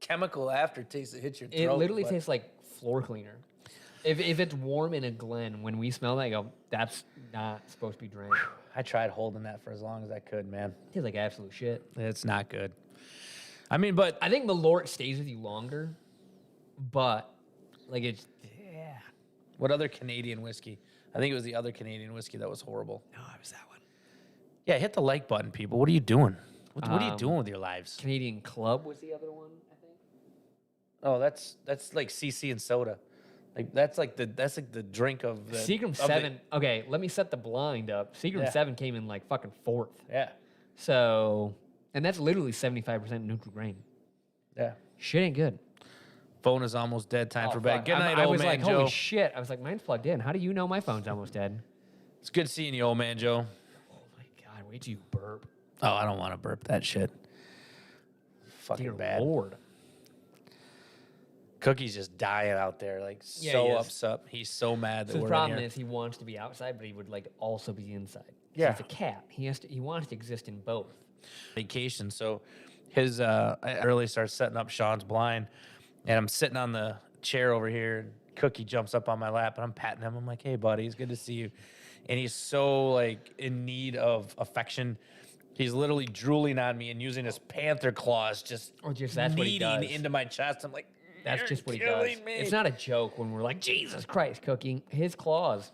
chemical aftertaste that hits your throat. It literally but- tastes like floor cleaner. If it's warm in a Glen, when we smell that, I go, that's not supposed to be drank. I tried holding that for as long as I could, man. It tastes like absolute shit. It's not good. I mean, but I think Malort stays with you longer, but like it's what other Canadian whiskey? I think it was the other Canadian whiskey that was horrible. No, it was that one. Yeah, hit the like button, people. What are you doing? What are you doing with your lives? Canadian Club was the other one, I think. Oh, that's like CC and soda. Like that's like the drink of the Seagram of 7. Okay, let me set the blind up. Seagram Yeah. 7 came in like fucking 4th. Yeah. So, and that's literally 75% neutral grain. Yeah. Shit ain't good. Phone is almost dead. Time for bed. Fuck. Good night, I old was man like, Joe. holy shit. I was like, mine's plugged in. How do you know my phone's almost dead? It's good seeing you, old man Joe. Oh my God, wait till you burp. Oh, I don't want to burp that shit. Fucking Dear bad. Lord. Cookie's just dying out there, like Yeah, so he is. upset. He's so mad that So the we're problem in here. is he wants to be outside, but he would like to also be inside. Yeah. He's a cat. He wants to exist in both. Vacation. So his I early starts setting up Sean's blind, and I'm sitting on the chair over here, and Cookie jumps up on my lap, and I'm patting him. I'm like, "Hey, buddy, it's good to see you." And he's so like in need of affection. He's literally drooling on me and using his panther claws, just That's what he kneading does. into my chest. I'm like, That's "You're just what he does. killing me." It's not a joke when we're like, Jesus Christ, Cookie. His claws,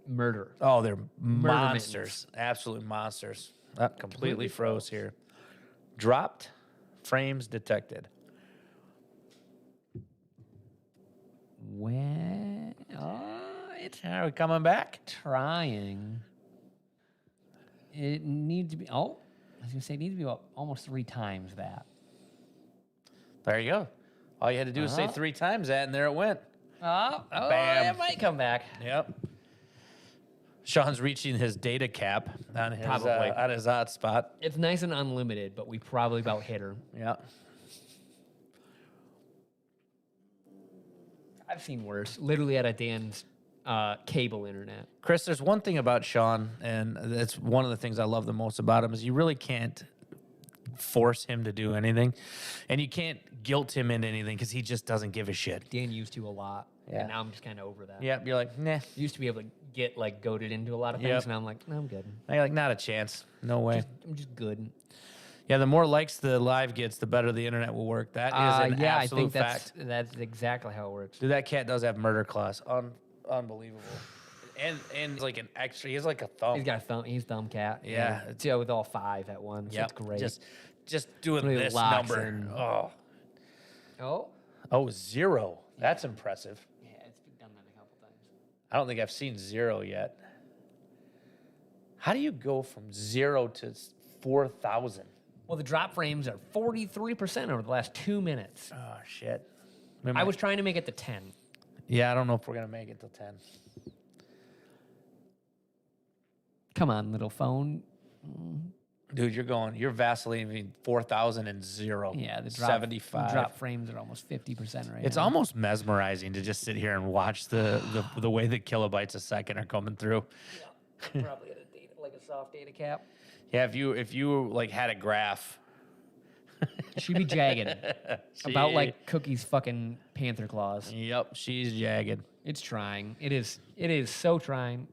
murder. Oh, they're Murder monsters. Absolute monsters. Completely froze here. Dropped. Frames detected. When? Are we coming back? Trying. It needs to be. Oh, I was gonna say it needs to be about almost 3 times that. There you go. All you had to do was say 3 times that, and there it went. Oh, Bam. it might come back. Yep. Sean's reaching his data cap on his Probably. on his hotspot. It's nice and unlimited, but we probably about hit her. Yeah. I've seen worse. Literally at a Dan's cable internet. Chris, there's one thing about Sean, and that's one of the things I love the most about him, is you really can't force him to do anything, and you can't guilt him into anything because he just doesn't give a shit. Dan used to a lot, Yeah. and now I'm just kind of over that. Yep, you're like, nah. Used to be able to get like goaded into a lot of things, Yep. and I'm like, no, I'm good. Now you're like, not a chance. No way. I'm just good. Yeah, the more likes the live gets, the better the internet will work. That is an yeah, I absolute think fact. that's exactly how it works. Dude, that cat does have murder claws. Unbelievable. And like an extra. He has like a thumb. He's got a thumb. He's thumb cat. Yeah. Yeah, with all 5 at once. Yep. That's great. Just doing Really this locks number. in. Oh, Oh, 0. That's impressive. yeah, it's done that a couple times. I don't think I've seen 0 yet. How do you go from 0 to 4,000? Well, the drop frames are 43% over the last 2 minutes. Oh shit. I was trying to make it to 10. Yeah, I don't know if we're gonna make it till 10. Come on, little phone. Dude, you're Vaselining 4,000 and 0. Yeah, the drop, 75. The drop frames are almost 50% right It's now. almost mesmerizing to just sit here and watch the way the kilobytes a second are coming through. Probably at like a soft data cap. Yeah, if you like had a graph. She'd be jagged. About like Cookie's fucking panther claws. Yep, she's jagged. It's trying. It is so trying.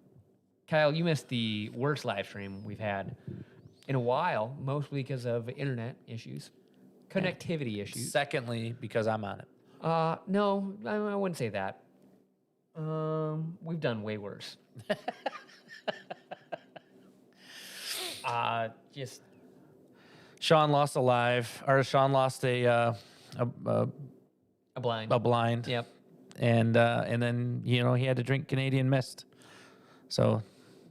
Kyle, you missed the worst live stream we've had in a while, mostly because of internet issues, connectivity issues. Secondly, because I'm on it. No, I wouldn't say that. We've done way worse. Just Sean lost Sean lost a blind. blind. Yep. And then he had to drink Canadian Mist. So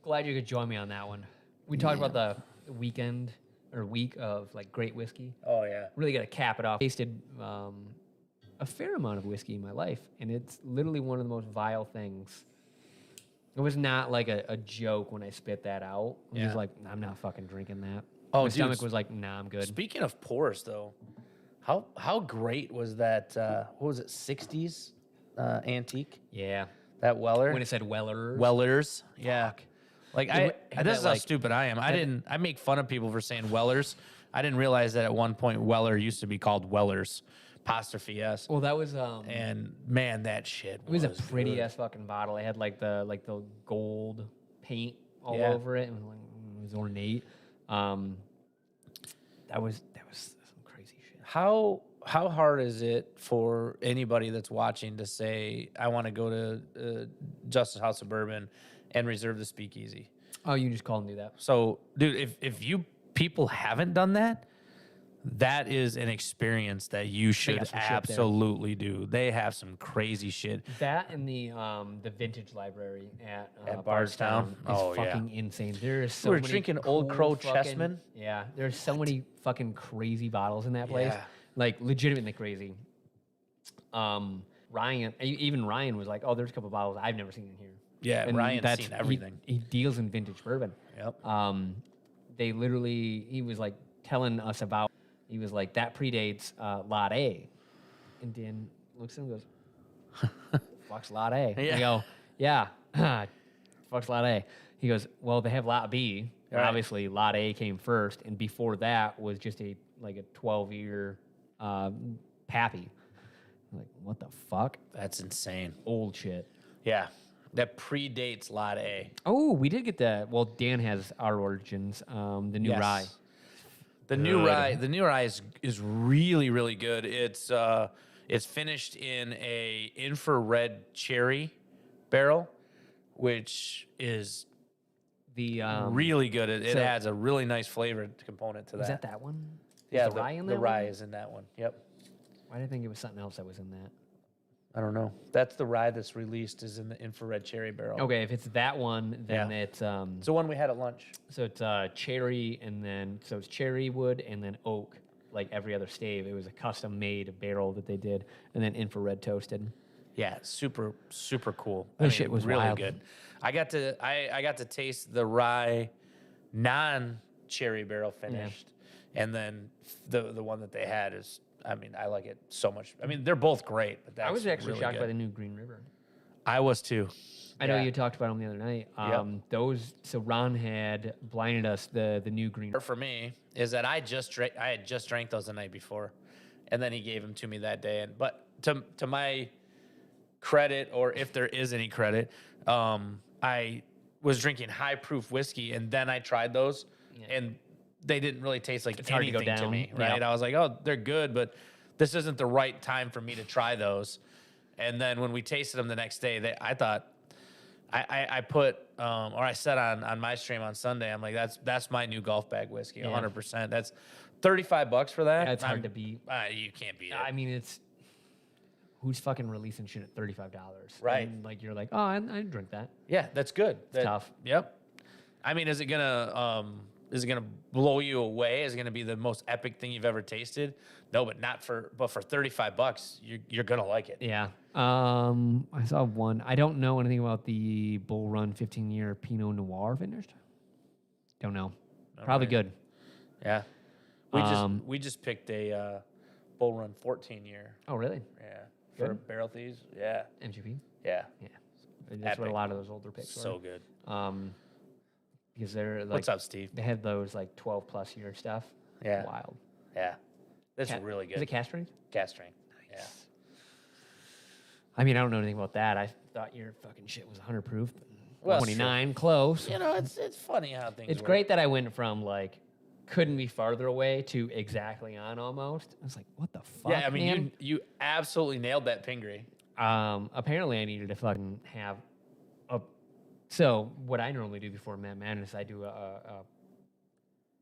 Glad you could join me on that one. We talked about the weekend or week of like great whiskey. oh yeah. Really got to cap it off. Tasted a fair amount of whiskey in my life, and it's literally one of the most vile things. It was not like a joke when I spit that out. I was Yeah. just like, I'm not fucking drinking that. Oh, my dude, stomach was like, nah, I'm good. Speaking of pours, though, how great was that? What was it? 60s antique. Yeah. That Weller. When it said Weller. Wellers. Yeah. Fuck. Like Had this that, is how like- stupid I am. I make fun of people for saying Wellers. I didn't realize that at one point Weller used to be called Wellers, apostrophe S. Well, that was And man, that shit it was a good. pretty ass fucking bottle. It had like the gold paint all Yeah. over it, and it was ornate. That was some crazy shit. How hard is it for anybody that's watching to say, I want to go to Justice House of Bourbon and reserve the speakeasy? Oh, you just call and do that. So, dude, if you people haven't done that, that is an experience that you should got some shit there. absolutely do. They have some crazy shit. That and the vintage library at Bardstown? is Oh, yeah. fucking insane. There is so We're many drinking Old cool Crow fucking- Chessman? Yeah, there's so many fucking crazy bottles in that place. Yeah. Like legitimately crazy. Even Ryan was like, "Oh, there's a couple bottles I've never seen in here." Yeah, And Ryan's that's- seen everything. He deals in vintage bourbon. Yep. He was like telling us about. He was like, "That predates Lot A," and Dan looks at him and goes, "Fuck's Lot A." Yeah. I go, "Yeah, fuck's Lot A." He goes, "Well, they have Lot B. And Right. obviously, Lot A came first, and before that was just a 12-year Pappy." I'm like, what the fuck? That's insane. Old shit. Yeah. That predates Lot A. Oh, we did get that. Well, Dan has our origins. The new Yes. rye. The new rye is really, really good. It's finished in a infrared cherry barrel, which is The really good. It so- adds a really nice flavor component to that. is that one? Yeah, is the rye in that the rye one? is in that one. Yep. Why did I think it was something else that was in that? I don't know. That's the rye that's released is in the infrared cherry barrel. Okay, if it's that one, then Yeah. it's It's the one we had at lunch. so it's cherry and then so it's cherry wood and then oak, like every other stave. It was a custom made barrel that they did, and then infrared toasted. Yeah, super, super cool. That shit was really wild. good. I got to taste the rye non-cherry barrel finished, and then the one that they had is. I mean, I like it so much. I mean, they're both great, but that's I was actually really shocked by good. the new Green River. I was too. I know Yeah. you talked about them the other night. Yep. So Ron had blinded us the new Green. For me is that I had just drank those the night before, and then he gave them to me that day. But to my credit, or if there is any credit, I was drinking high proof whiskey, and then I tried those, and they didn't really taste like hard to go anything to down. me. Yeah. Right? I was like, oh, they're good, but this isn't the right time for me to try those. And then when we tasted them the next day, I thought. I put, or I said on my stream on Sunday, I'm like, that's my new golf bag whiskey, Yeah. 100%. That's $35 for that. That's hard to beat. You can't beat it. I mean, it's who's fucking releasing shit at $35, Right. And like you're like, oh, I drink that. Yeah, that's good. That's tough. Yep. I mean, is it gonna blow you away? Is it gonna be the most epic thing you've ever tasted? No, but for $35, you're gonna like it. Yeah. I saw one. I don't know anything about the Bull Run 15-year Pinot Noir finished. Don't know. Probably right. good. Yeah. We just picked a Bull Run 14-year. Oh, really? Yeah. For Good. Barrel Thieves. Yeah. MGP. Yeah. Yeah. That's what a Epic. lot of those older picks So were. good. Because they're like, What's up, Steve? they have those like 12+ year stuff. Yeah. Wild. Yeah. That's Ca- really good. Is it cast strength? Cast strength. Yeah. I mean, I don't know anything about that. I thought your fucking shit was 100 proof. Well, 29, close. You know, it's funny how things It's work. great that I went from like couldn't be farther away to exactly on almost. I was like, what the fuck? Yeah, I mean, man? you absolutely nailed that Pingree. Apparently I needed to fucking have a. So what I normally do before Mad Madness, I do a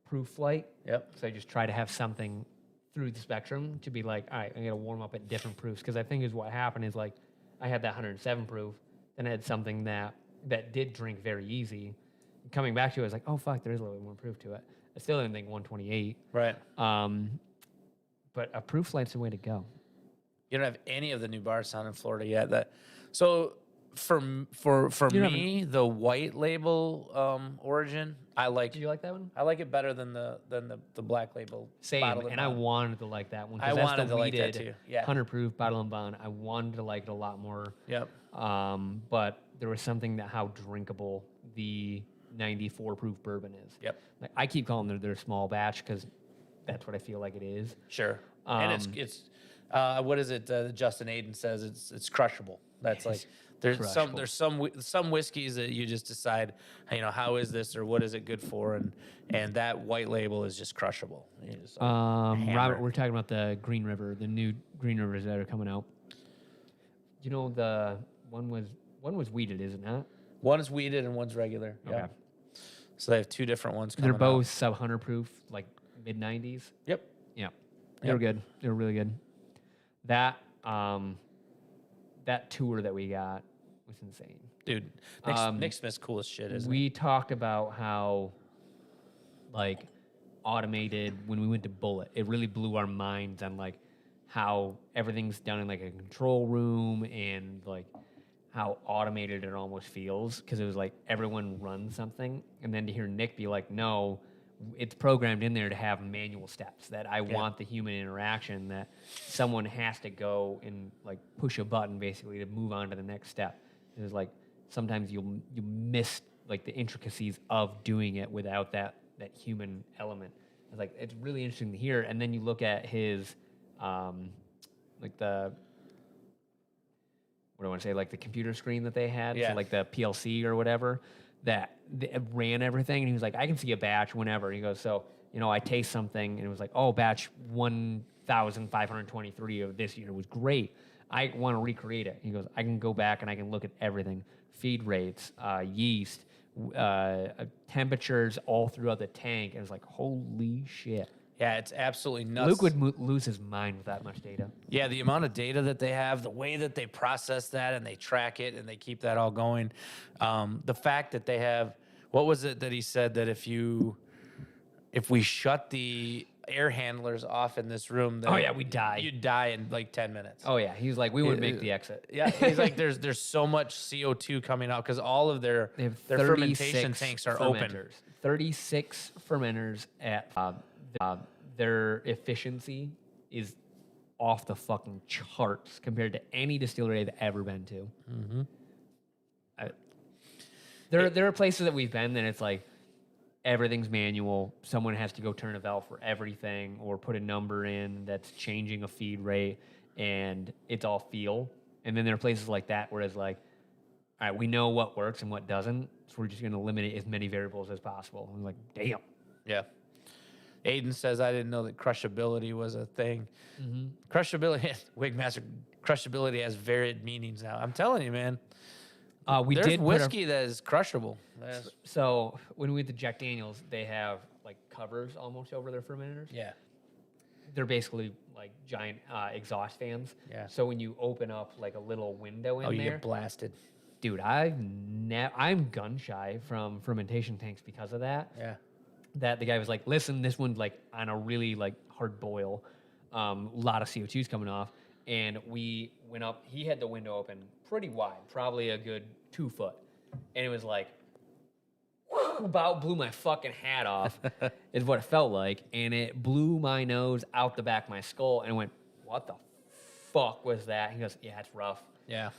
proof flight. Yep. So I just try to have something through the spectrum to be like, all right, I'm gonna warm up at different proofs because I think is what happened is like I had that 107 proof, then I had something that did drink very easy. Coming back to it, I was like, oh fuck, there is a little bit more proof to it. I still didn't think 128. Right. But a proof flight's the way to go. You don't have any of the new bars down in Florida yet. So for You don't me, the white label origin, I like. Did you like that one? I like it better than the black label. Same, bottled and I bond. wanted to like that one. 'cause I that's wanted the to like that weeded too, yeah. 100 proof bottle and bond. I wanted to like it a lot more. Yep. But there was something that how drinkable the 94 proof bourbon is. Yep. Like, I keep calling their small batch because that's what I feel like it is. Sure. And it's what is it? Justin Aiden says it's crushable. That's like there's some whiskeys that you just decide, you know, how is this or what is it good for, and that white label is just crushable. You just, hammer Robert, it. we're talking about the Green River, the new Green Rivers that are coming out. You know, the one was weeded, is it not? One is weeded and one's regular. Okay. Yeah. So they have two different ones coming They're out. both sub 100 proof, like mid 90s. Yep. Yeah. They were good. They were really good. That that tour that we got was insane. Dude, Nick Smith's cool as shit, isn't We talked about how, like, automated when we went to Bullet, it really blew our minds on like how everything's done in like a control room and like how automated it almost feels, because it was like everyone runs something, and then to hear Nick be like, no, it's programmed in there to have manual steps, that I want the human interaction, that someone has to go and like push a button basically to move on to the next step. It was like sometimes you miss like the intricacies of doing it without that human element. It's like, it's really interesting to hear. And then you look at his like the, what do I want to say, like the computer screen that they had, so like the PLC or whatever, that ran everything. And he was like, I can see a batch whenever. And he goes, so, you know, I taste something, and it was like, oh, batch 1,523 of this year was great. I want to recreate it. He goes, I can go back and I can look at everything, feed rates, yeast, temperatures all throughout the tank. And it's like, holy shit. Yeah, it's absolutely nuts. Luke would lose his mind with that much data. Yeah, the amount of data that they have, the way that they process that and they track it and they keep that all going. The fact that they have, what was it that he said, that if we shut the air handlers off in this room, then we die. You'd die in like 10 minutes. Oh yeah, he's like, we wouldn't make the exit. Yeah, he's like, there's so much CO2 coming out because all of their fermentation tanks are open. 36 fermenters at their efficiency is off the fucking charts compared to any distillery I've ever been to. Mm-hmm. There are places that we've been that it's like everything's manual. Someone has to go turn a valve for everything or put a number in that's changing a feed rate, and it's all feel. And then there are places like that where it's like, all right, we know what works and what doesn't, so we're just going to eliminate as many variables as possible. I'm like, damn. Yeah. Aiden says, I didn't know that crushability was a thing. Mm-hmm. Crushability, Wigmaster, crushability has varied meanings now. I'm telling you, man. There's whiskey that is crushable. So when we went to Jack Daniels, they have like covers almost over their fermenters. Yeah. They're basically like giant exhaust fans. Yeah. So when you open up like a little window in there, you get blasted. Dude, I'm gun shy from fermentation tanks because of that. Yeah. That the guy was like, listen, this one's like on a really like hard boil, lot of CO2's coming off, and we went up. He had the window open pretty wide, probably a good 2 foot, and it was like, about blew my fucking hat off, is what it felt like, and it blew my nose out the back of my skull, and I went, what the fuck was that? He goes, yeah, it's rough. Yeah.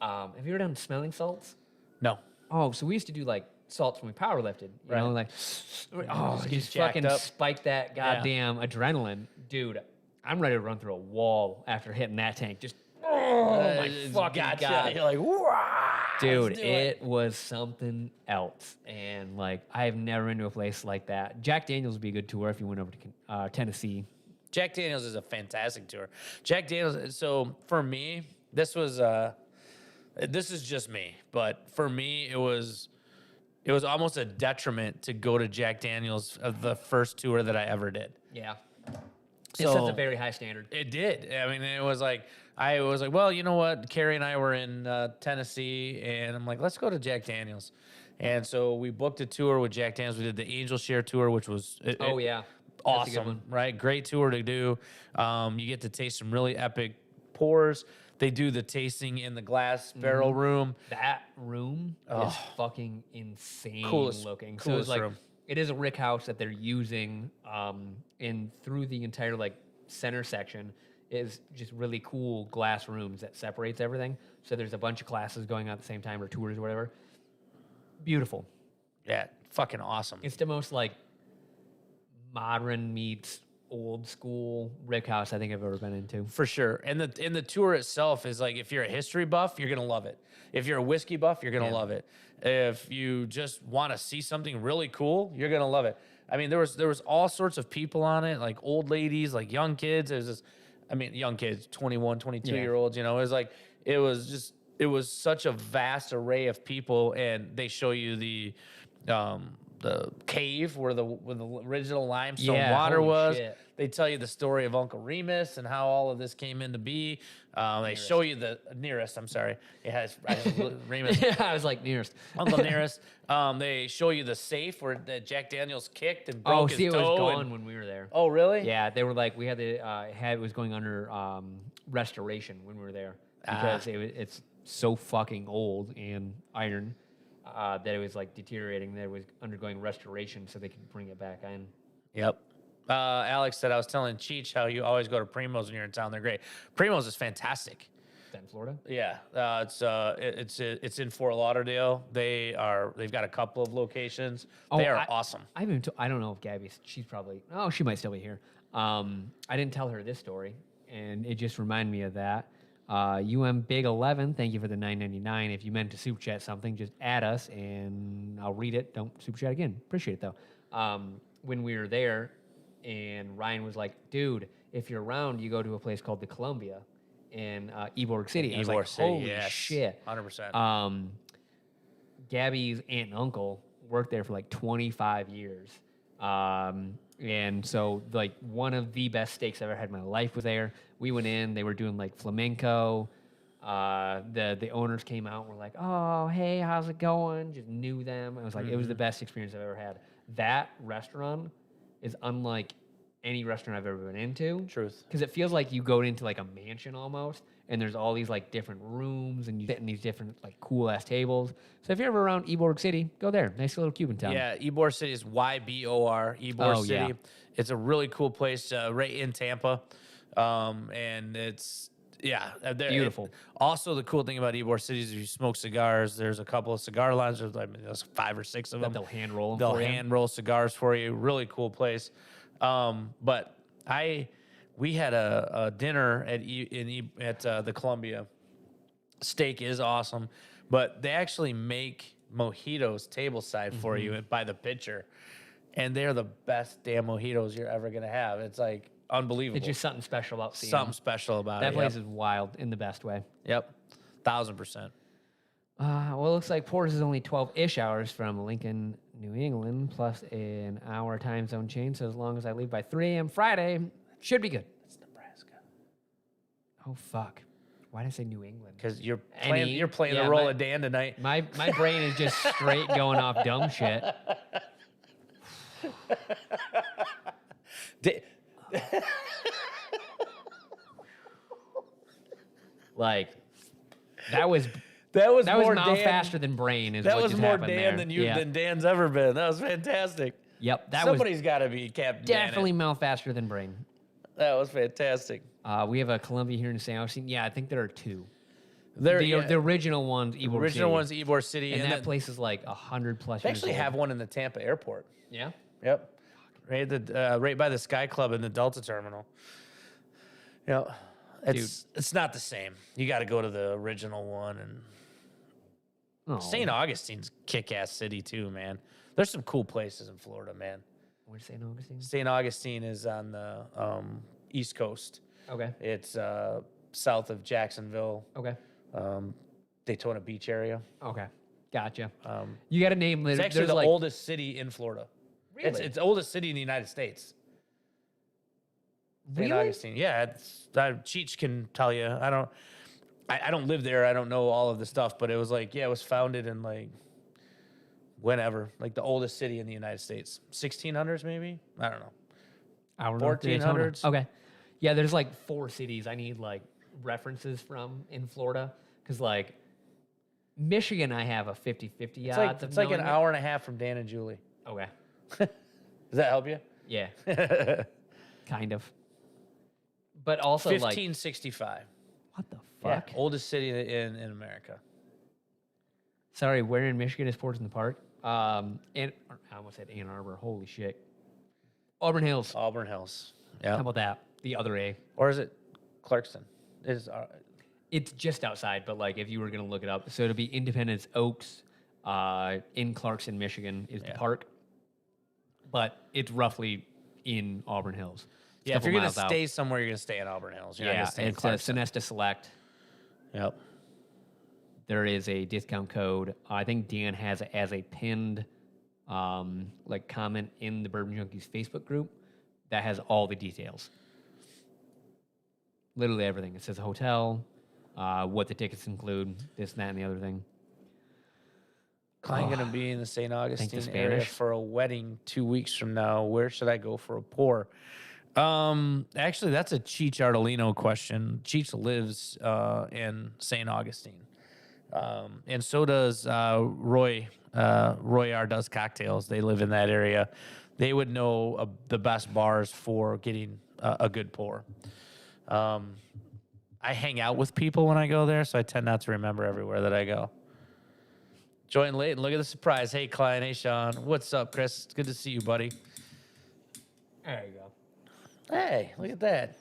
Have you ever done smelling salts? No. Oh, so we used to do like salts when we power lifted, you know, like, just fucking spike that goddamn adrenaline. Dude, I'm ready to run through a wall after hitting that tank. Just, my fucking God. You're like, wow. Dude, it was something else. And like, I've never been to a place like that. Jack Daniels would be a good tour if you went over to Tennessee. Jack Daniels is a fantastic tour. Jack Daniels, so for me, this is just me, but for me, it was almost a detriment to go to Jack Daniels of the first tour that I ever did. Yeah. It sets a very high standard. It did. I mean, I was like, well, you know what? Carrie and I were in Tennessee, and I'm like, let's go to Jack Daniels. And so we booked a tour with Jack Daniels. We did the Angel Share tour, which was awesome, right? Great tour to do. You get to taste some really epic pours. They do the tasting in the glass barrel room. That room is fucking insane looking. So it's like room. It is a rick house that they're using, and through the entire like center section is just really cool glass rooms that separates everything. So there's a bunch of classes going on at the same time, or tours or whatever. Beautiful. Yeah, fucking awesome. It's the most like modern meets old school rick house I think I've ever been into. For sure. And the tour itself is like, if you're a history buff, you're gonna love it. If you're a whiskey buff, you're gonna love it. If you just want to see something really cool, you're gonna love it. I mean, there was all sorts of people on it, like old ladies, like young kids. It was just, I mean, young kids, 21, 22-year-olds, you know. It was such a vast array of people, and they show you the cave where the original limestone water was. Shit. they tell you the story of Uncle Remus and how all of this came into be. They show you the nearest. I'm sorry, it has Remus. Yeah, I was like nearest. Uncle Nearest. They show you the safe where that Jack Daniels kicked and Oh, broke see, his it was toe. gone when we were there. Oh, really? Yeah, they were like, we had to it was going under restoration when we were there because it's so fucking old and iron that it was like deteriorating. That it was undergoing restoration so they could bring it back in. Yep. Alex said I was telling Cheech how you always go to Primo's when you're in town. They're great. Primo's is fantastic. Is that in Florida? Yeah, it's in Fort Lauderdale. They've got a couple of locations. They are awesome. I don't know if Gabby's. She's probably. Oh, she might still be here. I didn't tell her this story, and it just reminded me of that. Big 11. Thank you for the $9.99. If you meant to super chat something, just add us, and I'll read it. Don't super chat again. Appreciate it though. When we were there, and Ryan was like, "Dude, if you're around, you go to a place called the Columbia in Ybor City." I was like, holy shit. 100%. Gabby's aunt and uncle worked there for like 25 years. And so like one of the best steaks I've ever had in my life was there. We went in, they were doing like flamenco. The owners came out and were like, "Oh, hey, how's it going?" Just knew them. I was like, it was the best experience I've ever had. That restaurant is unlike any restaurant I've ever been into. Truth. Because it feels like you go into like a mansion almost, and there's all these like different rooms, and you sit in these different like cool ass tables. So if you're ever around Ybor City, go there. Nice little Cuban town. Yeah, Ybor City is YBOR. Ybor City. Yeah. It's a really cool place right in Tampa, and it's Beautiful. Also, the cool thing about Ybor City is if you smoke cigars, there's a couple of cigar lines. There's 5 or 6 of them. They'll hand roll them They'll for you. hand roll cigars for you. Really cool place. But we had a dinner at the Columbia. Steak is awesome, but they actually make mojitos tableside for you by the pitcher, and they're the best damn mojitos you're ever gonna have. It's like unbelievable. It's just something special about seeing Something them. special about That it. place is wild in the best way. Yep, 1000%. Well, it looks like Porter's is only 12-ish hours from Lincoln, New England, plus an hour time zone change. So as long as I leave by 3 a.m. Friday, should be good. It's Nebraska. Oh, fuck. Why did I say New England? Because you're playing the role of Dan tonight. My brain is just straight going off dumb shit. Like, that was more mouth Dan, faster than brain. Is That what was just more happened Dan there. than Dan's ever been. That was fantastic. Yep, that Somebody's got to be Captain definitely Dan. mouth faster than brain. That was fantastic. We have a Columbia here in St. Augustine. Yeah, I think there are 2. The The original one's Ybor original City. one's Ybor City, And that place is like 100 plus they years actually old. have one in the Tampa airport. Yeah? Yep, right by the Sky Club in the Delta Terminal. Yeah, it's not the same. You got to go to the original one, and Oh. St. Augustine's kick-ass city too, man. There's some cool places in Florida, man. Where's St. Augustine? St. Augustine is on the East Coast. Okay. It's south of Jacksonville, Okay. Daytona Beach area. Okay. Gotcha. You got to name It's actually the like, oldest city in Florida. Really? It's the oldest city in the United States. St. Really? Augustine. Yeah, Cheech can tell you. I don't live there. I don't know all of the stuff, but it was like, it was founded in like whenever, like the oldest city in the United States. 1600s maybe? I don't know. I don't know. 1400s? Okay. Yeah, there's like 4 cities I need like references from in Florida. Because like Michigan, I have a 50-50 odds. It's like an hour and a half from Dan and Julie. Okay. Does that help you? Yeah. Kind of. But also 1565. what the Yeah, fuck? oldest city in America. Sorry, where in Michigan is Ports in the Park? I almost said Ann Arbor. Holy shit. Auburn Hills. Auburn Hills. How Yeah. about that? The other A. Or is it Clarkston? It's just outside, but like if you were gonna look it up, so it'll be Independence Oaks, in Clarkson, Michigan, is the park, but it's roughly in Auburn Hills. It's a Yeah, if couple you're gonna miles out. stay somewhere, you're gonna stay in Auburn Hills. You're not Yeah, gonna stay in it's Clarkston. Sonesta Select. Yep. There is a discount code. I think Dan has it as a pinned, like comment in the Bourbon Junkies Facebook group. that has all the details. Literally everything. It says hotel, what the tickets include, this, that, and the other thing. I'm going to be in the St. Augustine area Spanish. for a wedding 2 weeks from now. Where should I go for a pour? Actually, that's a Cheech Ardolino question. Cheech lives in St. Augustine. And so does Roy. Roy R does cocktails. They live in that area. They would know the best bars for getting a good pour. I hang out with people when I go there, so I tend not to remember everywhere that I go. Join late and look at the surprise. Hey, Klein. Hey, Sean. What's up, Chris? It's good to see you, buddy. There you go. Hey, look at that.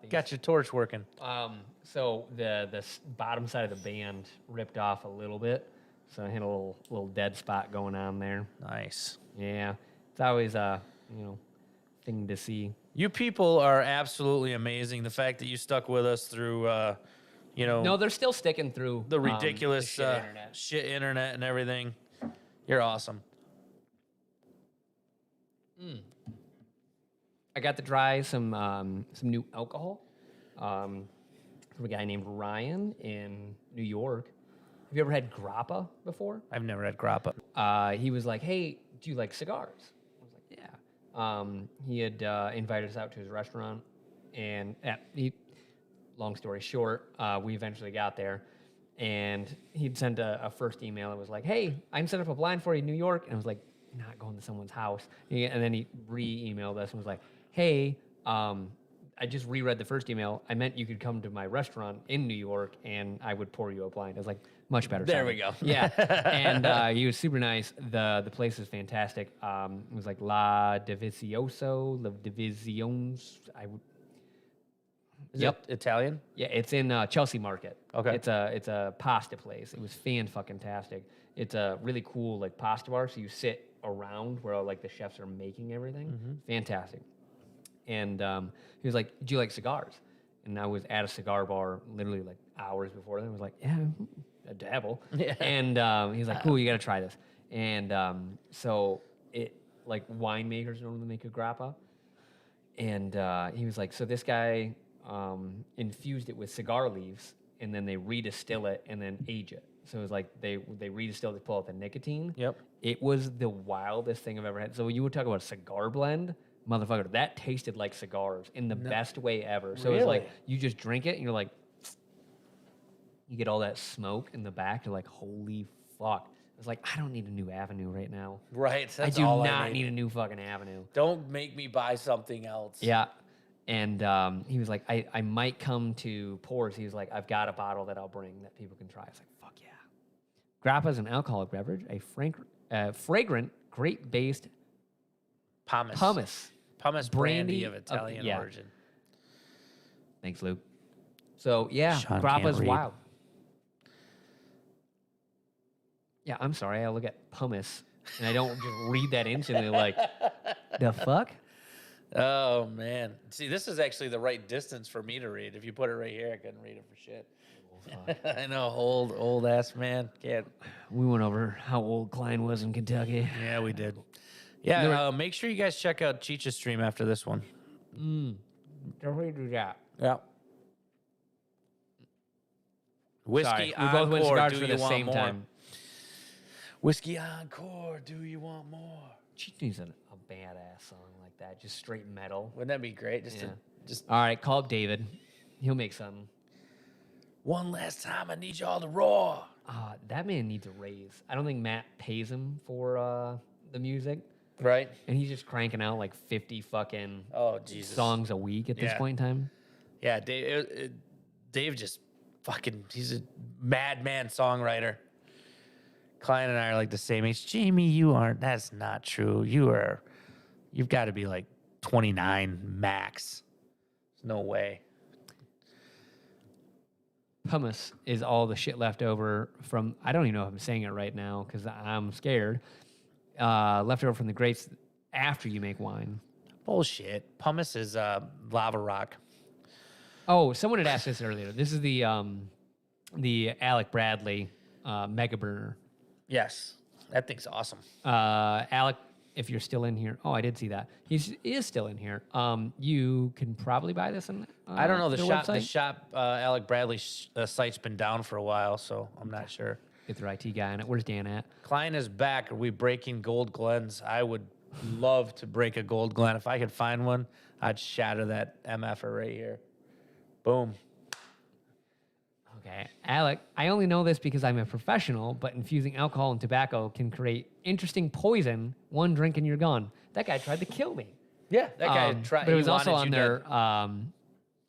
Got your torch working. So the bottom side of the band ripped off a little bit, so I had a little dead spot going on there. Nice. Yeah, it's always a thing to see. You people are absolutely amazing. The fact that you stuck with us through, No, they're still sticking through the ridiculous the shit internet and everything. You're awesome. I got to try some new alcohol from a guy named Ryan in New York. Have you ever had grappa before? I've never had grappa. He was like, "Hey, do you like cigars?" I was like, "Yeah." He had invited us out to his restaurant, and long story short, we eventually got there, and he'd sent a first email that was like, "Hey, I'm set up a blind for you in New York," and I was like, "Not going to someone's house." And then he re-emailed us and was like, "Hey, I just reread the first email. I meant you could come to my restaurant in New York, and I would pour you a blind." I was like, "Much better." There we go. Yeah, and he was super nice. The place is fantastic. It was like La Divisioso, La Divisions. Is it Italian? Yeah, it's in Chelsea Market. Okay. It's a pasta place. It was fan-fucking-tastic. It's a really cool like pasta bar. So you sit around where like the chefs are making everything. Fantastic. And he was like, "Do you like cigars?" And I was at a cigar bar literally like hours before. Then I was like, "Yeah, a dabble." Yeah. And he's like, "Cool, you got to try this." And so it like winemakers normally make a grappa. And he was like, "So this guy infused it with cigar leaves, and then they redistill it and then age it." So it was like they redistill to pull out the nicotine. Yep. It was the wildest thing I've ever had. So when you would talk about a cigar blend, motherfucker, that tasted like cigars in the best way ever. So it's like you just drink it and you're like, you get all that smoke in the back. You're like, holy fuck. It's like, I don't need a new avenue right now. Right. I do not need a new fucking avenue. Don't make me buy something else. Yeah. And he was like, I might come to Pours. He was like, I've got a bottle that I'll bring that people can try. I was like, fuck yeah. Grappa is an alcoholic beverage, a fragrant, grape-based pumice brandy of Italian origin. Thanks, Luke. So, yeah, Sean Grappa's can't read. wild. Yeah, I'm sorry. I look at pumice, and I don't just read that instantly like, the fuck? Oh, man. See, this is actually the right distance for me to read. If you put it right here, I couldn't read it for shit. I know, old ass man. Can't. We went over how old Klein was in Kentucky. Yeah, we did. Yeah, make sure you guys check out Cheech's stream after this one. Definitely do that. Yeah. Whiskey Sorry, we both went Encore, cigars do for you the want same more? time. Whiskey Encore, do you want more? Cheech needs a badass song like that, just straight metal. Wouldn't that be great? Just All right, call up David. He'll make something. one last time, I need y'all to roar. That man needs a raise. I don't think Matt pays him for the music, Right? and he's just cranking out like 50 fucking Jesus. songs a week at this Yeah. point in time. Yeah, Dave just fucking, he's a madman songwriter. Klein and I are like the same age. Jamie, you aren't. That's not true. You've got to be like 29 max. There's no way. Pumice is all the shit left over from, I don't even know if I'm saying it right now because I'm scared, left over from the grapes after you make wine. Bullshit. Pumice is lava rock. Oh, someone had asked this earlier. This is the Alec Bradley Mega Burner. Yes. That thing's awesome. Alec if you're still in here. Oh, I did see that. He is still in here. You can probably buy this on I don't know. The their shop, website. the shop, Alec Bradley's site's been down for a while, so I'm not sure. Get their IT guy on it. Where's Dan at? Klein is back. Are we breaking Gold Glens? I would love to break a Gold Glen. If I could find one, I'd shatter that MFer right here. Boom. Okay, Alec, I only know this because I'm a professional, but infusing alcohol and tobacco can create interesting poison. One drink and you're gone. That guy tried to kill me. Yeah, that guy tried. But it was he also wanted on you dead.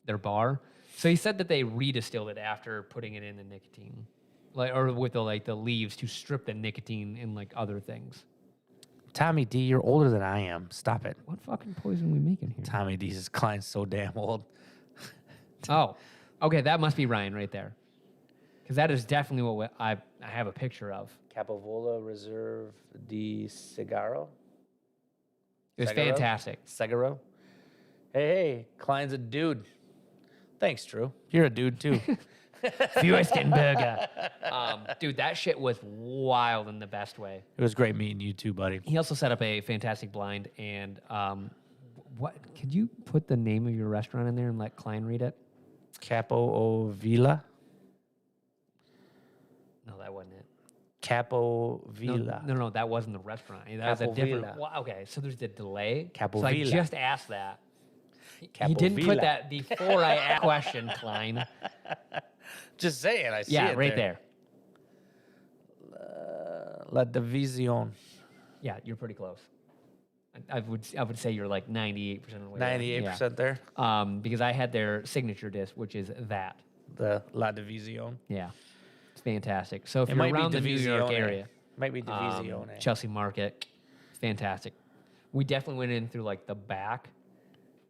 their bar. So he said that they redistilled it after putting it in the nicotine, or with the leaves to strip the nicotine and like other things. Tommy D, you're older than I am. Stop it. What fucking poison are we making here? Tommy D's Klein's so damn old. Oh, okay, that must be Ryan right there, because that is definitely what I have a picture of. Capovola Reserve di Cigaro. It was Segaro? fantastic. Segaro. Hey, Klein's a dude. Thanks, Drew. You're a dude too. Fürstenberger. Dude, that shit was wild in the best way. It was great meeting you too, buddy. He also set up a fantastic blind. And what could you put the name of your restaurant in there and let Klein read it? Capo o Villa. No, that wasn't it. Capo Villa. No, that wasn't the restaurant. That was a different. Capovilla. Well, okay, so there's the delay. Capo so I Villa. just asked that. He Capo didn't Villa. put that before I asked question, Klein. Just saying, I see Yeah, it right there. La Division. Yeah, you're pretty close. I would say you're like 98% of the way. 98% there. Yeah. Because I had their signature dish, which is that. The La Division. Yeah, it's fantastic. So if It you're might be around the New York Divisione. area, Might be Division. Chelsea Market, fantastic. We definitely went in through like the back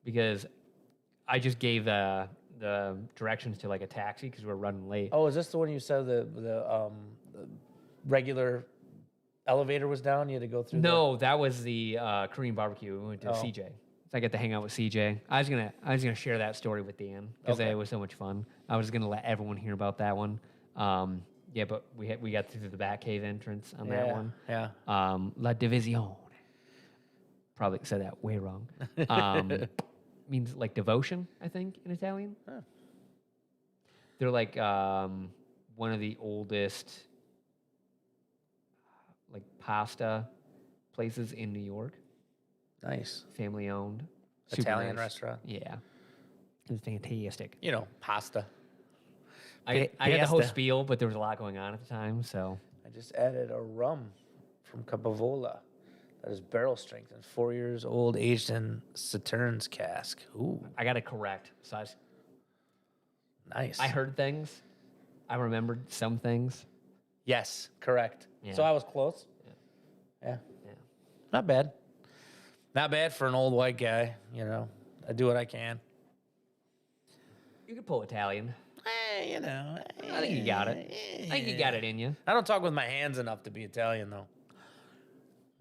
because I just gave the directions to like a taxi because we're running late. Oh, is this the one you said the regular elevator was down? You had to go through. No, that was the Korean barbecue. We went to CJ. So I got to hang out with CJ. I was gonna share that story with Dan because it was so much fun. I was gonna let everyone hear about that one. Yeah, but we got through the back cave entrance on that one. Yeah. La Divisione. Probably said that way wrong. Means like devotion, I think, in Italian. Huh. They're like one of the oldest like pasta places in New York. Nice. Family owned. Super Italian nice. restaurant. Yeah. It was fantastic. You know, pasta. I had the whole Fiesta. spiel, but there was a lot going on at the time, so. I just added a rum from Capovola that is barrel strengthened, 4 years old, aged in Saturn's cask. Ooh, I got it correct. So nice. I heard things. I remembered some things. Yes, correct. Yeah. So I was close. Yeah. Not bad. Not bad for an old white guy. You know, I do what I can. You could pull Italian. You know. I think you got it. I think you got it in you. I don't talk with my hands enough to be Italian, though.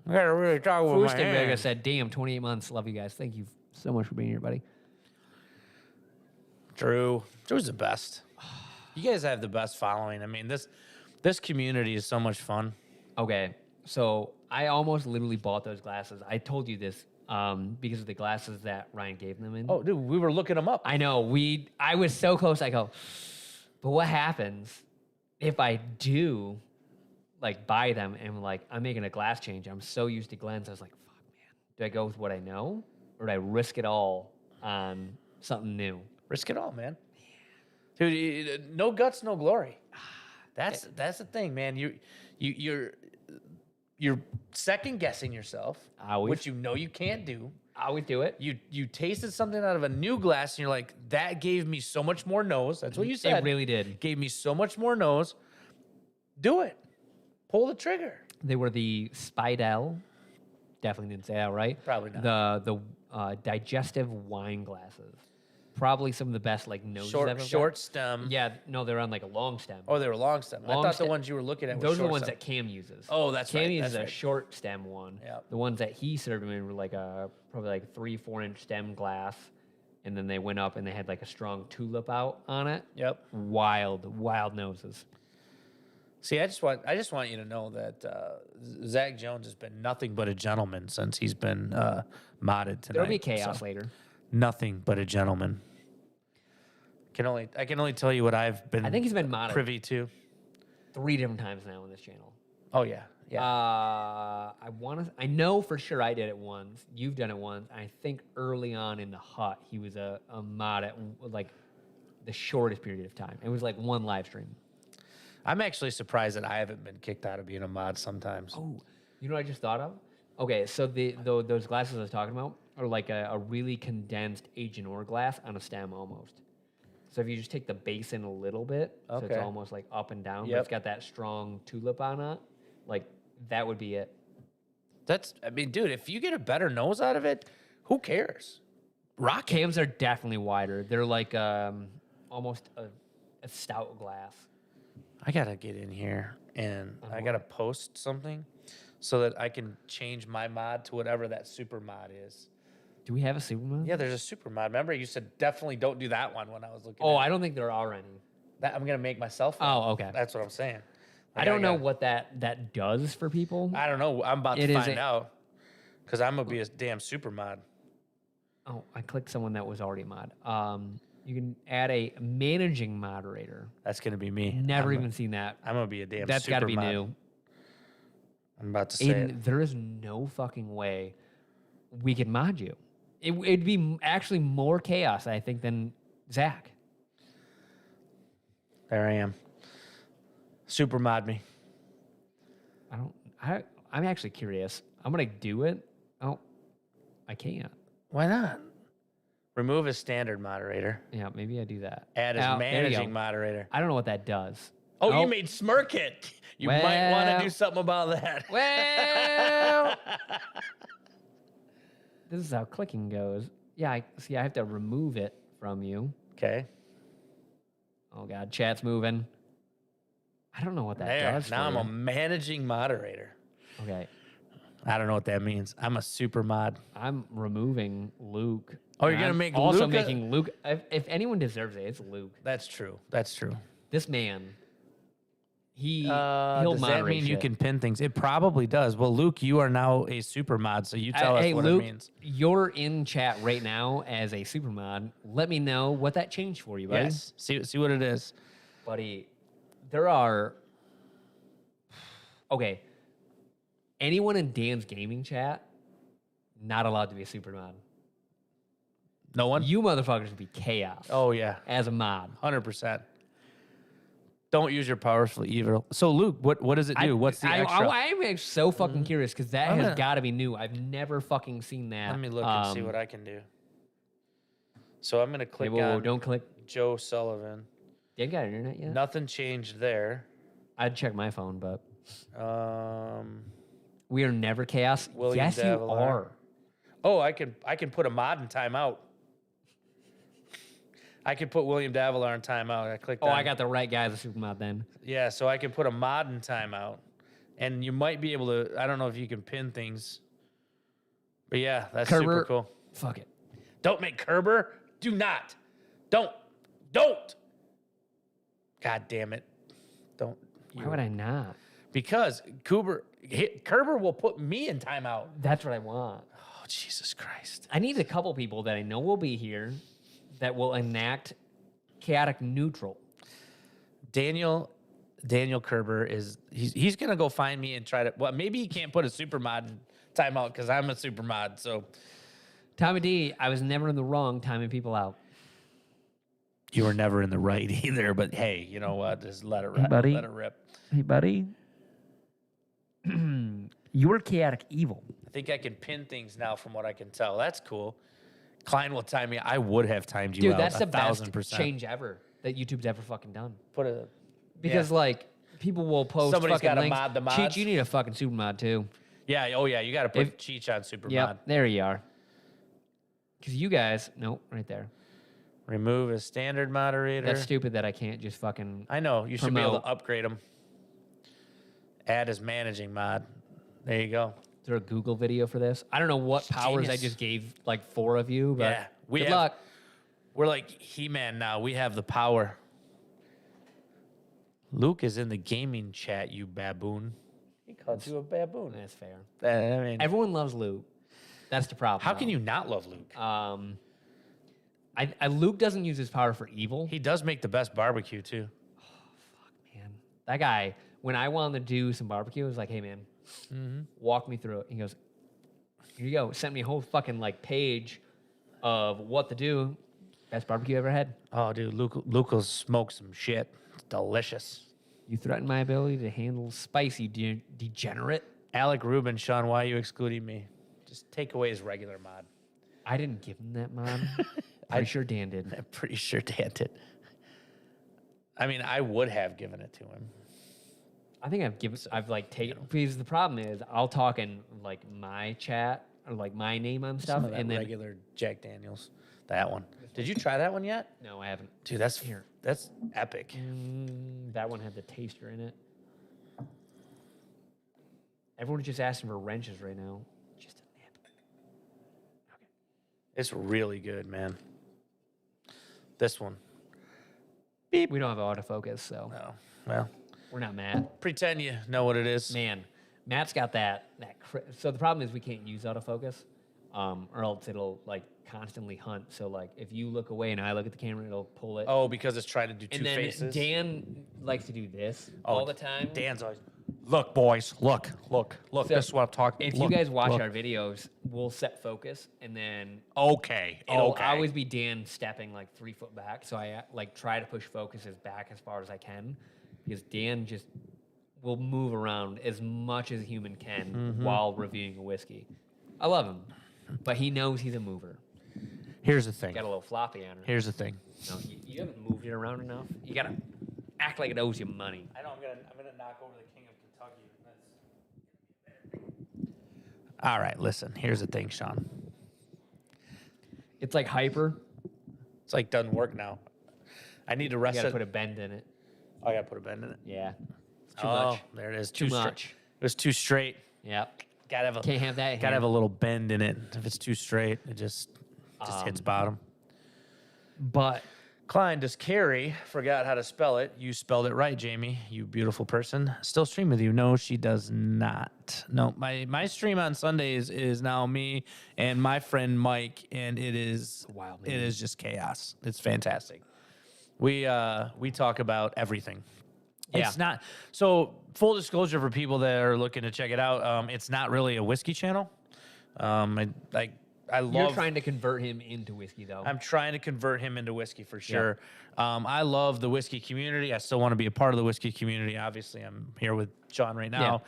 I gotta really talk with my Fürstenberger hands. said, damn, 28 months. Love you guys. Thank you so much for being here, buddy. Drew. Drew's the best. You guys have the best following. I mean, this community is so much fun. Okay, so I almost literally bought those glasses. I told you this because of the glasses that Ryan gave them in. Oh, dude, we were looking them up. I know. I was so close. I go, but what happens if I do like buy them and like I'm making a glass change? I'm so used to Glens. I was like, fuck, man. Do I go with what I know or do I risk it all on something new? Risk it all, man. Dude, no guts, no glory. That's the thing, man. You're second guessing yourself, Always. which you know you can't do. I always do it. You tasted something out of a new glass, and you're like, that gave me so much more nose. That's what you said. It really did. Gave me so much more nose. Do it. Pull the trigger. They were the Spidel. Definitely didn't say that right. Probably not. The digestive wine glasses. Probably some of the best like noses I've ever Short got. stem. Yeah, no, they're on like a long stem. Oh, they were long stem. I Long thought stem. the ones you were looking at were Those are short the ones stem. that Cam uses. Oh, that's Cam right. uses That's a right. short stem one. Yep. The ones that he served them in were like probably like 3-4 inch stem glass, and then they went up and they had like a strong tulip out on it. Yep. Wild noses. See, I just want you to know that Zach Jones has been nothing but a gentleman since he's been modded tonight. There'll be chaos so later. nothing but a gentleman. I can only tell you what I've been. I think he's been modded privy to 3 different times now on this channel. Oh yeah, yeah. I know for sure I did it once. You've done it once. And I think early on in the hut, he was a mod at like the shortest period of time. It was like 1 live stream. I'm actually surprised that I haven't been kicked out of being a mod sometimes. Oh, you know what I just thought of? Okay, so those glasses I was talking about are like a really condensed Agent Or glass on a stem almost. So if you just take the base in a little bit, so it's Okay. almost like up and down, but Yep. it's got that strong tulip on it, like that would be it. I mean, dude, if you get a better nose out of it, who cares? Rock cams are definitely wider. They're like almost a stout glass. I gotta get in here and I gotta post something so that I can change my mod to whatever that super mod is. Do we have a super mod? Yeah, there's a super mod. Remember, you said definitely don't do that one when I was looking. Oh, at I don't think there are any. that. I'm gonna make myself one. Oh, okay. That's what I'm saying. I don't know what that does for people. I don't know. I'm about It to is find out because I'm gonna be a damn super mod. Oh, I clicked someone that was already a mod. You can add a managing moderator. That's gonna be me. Never even seen that. I'm gonna be a damn. That's got to super be mod. new. I'm about to say it. Aiden, there is no fucking way we could mod you. It'd be actually more chaos, I think, than Zach. There I am. Super mod me. I'm actually curious. I'm gonna do it. Oh, I can't. Why not? Remove as standard moderator. Yeah, maybe I do that. Add as There you managing go. moderator. I don't know what that does. Oh, Oh. you made smirk it. You might want to Well. do something about that. Well, this is how clicking goes. Yeah, I have to remove it from you. Okay. Oh God, chat's moving. I don't know what that There. does. Now for I'm a you. managing moderator. Okay, I don't know what that means. I'm a super mod. I'm removing Luke. Oh, you're And gonna I'm make also Luke making Luke. If anyone deserves it, it's Luke. That's true. That's true. This man. He'll Does that moderate mean you shit. can pin things? It probably does. Well, Luke, you are now a super mod, so you tell us Hey what Luke, it means. you're in chat right now as a super mod. Let me know what that changed for you, buddy. Yes. See what it is. Buddy, there are. Okay. Anyone in Dan's gaming chat, not allowed to be a super mod. No one? You motherfuckers would be chaos Oh, yeah. as a mod. 100%. Don't use your powers for evil. So, Luke, what does it do? What's the extra? I'm actually so fucking curious because that I'm has gonna- got to be new. I've never fucking seen that. Let me look and see what I can do. So I'm going to click whoa, on don't click. Joe Sullivan. Dan got internet yet? Nothing changed there. I'd check my phone, but Um, we are never chaos. William Yes, you Davilar. are. oh, I can put a mod in timeout. I can put William Davilar in timeout. I clicked Oh, on I got the right guy as a super mod then. Yeah, so I can put a mod in timeout. And you might be able to, I don't know if you can pin things. But yeah, that's super Kerber. cool. Fuck it. Don't make Kerber. Do not. Don't. God damn it. Don't. Why would I not? Because Kerber will put me in timeout. That's what I want. Oh, Jesus Christ. I need a couple people that I know will be here that will enact chaotic neutral. Daniel Kerber he's gonna go find me and try to, well, maybe he can't put a super mod in timeout because I'm a super mod. So Tommy D, I was never in the wrong timing people out. you were never in the right either, but hey, you know what? Just let it rip. buddy. Let it rip. Hey, buddy. You were chaotic evil. I think I can pin things now from what I can tell. That's cool. Klein will time me. I would have timed you Dude, out. that's the best 1,000%. change ever that YouTube's ever fucking done. Put a Because, like, people will post Somebody's fucking gotta links. mod the Cheech, mods. you need a fucking super mod, too. yeah. Oh yeah, you got to put Cheech on super Yep, mod. there you are. Because you guys, nope, right there. Remove as standard moderator. That's stupid that I can't just fucking. I know you should be able Promote. to upgrade them. Add as managing mod. There you go. Is there a Google video for this? I don't know what powers I Genius. just gave like 4 of you, but Yeah, we good have- luck. We're like He-Man now. We have the power. Luke is in the gaming chat, you baboon. He called you a baboon. That's fair. I mean, Everyone loves Luke. That's the problem. how can you not love Luke? Luke doesn't use his power for evil. He does make the best barbecue, too. Man, that guy, when I wanted to do some barbecue, I was like, hey, man, walk me through it. He goes, here you go. Sent me a whole fucking like page of what to do. Best barbecue I ever had. Oh, dude, Luke will smoke some shit. It's delicious. You threaten my ability to handle spicy, degenerate. Alec Rubin, Sean, why are you excluding me? Just take away his regular mod. I didn't give him that mod. Pretty sure Dan did. I'm pretty sure Dan did. I mean, I would have given it to him. I think I've like taken, because the problem is I'll talk in like my chat or like my name on stuff. Some of that and then, regular Jack Daniels. That one. Did you try that one yet? no, I haven't. Dude, that's epic. That one had the taster in it. Everyone's just asking for wrenches right now. Just a nip. Okay. It's really good, man. This one. We don't have autofocus, so No. Well, we're not Matt. pretend you know what it is. Man, Matt's got that. So the problem is we can't use autofocus, or else it'll like constantly hunt. So like if you look away and I look at the camera, it'll pull it. Oh, because it's trying to do two and then faces. Dan likes to do this all the time. Dan's always, look, boys, look. So this is what I'm talking. If you guys watch our videos, we'll set focus, and then Okay. it'll always be Dan stepping like 3 foot back. So I like try to push focuses back as far as I can, because Dan just will move around as much as a human can while reviewing a whiskey. I love him, but he knows he's a mover. Here's the thing. Got a little floppy on her. Here's the thing. No, you haven't moved it around enough. You gotta act like it owes you money. I know I'm gonna knock over the King of Kentucky. All right, listen. Here's the thing, Sean. It's like hyper. It's like doesn't work now. I need to You rest gotta it. put a bend in it. I gotta put a bend in it. Yeah. It's too Oh, much. there it is. Too straight. much. It was too straight. Yep. Gotta have a Can't have that. gotta have a little bend in it. If it's too straight, it just hits bottom. But Klein, does Carrie forgot how to spell it? You spelled it right, Jamie. You beautiful person. Still stream with you? No, she does not. No, my stream on Sundays is now me and my friend Mike, and it is Wild, it man. is just chaos. It's fantastic. We talk about everything. Yeah. It's not so. Full disclosure for people that are looking to check it out. It's not really a whiskey channel. I love. you're trying to convert him into whiskey, though. I'm trying to convert him into whiskey for sure. I love the whiskey community. I still want to be a part of the whiskey community. Obviously, I'm here with John right now.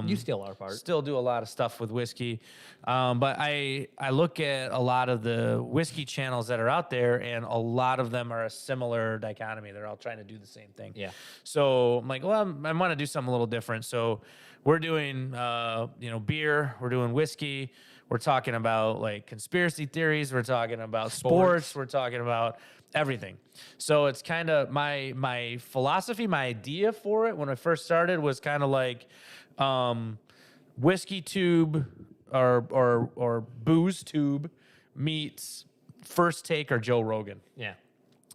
You still are part. Still do a lot of stuff with whiskey. But I look at a lot of the whiskey channels that are out there, and a lot of them are a similar dichotomy. They're all trying to do the same thing. Yeah. So I'm like, well, I want to do something a little different. So we're doing, beer. We're doing whiskey. We're talking about like conspiracy theories. We're talking about sports. We're talking about everything. So it's kind of my philosophy, my idea for it when I first started was kind of like whiskey tube or booze tube meets First Take or Joe Rogan. Yeah.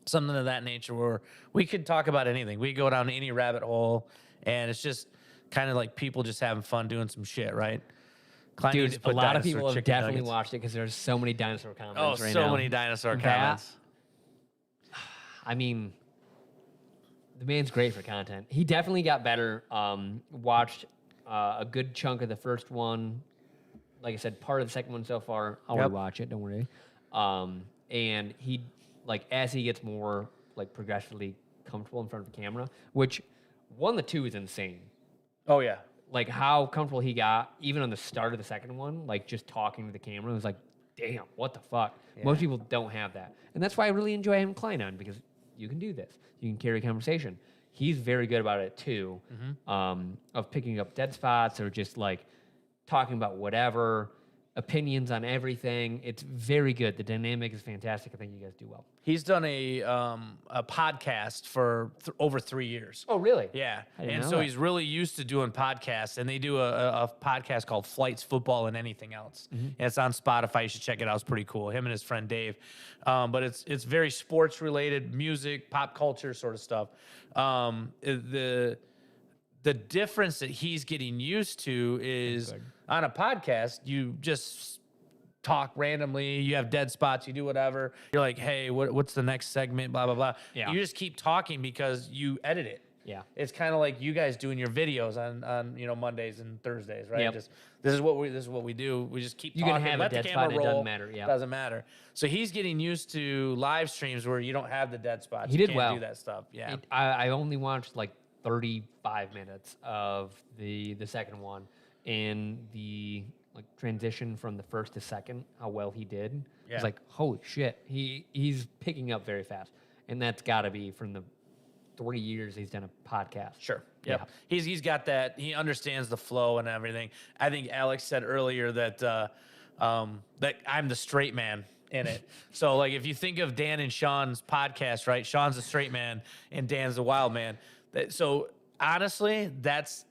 Something of that nature where we could talk about anything. We go down any rabbit hole, and it's just kind of like people just having fun doing some shit, right? Klein needs Dude, to a put lot of dinosaur people have chicken definitely nuggets. watched it because there's so many dinosaur comments Oh, right so now. many dinosaur That- comments. I mean, the man's great for content. He definitely got better. Watched a good chunk of the first one. Like I said, part of the second one so far. I'll Yep. rewatch it. Don't worry. And he, like, as he gets more, like, progressively comfortable in front of the camera, which 1 to 2 is insane. Oh, yeah. Like, how comfortable he got, even on the start of the second one, like, just talking to the camera. It was like, damn, what the fuck? Most people don't have that. And that's why I really enjoy having Klein on, because you can do this. You can carry a conversation. He's very good about it, too, of picking up dead spots or just, like, talking about whatever. opinions on everything. It's very good. The dynamic is fantastic. I think you guys do well. He's done a podcast for over 3 years. Oh, really? Yeah. I didn't And know so that. he's really used to doing podcasts, and they do a podcast called Flights, Football, and Anything Else. Mm-hmm. And it's on Spotify. You should check it out. It's pretty cool. Him and his friend Dave. But it's very sports related, music, pop culture sort of stuff. The difference that he's getting used to is on a podcast, you just talk randomly, you have dead spots, you do whatever. You're like, hey, what's the next segment? Blah, blah, blah. Yeah. You just keep talking because you edit it. Yeah. It's kind of like you guys doing your videos on Mondays and Thursdays, right? Yep. This is what we do. We just keep You can talking. have a Let the dead camera spot, it roll. doesn't matter, yeah. Doesn't matter. So he's getting used to live streams where you don't have the dead spots. He You did can't well. do that stuff. Yeah. I only watched like 35 minutes of the second one, and the like transition from the first to second, how well he did. Yeah. It's like, holy shit, he's picking up very fast, and that's got to be from the 3 years he's done a podcast. Sure. Yep. He's got that. He understands the flow and everything. I think Alex said earlier that that I'm the straight man in it. So like if you think of Dan and Sean's podcast, right? Sean's the straight man and Dan's the wild man. So honestly, that's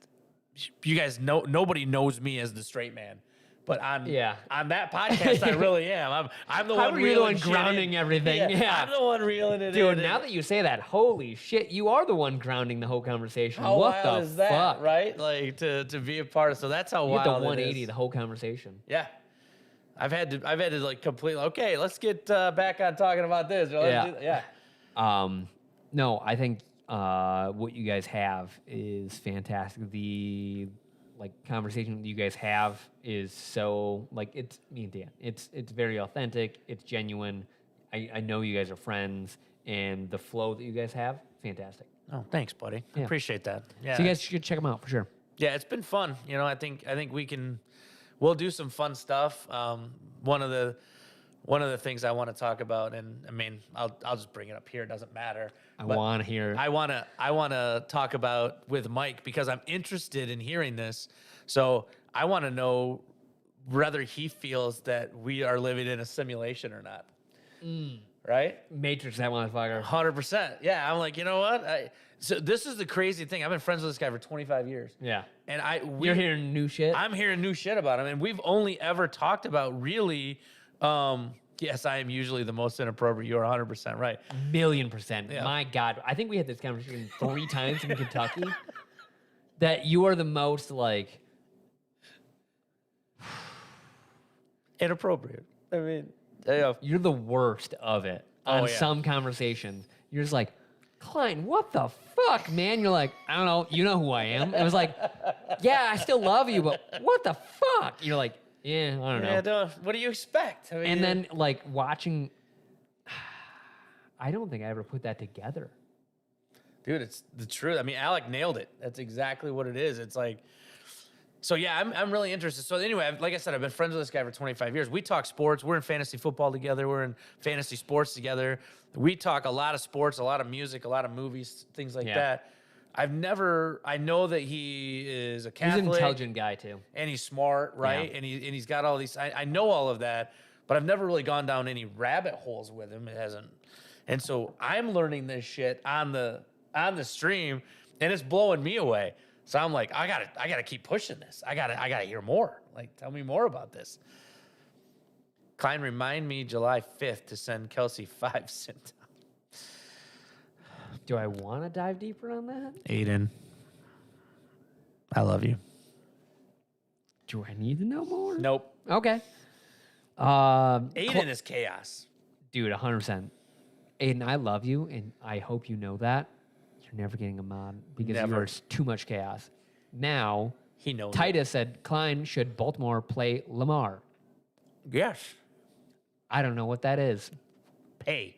you guys know nobody knows me as the straight man. But on that podcast, I really am. I'm the How one are you the reeling one shit grounding in. everything? Yeah. I'm the one reeling it in. Dude, now that you say that, holy shit, you are the one grounding the whole conversation. How what wild the is that, fuck? right? Like to be a part of. So that's how You wild hit the it 180 is. the whole conversation. Yeah, I've had to like completely. Okay, let's get back on talking about this. Yeah. No, I think what you guys have is fantastic. The like conversation that you guys have is so like it's me and Dan. It's very authentic. It's genuine. I know you guys are friends, and the flow that you guys have, fantastic. Oh, thanks, buddy. I Yeah. appreciate that. Yeah. So you guys should check them out for sure. Yeah, it's been fun. I think we'll do some fun stuff. One of the things I want to talk about, and I mean, I'll just bring it up here. It doesn't matter. I But want to hear. I want to talk about with Mike because I'm interested in hearing this. So I want to know whether he feels that we are living in a simulation or not. Right? Matrix that motherfucker. 100%. Yeah, I'm like, you know what? So this is the crazy thing. I've been friends with this guy for 25 years. Yeah. And You're hearing new shit. I'm hearing new shit about him, and we've only ever talked about really. Yes, I am usually the most inappropriate. You're 100% right. 1,000,000%. Yeah. My God, I think we had this conversation 3 times in Kentucky. That you are the most like Inappropriate. I mean, yeah. you're the worst of it on Oh, yeah. some conversations. You're just like, Klein, what the fuck, man? You're like, I don't know. You know who I am. It was like, yeah, I still love you, but what the fuck? You're like, yeah, I don't know. Yeah, what do you expect? I mean, And then like watching, I don't think I ever put that together. dude, it's the truth. I mean, Alec nailed it. That's exactly what it is. It's like, so yeah, I'm really interested. So anyway, like I said, I've been friends with this guy for 25 years. We talk sports. We're in fantasy football together. We're in fantasy sports together. We talk a lot of sports, a lot of music, a lot of movies, things like Yeah. that. I know that he is a He's Catholic. an intelligent guy too. And he's smart, right? Yeah. And he's got all these. I know all of that, but I've never really gone down any rabbit holes with him. It hasn't. And so I'm learning this shit on the stream, and it's blowing me away. So I'm like, I gotta keep pushing this. I gotta hear more. Like, tell me more about this. Klein, remind me July 5th to send Kelsey 5 cents. Do I want to dive deeper on that? Aiden, I love you. Do I need to know more? Nope. Okay. Aiden is chaos. Dude, 100%. Aiden, I love you, and I hope you know that. You're never getting a mod because Never. you're too much chaos. Now, He knows. Titus said, Klein, should Baltimore play Lamar? It. Yes. I don't know what that is. Pay.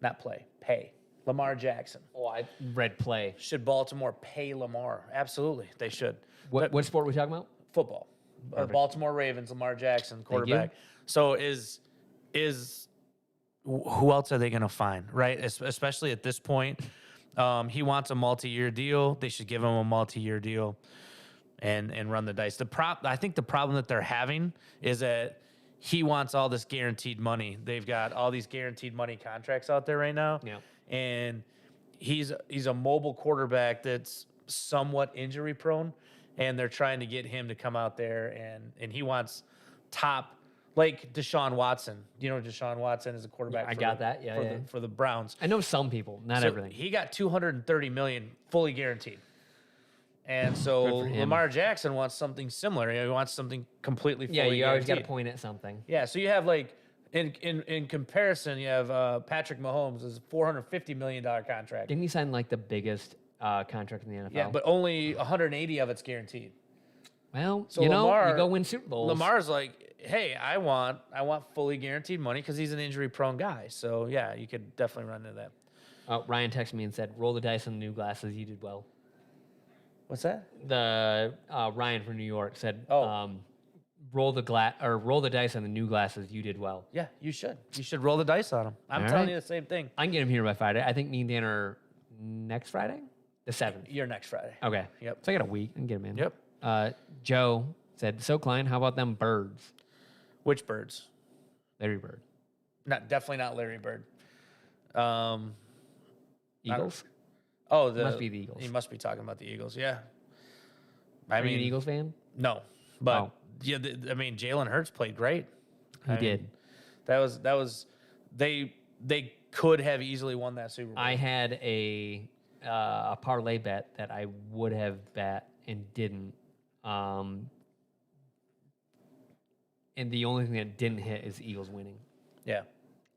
Not play. Pay. Lamar Jackson. Oh, I read play. Should Baltimore pay Lamar? Absolutely, they should. What sport are we talking about? Football. Perfect. Baltimore Ravens, Lamar Jackson, you. quarterback. So who else are they going to find, right? Especially at this point. He wants a multi-year deal. They should give him a multi-year deal. and run the dice. I think the problem that they're having is that he wants all this guaranteed money. They've got all these guaranteed money contracts out there right now. Yeah. And he's a mobile quarterback that's somewhat injury prone, and they're trying to get him to come out there and he wants top, like Deshaun Watson. You know, Deshaun Watson is a quarterback. I got that. Yeah, for the Browns. I know some people, not So everything. He got $230 million fully guaranteed. And so Good for him. Lamar Jackson wants something similar. He wants something completely fully Yeah, you always got to guaranteed. point at something. Yeah, so you have like in comparison, you have Patrick Mahomes is a $450 million contract. Didn't he sign like the biggest contract in the NFL? Yeah, but only 180 of it's guaranteed. well, So you know, Lamar- you go win Super Bowls. Lamar's like, hey, I want fully guaranteed money because he's an injury prone guy. So yeah, you could definitely run into that. Ryan texted me and said, "Roll the dice on the new glasses. You did well." What's that? The Ryan from New York said, Oh. roll the dice on the new glasses. You did well." Yeah, you should. You should roll the dice on him. I'm All telling right. you the same thing. I can get him here by Friday. I think me and Dan are next Friday, the 7th. You're next Friday. Okay. Yep. So I got a week. I can get him in. Yep. Joe said, "So Klein, how about them birds?" Which birds? Larry Bird. Definitely not Larry Bird. Eagles. Oh, Must be the Eagles. He must be talking about the Eagles. Yeah. Are you an Eagles fan? No, but Oh. yeah, I mean, Jalen Hurts played great. He did. That was they could have easily won that Super Bowl. I had a parlay bet that I would have bet and didn't. And the only thing that didn't hit is the Eagles winning. Yeah.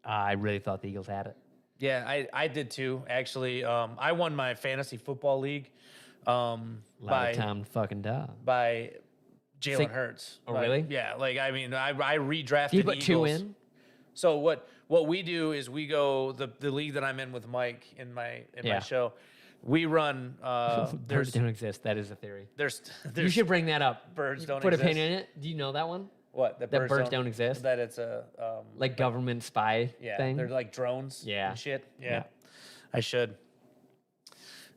I really thought the Eagles had it. Yeah, I did too. Actually, I won my fantasy football league by Tom fucking dog. Jalen Hurts. Oh, really? Yeah, like I mean, I redrafted. You put Eagles. 2 in? So what we do is we go the league that I'm in with Mike in my show. We run. Birds There's don't exist. That is a theory. there's You should bring that up. birds don't Put exist. a pin in it. Do you know that one? What That birds don't exist? That it's a Like government spy yeah, thing? they're like drones. Yeah. And shit. Yeah. Yeah. I should.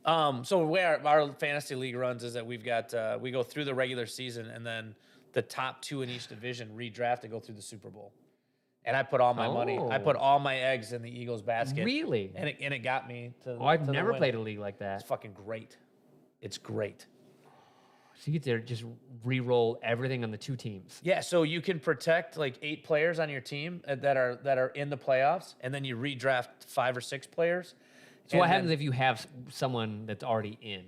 So where our fantasy league runs is that we've got we go through the regular season and then the top 2 in each division redraft and go through the Super Bowl. And I put all my money. I put all my eggs in the Eagles basket. Really? And it got me to. Oh, I've to the never win. played a league like that. It's fucking great. It's great. So you get to just re-roll everything on the 2 teams. Yeah, so you can protect like 8 players on your team that are in the playoffs, and then you redraft 5 or 6 players. So what happens if you have someone that's already in?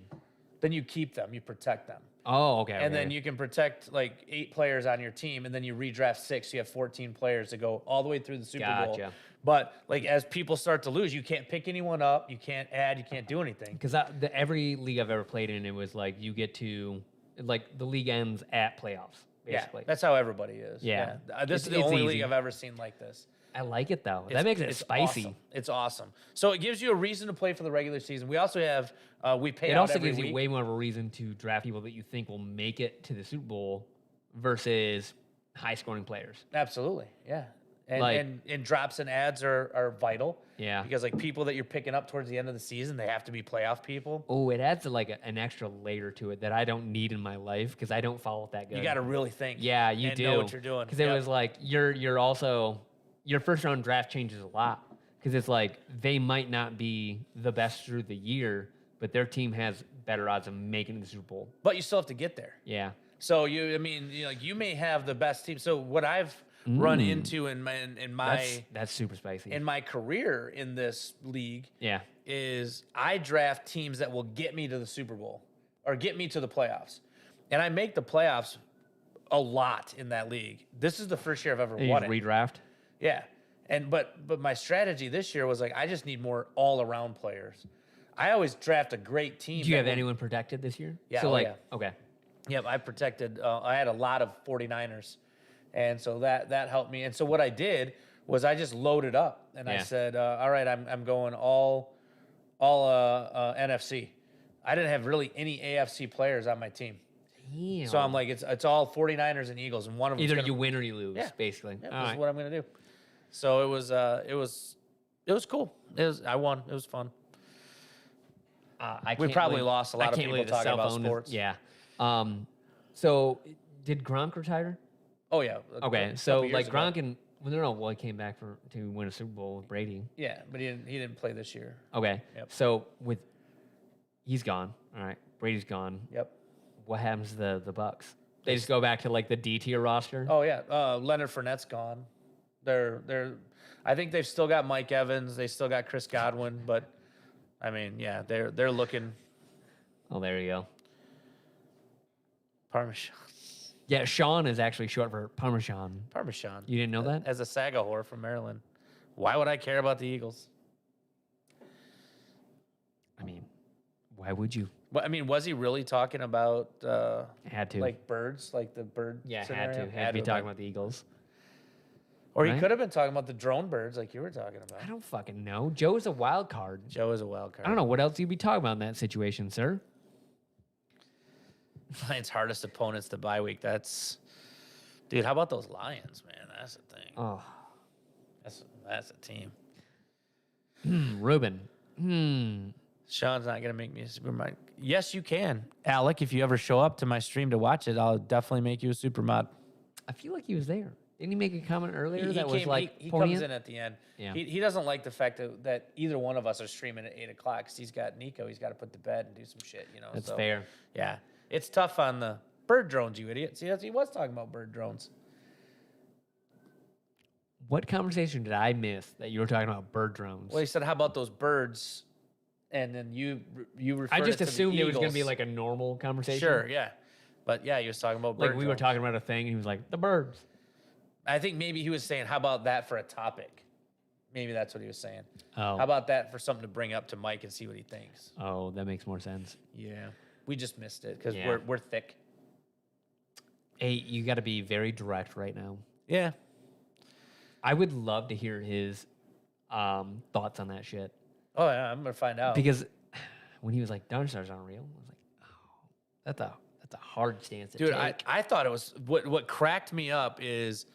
Then you keep them, you protect them. Oh, okay. And then you can protect like 8 players on your team, and then you redraft 6. So you have 14 players to go all the way through the Super Bowl. Gotcha. But like as people start to lose, you can't pick anyone up, you can't add, you can't do anything. Because every league I've ever played in, it was like you get to, like the league ends at playoffs, basically. Yeah, that's how everybody is. Yeah. This is the It's only easy. league I've ever seen like this. I like it though. That makes it spicy. Awesome. It's awesome. So it gives you a reason to play for the regular season. We also have we pay It out also every gives you week. way more of a reason to draft people that you think will make it to the Super Bowl versus high-scoring players. Absolutely, yeah. And, Like- and drops and ads are vital. Yeah. Because like people that you're picking up towards the end of the season, they have to be playoff people. Oh, it adds like an extra layer to it that I don't need in my life because I don't follow it that good. You got to really think. Yeah, you and do. know what you're doing. Because it was like you're also your first round draft changes a lot because it's like they might not be the best through the year, but their team has better odds of making the Super Bowl. But you still have to get there. Yeah. So you may have the best team. So what I've run into in my That's super spicy. in my career in this league Yeah. is I draft teams that will get me to the Super Bowl or get me to the playoffs. And I make the playoffs a lot in that league. This is the first year I've ever You won just it. redraft. Yeah. But my strategy this year was like I just need more all-around players. I always draft a great team. Do you that have will- anyone protected this year? Yeah, So oh, like, yeah. okay. Yep, I protected. I had a lot of 49ers, and so that helped me. And so what I did was I just loaded up, and I Yeah. said, "All right, I'm going all NFC." I didn't have really any AFC players on my team, Damn. so I'm like, it's all 49ers and Eagles, and one of them either you win or you lose, Yeah. basically. Yeah, All this right. is what I'm gonna do. So it was cool. I won. It was fun. I We can't probably believe- lost a lot I of can't people believe the talking cell about phone is- sports. Yeah. So did Gronk retire? Oh yeah. Okay, a so couple years like ago. Gronk and well, he came back to win a Super Bowl with Brady. Yeah, but he didn't play this year. Okay, Yep. so he's gone. All right, Brady's gone. Yep. What happens to the Bucks? They just go back to like the D tier roster. Oh yeah. Leonard Fournette's gone. I think they've still got Mike Evans. They still got Chris Godwin, but I mean, yeah, they're looking Oh, there you go. Parmesan. Yeah, Sean is actually short for Parmesan. Parmesan. You didn't know that? As a Saga whore from Maryland. Why would I care about the Eagles? I mean, why would you? Well, I mean, was he really talking about Had to. like birds, like the bird? Yeah, scenario? had to be talking about the Eagles. Or he right? could have been talking about the drone birds, like you were talking about. I don't fucking know. Joe's a wild card. Joe is a wild card. I don't know what else you'd be talking about in that situation, sir. Lions' hardest opponents to bye week. Dude. How about those Lions, man? That's the thing. Oh, That's a team. Ruben. Sean's not gonna make me a supermod. Yes, you can, Alec. If you ever show up to my stream to watch it, I'll definitely make you a supermod. I feel like he was there. Didn't he make a comment earlier He that was came- like he poignant? comes in at the end. Yeah. He doesn't like the fact that either one of us are streaming at 8:00 because he's got Nico. He's got to put to bed and do some shit. That's so, fair. Yeah, it's tough on the bird drones, you idiot. See, he was talking about bird drones. What conversation did I miss that you were talking about bird drones? Well, he said, "How about those birds?" And then you referred I just it to the assumed it was going to be Eagles. like a normal conversation. Sure, yeah, but yeah, he was talking about bird Like we were drones. talking about a thing, and he was like, the birds. I think maybe he was saying, "How about that for a topic?" Maybe that's what he was saying. Oh. How about that for something to bring up to Mike and see what he thinks? Oh, that makes more sense. Yeah, we just missed it because Yeah. we're thick. Hey, you got to be very direct right now. Yeah. I would love to hear his thoughts on that shit. Oh yeah, I'm gonna find out. Because when he was like, Darn Stars aren't real, I was like, oh, that's a hard stance to Dude, take. I thought it was what cracked me up is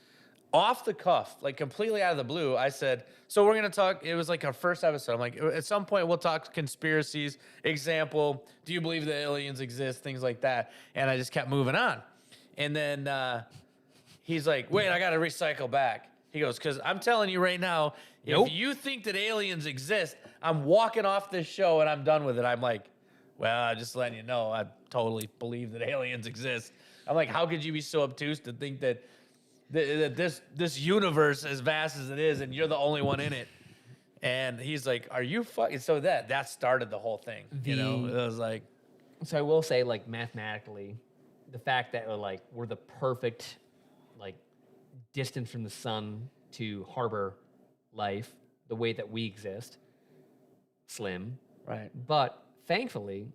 off the cuff, like completely out of the blue. I said, so we're gonna talk. It was like our first episode. I'm like, at some point we'll talk conspiracies. Example, do you believe that aliens exist? Things like that. And I just kept moving on. And then he's like, wait, I gotta recycle back. He goes, because I'm telling you right now, Nope. if you think that aliens exist, I'm walking off this show and I'm done with it. I'm like, well, I'm just letting you know, I totally believe that aliens exist. I'm like, how could you be so obtuse to think that this universe, as vast as it is, and you're the only one in it? And he's like, are you fucking? So that started the whole thing. It was like, So I will say, like, mathematically, the fact that like we're the perfect like distance from the sun to harbor life, the way that we exist, slim. right. But thankfully,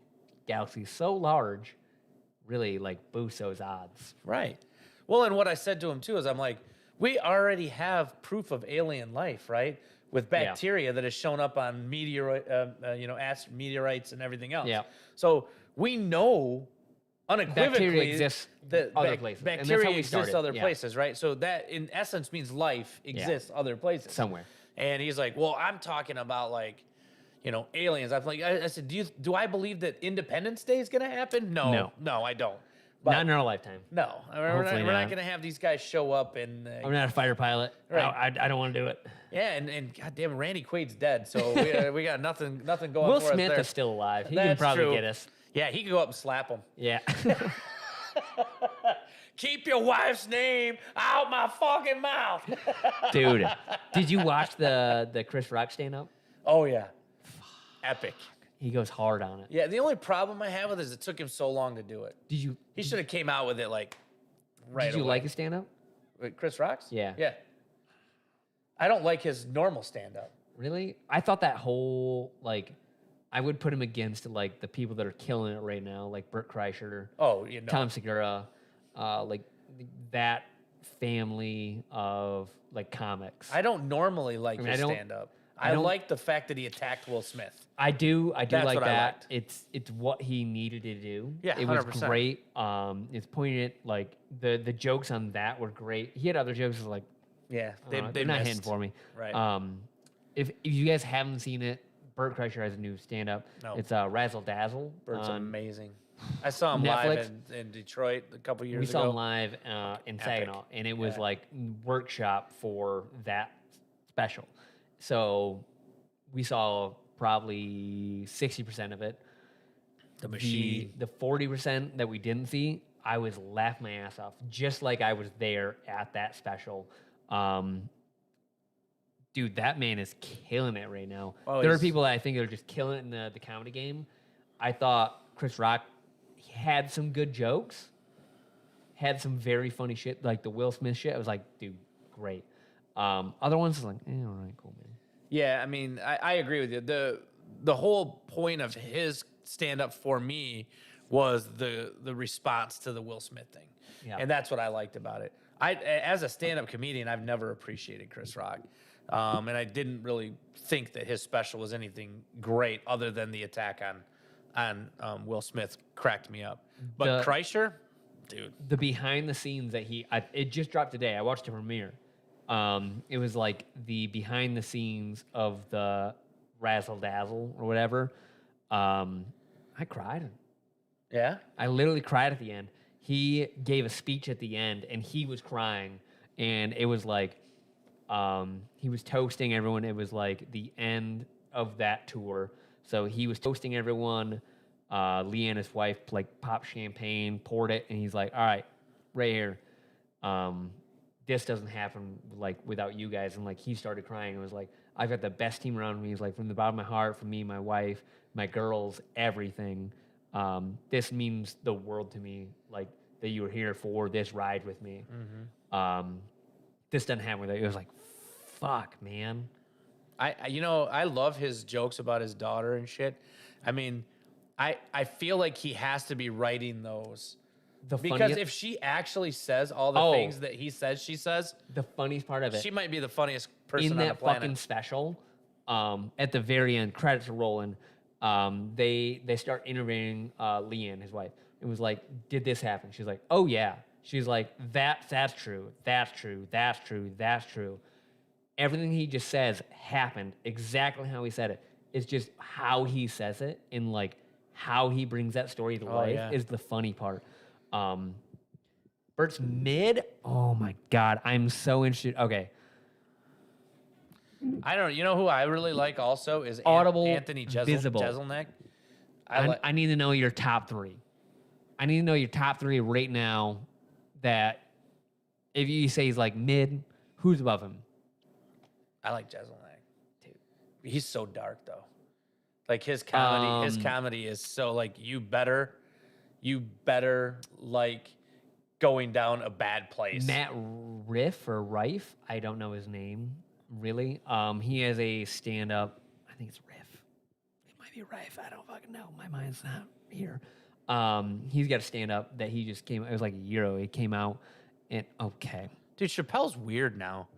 galaxy's so large, really like boosts those odds. Right. Well, and what I said to him too is I'm like, we already have proof of alien life, right? With Yeah. bacteria that has shown up on meteorites and everything else. Yeah. So we know unequivocally Bacteria exists that other places. And that's how bacteria we exists started. other Yeah. places, right? So that in essence means life exists other places. Somewhere. And he's like, well, I'm talking about like, aliens. I'm like, I said, do I believe that Independence Day is going to happen? No, I don't. But Not in our lifetime. no, we're Hopefully not not. going to have these guys show up and I'm not a fighter pilot. Right. I don't want to do it. yeah, and goddamn, Randy Quaid's dead, so we got nothing going Will for us Smith there. is still alive. He can That's probably true. get us. Yeah, he could go up and slap him. Yeah. Keep your wife's name out my fucking mouth. Dude, did you watch the Chris Rock stand up? Oh yeah, epic. He goes hard on it. Yeah, the only problem I have with it is it took him so long to do it. Did you He should have came out with it like right did you away. like his stand up? Wait, Chris Rock's? Yeah. Yeah. I don't like his normal stand-up. Really? I thought that whole like I would put him against like the people that are killing it right now, like Burt Kreischer, Oh, Tom Segura, like that family of like comics. I don't normally like mean, his I don't- stand-up. I I don't- like the fact that he attacked Will Smith. I do That's like what I that. liked. It's what he needed to do. Yeah, it was 100%. great. It's poignant. Like the jokes on that were great. He had other jokes like Yeah, they're they not missed. hitting for me. Right. If you guys haven't seen it, Burt Kreischer has a new stand up. No. It's Razzle Dazzle. Bert's on amazing. I saw him Netflix. live in Detroit a couple years We ago. saw him live in Saginaw, and it was like workshop for that special. So we saw probably 60% of it. The machine. The 40% that we didn't see, I was laughing my ass off, just like I was there at that special. Dude, that man is killing it right now. Oh, There are people that I think are just killing it in the comedy game. I thought Chris Rock had some good jokes, had some very funny shit, like the Will Smith shit. I was like, dude, great. Other ones, like, all right, cool, man. Yeah, I mean, I agree with you. The whole point of his stand up for me was the response to the Will Smith thing. Yeah. And that's what I liked about it. As a stand up comedian, I've never appreciated Chris Rock. And I didn't really think that his special was anything great other than the attack on Will Smith cracked me up. But Kreischer, dude. The behind the scenes that it just dropped today. I watched the premiere. It was like the behind the scenes of the Razzle Dazzle or whatever. I cried. Yeah? I literally cried at the end. He gave a speech at the end, and he was crying. And it was like, he was toasting everyone. It was like the end of that tour. So he was toasting everyone. Leanne, his wife, like popped champagne, poured it, and he's like, all right, right here. This doesn't happen like without you guys. And like he started crying. It was like, I've got the best team around me. He's like, from the bottom of my heart, from me, my wife, my girls, everything. This means the world to me. Like that you were here for this ride with me. Mm-hmm. This doesn't happen with it. It was like, fuck, man. I love his jokes about his daughter and shit. I mean, I feel like he has to be writing those. Because if she actually says all the things that he says she says, the funniest part of it, she might be the funniest person in on the that planet. fucking special. At the very end, credits are rolling. They start interviewing Leanne, his wife. It was like, did this happen? She's like, oh yeah. She's like, that's true. That's true. That's true. That's true. Everything he just says happened exactly how he said it. It's just how he says it and like how he brings that story to life is the funny part. Bert's mid. Oh my God. I'm so interested. Okay. I don't know. You know who I really like also is Audible, Anthony Visible. Jeselnik. I need to know your top three. I need to know your top three right now that if you say he's like mid, who's above him? I like Jeselnik. Dude, he's so dark though. Like his comedy is so like you better like going down a bad place. Matt Riff or Rife, I don't know his name really. He has a stand-up. I think it's Riff. It might be Rife. I don't fucking know. My mind's not here. He's got a stand-up that he just came. It was like a year ago. He came out and okay. Dude, Chappelle's weird now.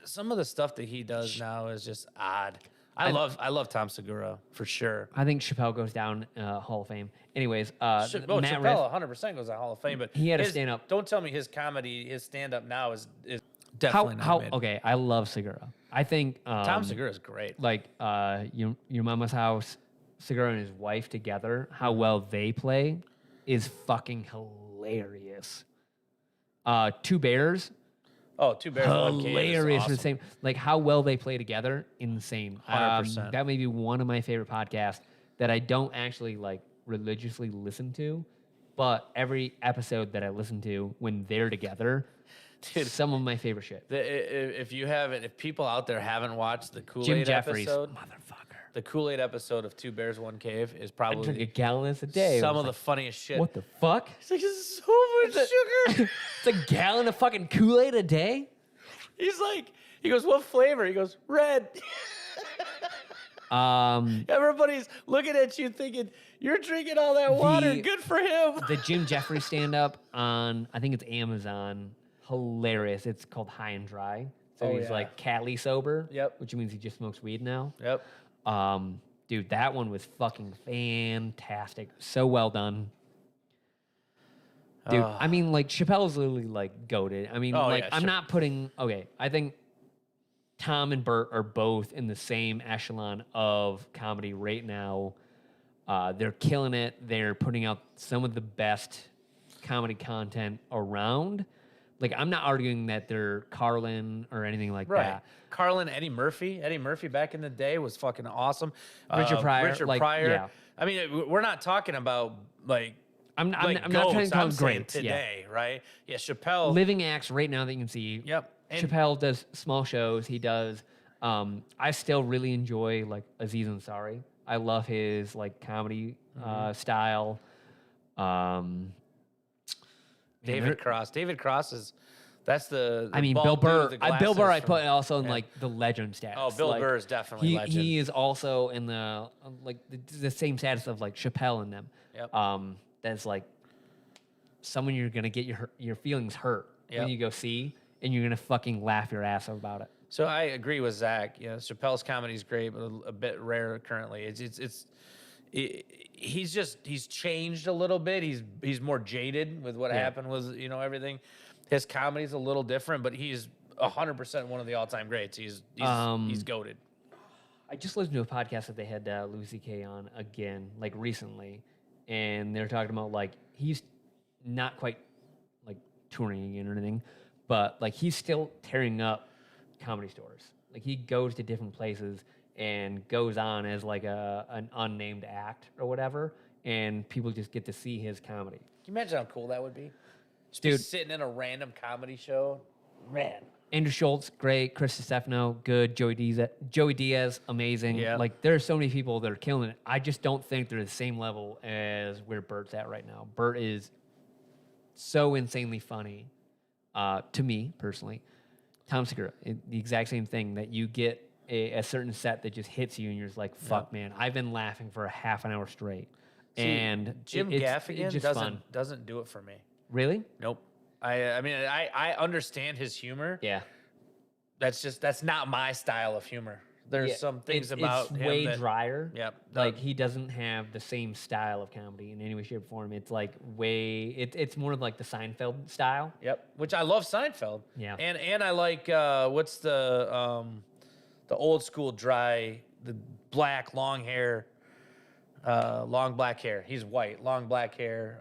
Some of the stuff that he does now is just odd. I love Tom Segura for sure. I think Chappelle goes down Hall of Fame. Anyways, Matt Chappelle Chappelle 100% goes to Hall of Fame, but he had a stand-up. Don't tell me his comedy, his stand-up now is definitely not mid. Okay, I love Segura. I think Tom Segura is great. Like your mama's house, Segura and his wife together, how well they play is fucking hilarious. Two Bears. Oh, Two Bears, One Cave hilarious. is awesome. The same, like how well they play together, insane. 100%. That may be one of my favorite podcasts that I don't actually like religiously listen to, but every episode that I listen to when they're together, dude, some of my favorite shit. If people out there haven't watched the Jim Kool-Aid Jeffries, episode, motherfucker. The Kool-Aid episode of Two Bears, One Cave is I probably drink a gallon a day. some of the funniest shit. What the fuck? It's like, this is so much sugar. It's a gallon of fucking Kool-Aid a day? He goes, what flavor? He goes, red. Everybody's looking at you thinking, you're drinking all that water. Good for him. The Jim Jeffries stand-up on, I think it's Amazon, hilarious. It's called High and Dry. So he's like Cali sober. Yep. Which means he just smokes weed now. Yep. Dude, that one was fucking fantastic. So well done. Dude, I mean, like, Chappelle's literally, like, goated. I mean, I'm not putting... Okay, I think Tom and Bert are both in the same echelon of comedy right now. They're killing it. They're putting out some of the best comedy content around. Like, I'm not arguing that they're Carlin or anything like Right. that. Carlin, Eddie Murphy. Eddie Murphy back in the day was fucking awesome. Richard Pryor, Richard like, Pryor. yeah. I mean, we're not talking about like I'm not trying to ghosts. call I'm them saying greats. today, right? Yeah, Chappelle. Living acts right now that you can see. Yep. And Chappelle does small shows. He does. I still really enjoy like Aziz Ansari. I love his like comedy style. David Cross. David Cross is that's the I mean, bald Bill dude Burr. with the Bill Burr, I glasses put also in like the legend status. Oh, Bill like, Burr is definitely legend. He is also in the like the same status of like Chappelle in them. Yep. That's like someone you're gonna get your feelings hurt when you go see, and you're gonna fucking laugh your ass off about it. So I agree with Zach. You know, Chappelle's comedy is great, but a bit rare currently. He's changed a little bit. He's more jaded with what happened with everything. His comedy's a little different, but he's 100% one of the all-time greats. He's goated. I just listened to a podcast that they had Louis C.K. on again, like recently, and they're talking about like he's not quite like touring again or anything, but like he's still tearing up comedy stores. Like he goes to different places and goes on as like an unnamed act or whatever, and people just get to see his comedy. Can you imagine how cool that would be? Dude, Just sitting in a random comedy show, man. Andrew Schultz, great. Chris Stefano, good. Joey Diaz, amazing. Yeah. Like, there are so many people that are killing it. I just don't think they're the same level as where Bert's at right now. Bert is so insanely funny, to me, personally. Tom Segura, the exact same thing, that you get a certain set that just hits you and you're just like, fuck, man, I've been laughing for a half an hour straight. See, and Jim it's Gaffigan just fun. doesn't do it for me. Really? Nope. I mean, I understand his humor. Yeah. That's not my style of humor. There's some things about it's him way that, drier. Yep. Like he doesn't have the same style of comedy in any way, shape, or form. It's like it's more of like the Seinfeld style. Yep. Which I love Seinfeld. Yeah. And I like what's the old school the black long hair, long black hair. He's white, long black hair.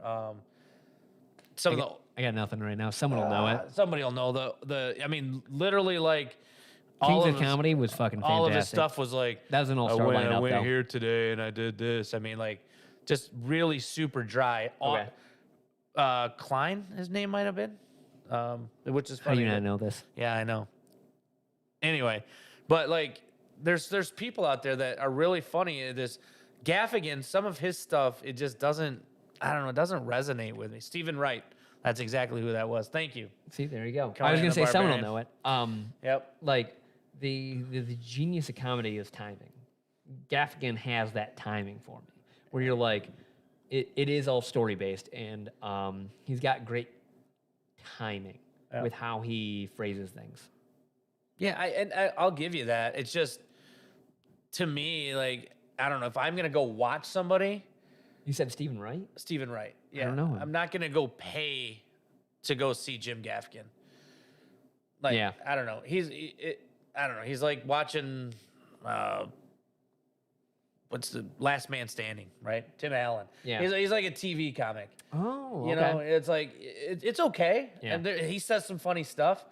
I got nothing right now. Someone will know it. Somebody will know I mean, literally like. Kings of Comedy was fucking fantastic. All of his stuff was like, that was an all-star lineup, I went though. here today and I did this. I mean, like, just really super dry. Okay. Klein, his name might have been, which is How funny. do you not know this? Yeah, I know. Anyway, but like, there's people out there that are really funny. This Gaffigan, some of his stuff, it just doesn't. I don't know. It doesn't resonate with me. Stephen Wright. That's exactly who that was. Thank you. See, there you go. Conan I was going to the say someone will Barbarian. know it. Yep. Like, the genius of comedy is timing. Gaffigan has that timing for me, where you're like, it is all story-based, and he's got great timing with how he phrases things. Yeah, I'll give you that. It's just, to me, like, I don't know, if I'm going to go watch somebody. You said Stephen Wright? Stephen Wright. Yeah. I don't know him. I'm not going to go pay to go see Jim Gaffigan. Like, Yeah. I don't know. I don't know. He's like watching, what's the Last Man Standing, right? Tim Allen. Yeah. He's like a TV comic. Oh, You know, it's like, it's okay. Yeah. And he says some funny stuff.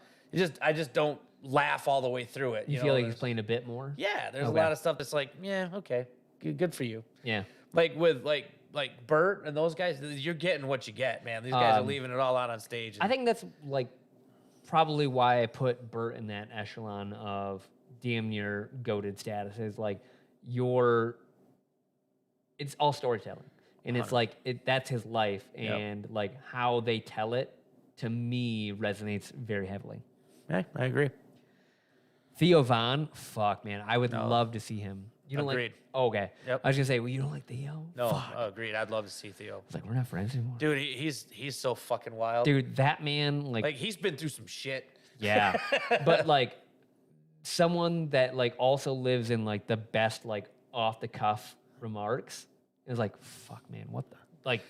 I just don't laugh all the way through it. You know? feel like he's playing a bit more? Yeah, there's Okay. a lot of stuff that's like, yeah, okay, good for you. Yeah. Like with like Bert and those guys, you're getting what you get, man. These guys are leaving it all out on stage. I think that's like probably why I put Bert in that echelon of damn near goated status. Is like it's all storytelling, and it's like that's his life, and like how they tell it to me resonates very heavily. Yeah, I agree. Theo Von, fuck man, I would love to see him. You don't Agreed. like? Oh, okay. Yep. I was gonna say, well, you don't like Theo? No, Fuck. agreed. I'd love to see Theo. It's like we're not friends anymore. Dude, he's so fucking wild. Dude, that man, like he's been through some shit. yeah, but like someone that like also lives in like the best like off the cuff remarks is like, fuck man, what the like?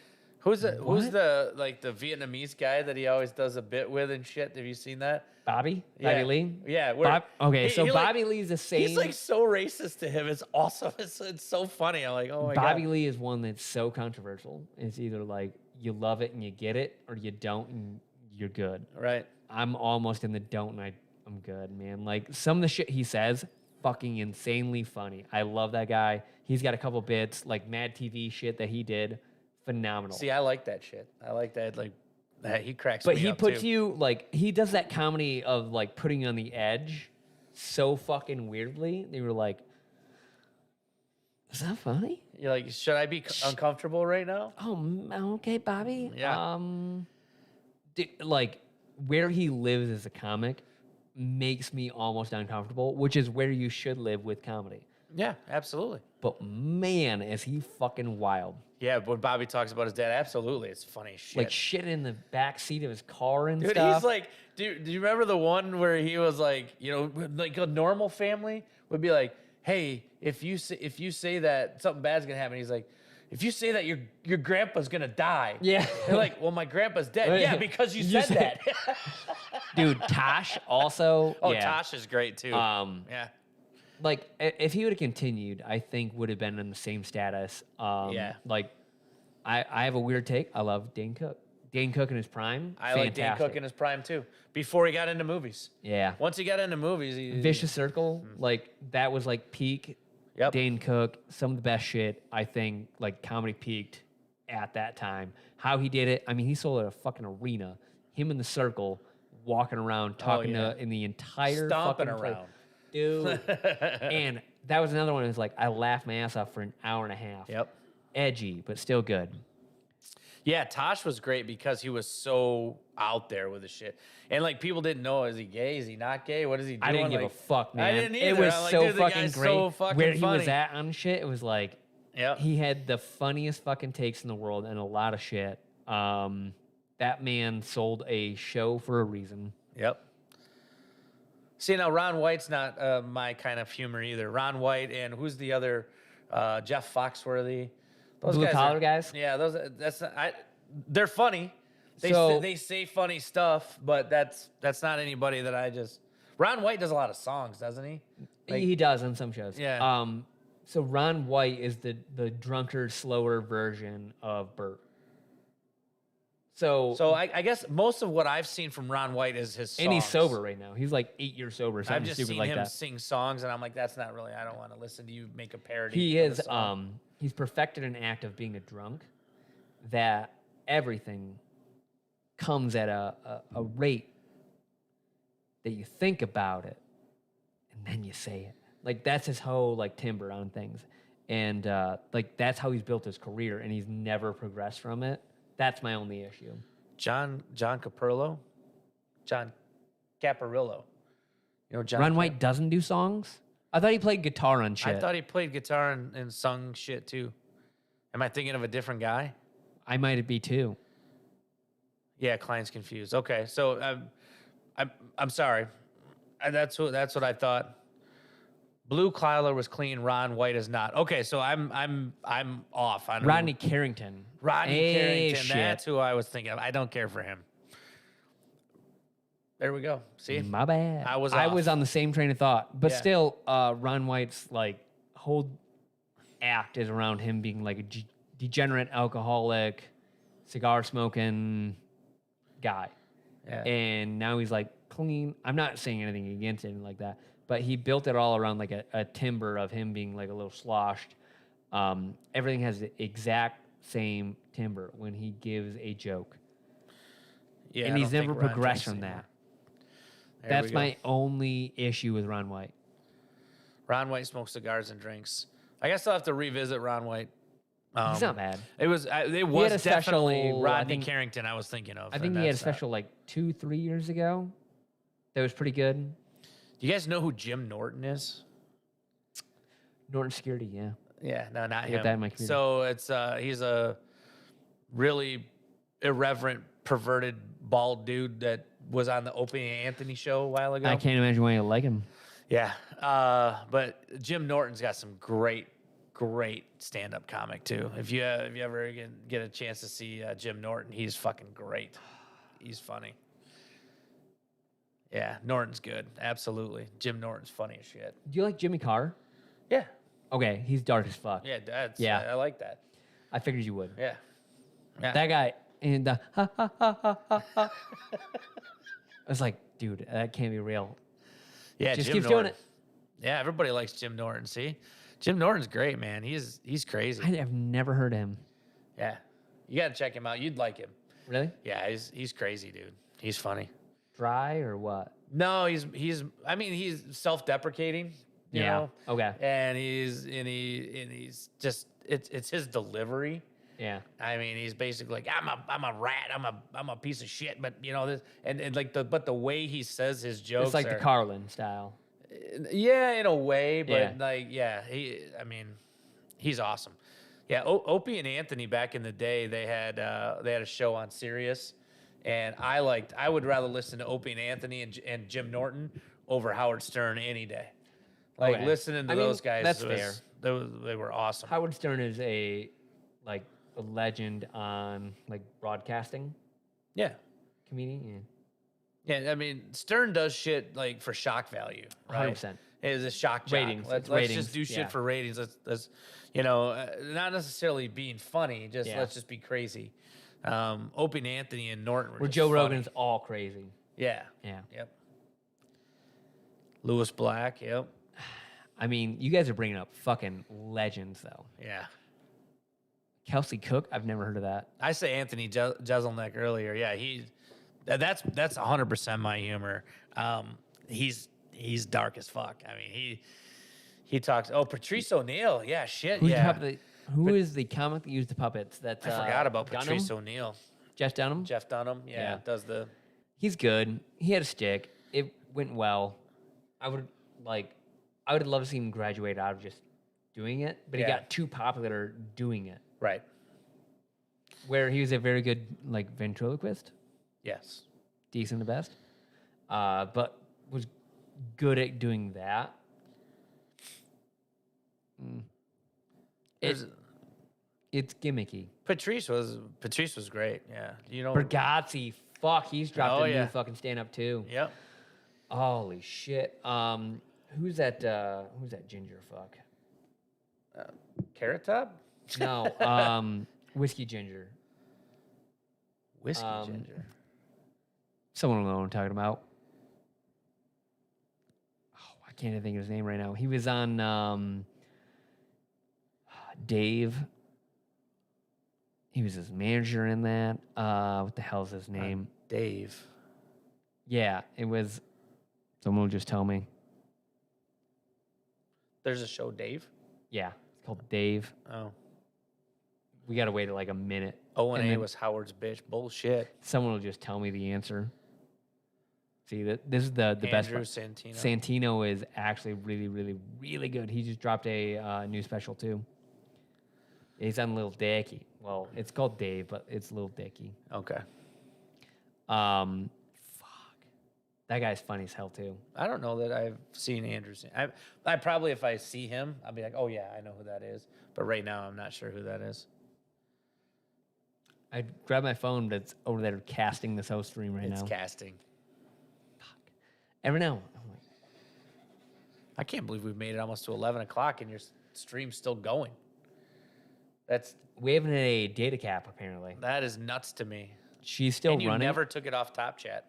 Who's the like the Vietnamese guy that he always does a bit with and shit? Have you seen that? Bobby Yeah. Lee. Yeah. Bobby Lee's the same. He's like so racist to him. It's awesome. It's so funny. I'm like, oh my god. Bobby Lee is one that's so controversial. It's either like you love it and you get it, or you don't and you're good. Right. I'm almost in the don't, and I'm good, man. Like some of the shit he says, fucking insanely funny. I love that guy. He's got a couple bits like Mad TV shit that he did. Phenomenal. See, I like that shit. I like that. Like that he cracks But me he up puts too. you like he does that comedy of like putting you on the edge so fucking weirdly. They were like, is that funny? You're like, should I be uncomfortable right now? Oh, okay, Bobby. Yeah. Like where he lives as a comic makes me almost uncomfortable, which is where you should live with comedy. Yeah, absolutely. But man, is he fucking wild. Yeah, when Bobby talks about his dad, absolutely, it's funny as shit. Like shit in the back seat of his car and Dude, stuff. he's like, do you remember the one where he was like, you know, like a normal family would be like, hey, if you say that something bad's gonna happen, he's like, if you say that your grandpa's gonna die. Yeah. They're like, well, my grandpa's dead. Yeah, because you said that. Dude, Tosh also. Oh, yeah. Tosh is great too. Yeah. Like if he would have continued, I think would have been in the same status. Yeah. Like I have a weird take. I love Dane Cook. Dane Cook in his prime. I like Dane Cook in his prime too. Before he got into movies. Yeah. Once he got into movies, he Vicious Circle, like that was like peak. Yep. Dane Cook, some of the best shit. I think like comedy peaked at that time. How he did it, I mean, he sold at a fucking arena. Him in the circle, walking around, talking to in the entire stomping fucking around. Dude. And that was another one. It was like I laughed my ass off for an hour and a half. Yep. Edgy, but still good. Yeah, Tosh was great because he was so out there with the shit. And like people didn't know, is he gay? Is he not gay? What is he doing? I didn't give like, a fuck, man. I didn't either. It was I'm like, so dude, the fucking guy's great. so fucking Where he funny. was at on shit, it was like Yep. he had the funniest fucking takes in the world and a lot of shit. That man sold a show for a reason. Yep. See, now Ron White's not my kind of humor either. Ron White and who's the other? Jeff Foxworthy. Those Blue collar guys? Yeah, they're funny. They say funny stuff, but that's not anybody that I just. Ron White does a lot of songs, doesn't he? Like, He does on some shows. Yeah. So Ron White is the drunker, slower version of Burt. So I guess most of what I've seen from Ron White is his songs. and he's sober right now. He's like 8 years sober, something I've just stupid seen like him that. sing songs, and I'm like, that's not really. I don't want to listen to you make a parody. He of a is. song. He's perfected an act of being a drunk that everything comes at a rate that you think about it and then you say it. Like that's his whole like timbre on things, and like that's how he's built his career, and he's never progressed from it. That's my only issue. John Caparillo. You know John. Ron White doesn't do songs. I thought he played guitar on shit. I thought he played guitar and sung shit too. Am I thinking of a different guy? I might be too. Yeah, Klein's confused. Okay, so I'm sorry. That's what I thought. Blue Collar was clean. Ron White is not. Okay, so I'm off on Rodney Carrington. Rodney Carrington. Shit. That's who I was thinking of. I don't care for him. There we go. See, My bad. I was on the same train of thought, but Yeah. still, Ron White's like whole act is around him being like a degenerate alcoholic, cigar smoking guy, Yeah. and now he's like clean. I'm not saying anything against anything like that, but he built it all around like a timbre of him being like a little sloshed. Everything has the exact same timbre when he gives a joke. Yeah, And I he's don't never think Ron progressed drinks from anymore. that. There That's we go. my only issue with Ron White. Ron White smokes cigars and drinks. I guess I'll have to revisit Ron White. He's not bad. It was had a definitely special, I Rodney think- Carrington I was thinking of. I think and he had a that's not- special like 2-3 years ago. That was pretty good. Do you guys know who Jim Norton is? Norton Security, yeah. Yeah, no, not I him. got that in my computer. So it's he's a really irreverent, perverted, bald dude that was on the Opie and Anthony show a while ago. I can't imagine why you like him. Yeah, but Jim Norton's got some great great stand-up comic too. If you ever get a chance to see Jim Norton, he's fucking great. He's funny. Yeah, Norton's good. Absolutely. Jim Norton's funny as shit. Do you like Jimmy Carr? Yeah. Okay, he's dark as fuck. Yeah, that's Yeah. I like that. I figured you would. Yeah. Yeah. That guy and the ha ha ha ha ha ha. I was like, dude, that can't be real. Yeah, Just Jim keeps Norton. doing it. Yeah, everybody likes Jim Norton. See, Jim Norton's great, man. He's crazy. I have never heard of him. Yeah, you gotta check him out. You'd like him. Really? Yeah, he's crazy, dude. He's funny. Dry or what? No, he's. I mean, he's self-deprecating. You know? Okay. And he's just it's his delivery. Yeah. I mean, he's basically like, I'm a rat, I'm a piece of shit, but you know this, and like the way he says his jokes, It's like the Carlin style. Yeah, in a way, but Yeah. I mean, he's awesome. Yeah, Opie and Anthony back in the day, they had a show on Sirius, and I would rather listen to Opie and Anthony and Jim Norton over Howard Stern any day. Like listening to those guys, that's fair. They were awesome. Howard Stern is a legend on broadcasting. Yeah. Comedian. Yeah, I mean, Stern does shit like for shock value, right? 100%. It is a shock jock. Ratings. Let's Ratings, just do shit yeah. for ratings. Let's not necessarily being funny. Just let's just be crazy. Opie and Anthony and Norton were Where just Joe funny. Rogan's all crazy. Yeah. Yeah. Yep. Lewis Black. Yep. I mean, you guys are bringing up fucking legends, though. Yeah. Kelsey Cook, I've never heard of that. I say Anthony Jeselnik earlier. Yeah, that's 100% my humor. He's dark as fuck. I mean, he talks. Oh, Patrice O'Neill. Yeah, shit. Who is the comic that used the puppets? That I forgot about Dunham? Patrice O'Neill. Jeff Dunham. Jeff Dunham. Yeah, does the. He's good. He had a stick. It went well. I would love to see him graduate out of just doing it, but he got too popular doing it. Right. Where he was a very good ventriloquist, Yes. decent at best, but was good at doing that. It's gimmicky. Patrice was great. Yeah. You know. Bergazzi, fuck, he's dropped a new yeah. fucking stand up too. Yep. Holy shit. Who's that ginger fuck? Carrot Top. No, whiskey ginger. Whiskey ginger. Someone will know what I'm talking about. Oh, I can't even think of his name right now. He was on Dave. He was his manager in that. What the hell's his name? Dave. Yeah, it was. Someone will just tell me. There's a show, Dave. Yeah, it's called Dave. Oh. We got to wait like a minute. O&A was Howard's bitch. Bullshit. Someone will just tell me the answer. See, this is the best Andrew part. Santino. Santino is actually really, really, really good. He just dropped a new special too. He's on Lil Dicky. Well, it's called Dave, but it's Lil Dicky. Okay. Fuck. That guy's funny as hell too. I don't know that I've seen Andrew. I probably, if I see him, I'll be like, oh yeah, I know who that is. But right now, I'm not sure who that is. I grabbed my phone, but it's over there casting this whole stream right now. It's casting. Fuck. Every now, I'm like, I can't believe we've made it almost to 11 o'clock and your stream's still going. we haven't had a data cap apparently. That is nuts to me. She's still And you running. never took it off Top Chat.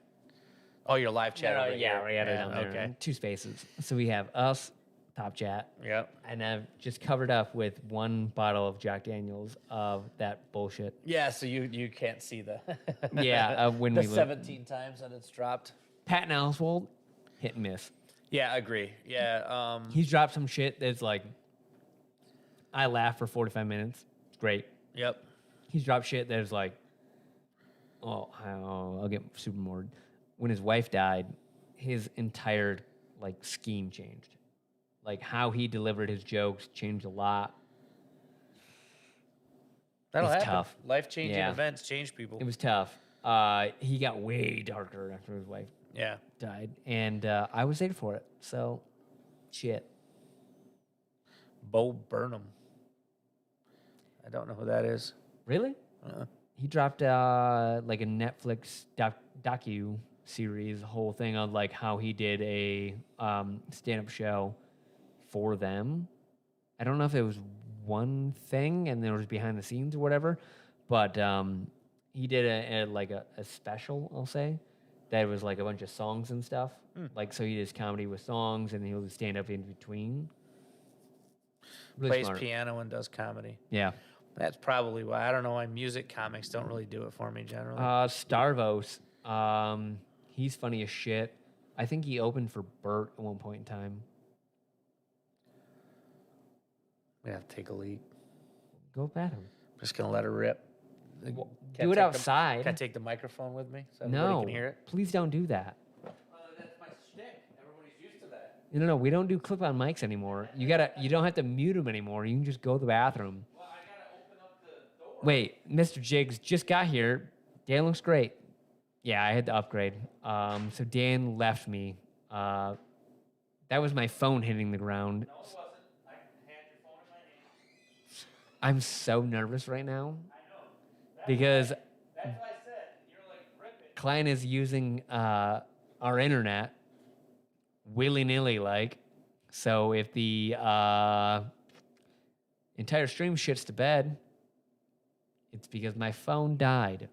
Oh, your live chat. over yeah, here. we had it on there. Okay. 2 spaces. So we have us, Top Chat, Yep. and I've just covered up with 1 bottle of Jack Daniels of that bullshit. Yeah, so you can't see the Yeah, when the we look. 17 times that it's dropped. Patton Oswalt, hit and miss. Yeah, I agree. Yeah. He's dropped some shit that's like, I laugh for 45 minutes. It's great. Yep. He's dropped shit that is like, I'll get super moored. When his wife died, his entire scheme changed. Like how he delivered his jokes changed a lot. That'll It's happen. tough. Life-changing Yeah. events change people. It was tough. He got way darker after his wife Yeah. died, and I was there for it. So, shit. Bo Burnham. I don't know who that is. Really? He dropped like a Netflix docu series, whole thing on like how he did a stand-up show for them. I don't know if it was one thing and there was behind the scenes or whatever, but he did a special, I'll say, that was like a bunch of songs and stuff. Like, so he does comedy with songs and he'll stand up in between. Really Plays smart. piano and does comedy. Yeah. That's probably why. I don't know why music comics don't really do it for me generally. Starvos. He's funny as shit. I think he opened for Bert at one point in time. We have to take a leak. Go to the bathroom. I'm just gonna let it rip. Do it outside. Can I take the microphone with me so everybody can hear it? Please don't do that. That's my shtick. Everybody's used to that. No, we don't do clip-on mics anymore. You don't have to mute them anymore. You can just go to the bathroom. Well, I gotta open up the door. Wait, Mr. Jiggs just got here. Dan looks great. Yeah, I had to upgrade. So Dan left me. That was my phone hitting the ground. No, it wasn't. I had your phone in my hand. I'm so nervous right now. I know. Because That's what I said. You're like, rip it. Klein is using our internet willy-nilly like. So if the entire stream shits to bed, it's because my phone died.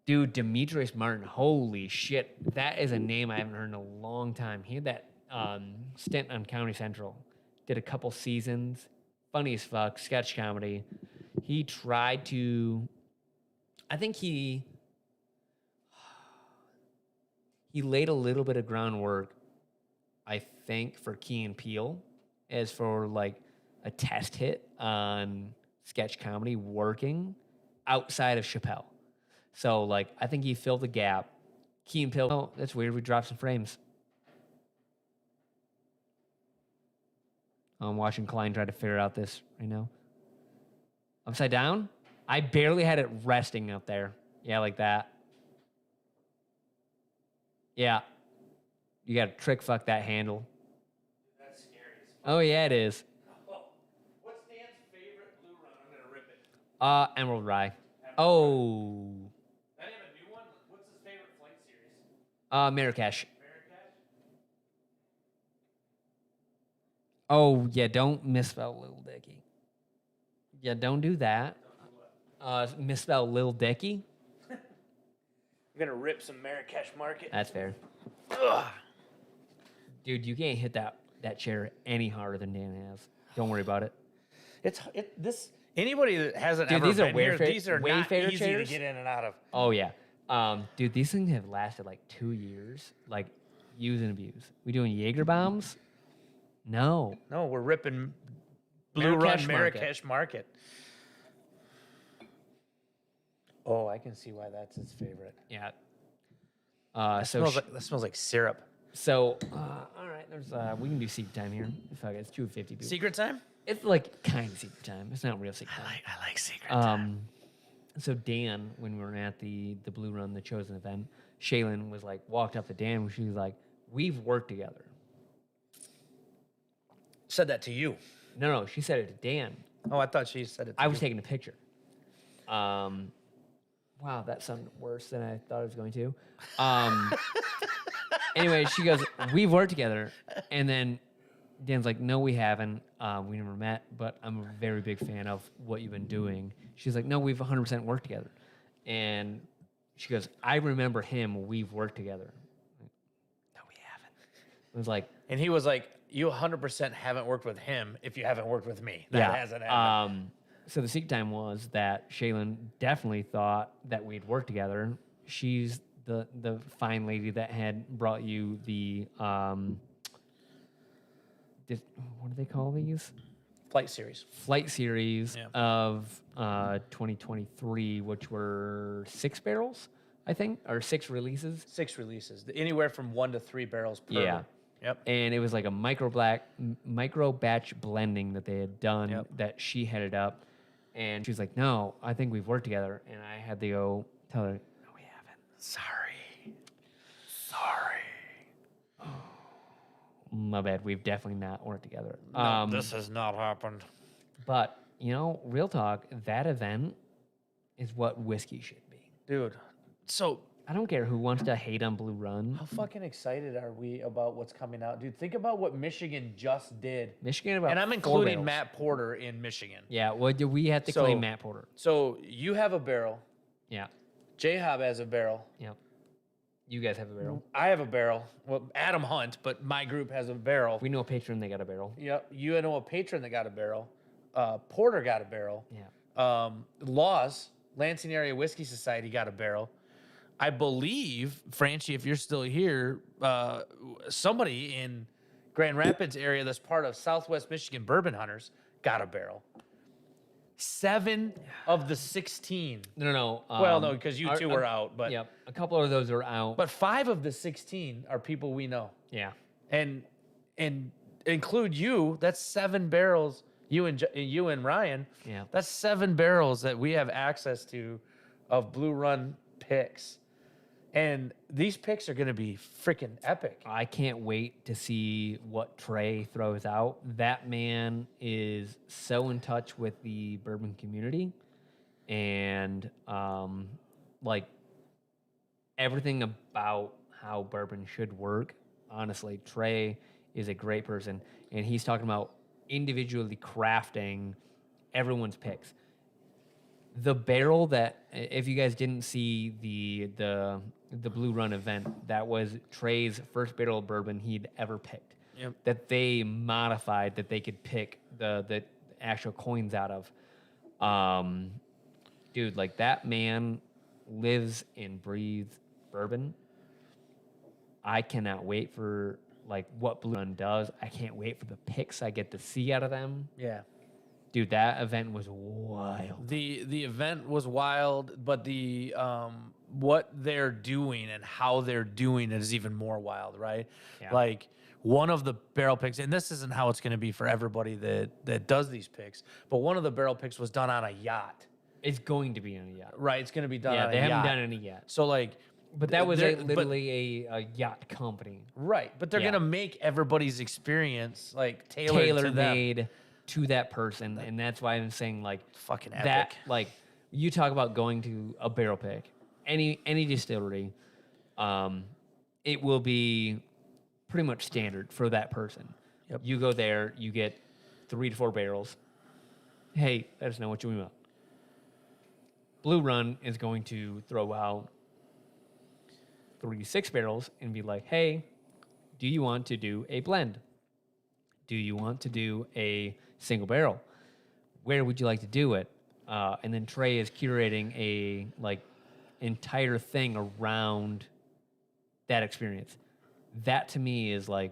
Dude, Demetrius Martin, holy shit. That is a name I haven't heard in a long time. He had that stint on Comedy Central. Did a couple seasons. Funny as fuck, sketch comedy. He tried to, I think he laid a little bit of groundwork, I think, for Key and Peele as for like a test hit on sketch comedy working outside of Chappelle. So like, I think he filled the gap. Key and Peele, oh, that's weird. We dropped some frames. I'm watching Klein try to figure out this right now. Upside down? I barely had it resting up there. Yeah, like that. Yeah. You got to trick fuck that handle. That's scary as fuck. Oh, yeah, it is. What's Dan's favorite blue run? I'm gonna rip it. Emerald Rye. Oh. Does he have a new one? What's his favorite flight series? Marrakesh. Marrakesh? Oh, yeah, don't misspell Lil Dicky. Yeah, don't do that. Misspell Lil Dicky. I'm gonna rip some Marrakesh Market. That's fair. Ugh. Dude, you can't hit that chair any harder than Dan has. Don't worry about it. This anybody that hasn't Dude, ever these are been here, Wayfair- these are not Wayfair easy chairs? to get in and out of. Oh, yeah. Dude, these things have lasted like 2 years. Like, use and abuse. We doing Jaeger bombs? No. No, we're ripping Blue Marrakesh Run Marrakesh Market. Oh, I can see why that's his favorite. Yeah. That smells like syrup. All right. There's we can do secret time here. Fuck it, it's 2:50 people. Secret time? It's like kind of secret time. It's not real secret time. I like secret time. So Dan, when we were at the Blue Run, the Chosen event, Shaylin was like walked up to Dan. She was like, "We've worked together." Said that to you. No, she said it to Dan. Oh, I thought she said it to I you. was taking a picture. Wow, that sounded worse than I thought it was going to. Anyway, she goes, "We've worked together," and then Dan's like, "No, we haven't. We never met, but I'm a very big fan of what you've been doing." She's like, "No, we've 100% worked together," and she goes, "I remember him. We've worked together." No, we haven't. It was like, And he was like, you 100% haven't worked with him if you haven't worked with me. That hasn't happened. So the secret time was that Shaylin definitely thought that we'd work together. She's the fine lady that had brought you the what do they call these? Flight series. Flight series Yeah. of 2023, which were 6 barrels, I think, or 6 releases. 6 releases. Anywhere from 1 to 3 barrels per. Yeah. Yep. And it was like a micro batch blending that they had done that she headed up. And she was like, "No, I think we've worked together." And I had to go tell her, "No, we haven't. Sorry. My bad. We've definitely not worked together." No, this has not happened. But real talk, that event is what whiskey should be. Dude. So I don't care who wants to hate on Blue Run. how fucking excited are we about what's coming out? Dude, think about what Michigan just did. Michigan about And I'm 4 including barrels. Matt Porter in Michigan. Yeah, well, do we have to So- claim Matt Porter? So you have a barrel. Yeah, J-Hob has a barrel. yeah. You guys have a barrel. I have a barrel. Well, Adam Hunt, but my group has a barrel. We know a patron, they got a barrel. Yep. You know a patron that got a barrel. Porter got a barrel. Yeah. Laws, Lansing Area Whiskey Society got a barrel. I believe, Franchi, if you're still here, somebody in Grand Rapids area that's part of Southwest Michigan Bourbon Hunters got a barrel. 7 of the 16. No. Well, no, because you two were out, but Yep, a couple of those are out. but 5 of the 16 are people we know, yeah, and include you. That's 7 barrels. You and Ryan. yeah. That's 7 barrels that we have access to of Blue Run picks. And these picks are going to be freaking epic. I can't wait to see what Trey throws out. That man is so in touch with the bourbon community, and like everything about how bourbon should work. Honestly, Trey is a great person, and he's talking about individually crafting everyone's picks. The barrel that, if you guys didn't see the Blue Run event, that was Trey's first barrel of bourbon he'd ever picked. Yep. That they modified that they could pick the actual coins out of. Dude, like that man lives and breathes bourbon. I cannot wait for like what Blue Run does. I can't wait for the picks I get to see out of them. Yeah. Dude, that event was wild. The event was wild, but the what they're doing and how they're doing it is even more wild, right? Yeah. Like one of the barrel picks, and this isn't how it's going to be for everybody that does these picks, but one of the barrel picks was done on a yacht. It's going to be on a yacht. Right, it's going to be done Yeah, on they a haven't yacht. done any yet. So like, But that was they're- but- literally a yacht company. right, but they're Yeah. going to make everybody's experience like tailored to them. Tailor-made to that person. And that's why I'm saying, like, Fucking epic. that, like, you talk about going to a barrel pick, any distillery, it will be pretty much standard for that person. Yep. You go there, you get 3 to 4 barrels. Hey, let us know what you want. Blue Run is going to throw out 3 to 6 barrels and be like, hey, do you want to do a blend? Do you want to do a single barrel? Where would you like to do it? And then Trey is curating a like entire thing around that experience. That to me is like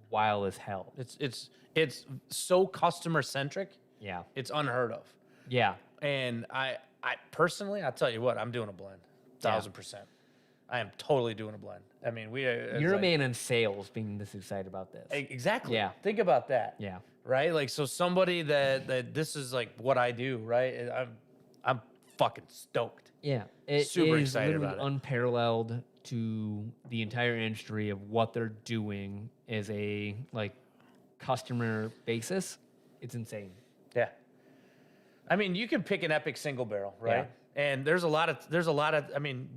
wild as hell. It's so customer centric. Yeah. It's unheard of. Yeah. And I personally, I'll tell you what, I'm doing a blend, 1,000%. I am totally doing a blend. I mean, You're a man in sales being this excited about this. Exactly. Yeah. Think about that. Yeah. Right. Like, so somebody that this is like what I do. Right. I'm fucking stoked. Yeah. It Super is excited literally about it. unparalleled to the entire industry of what they're doing as a like customer basis. It's insane. Yeah. I mean, you can pick an epic single barrel, right? And there's a lot of. I mean,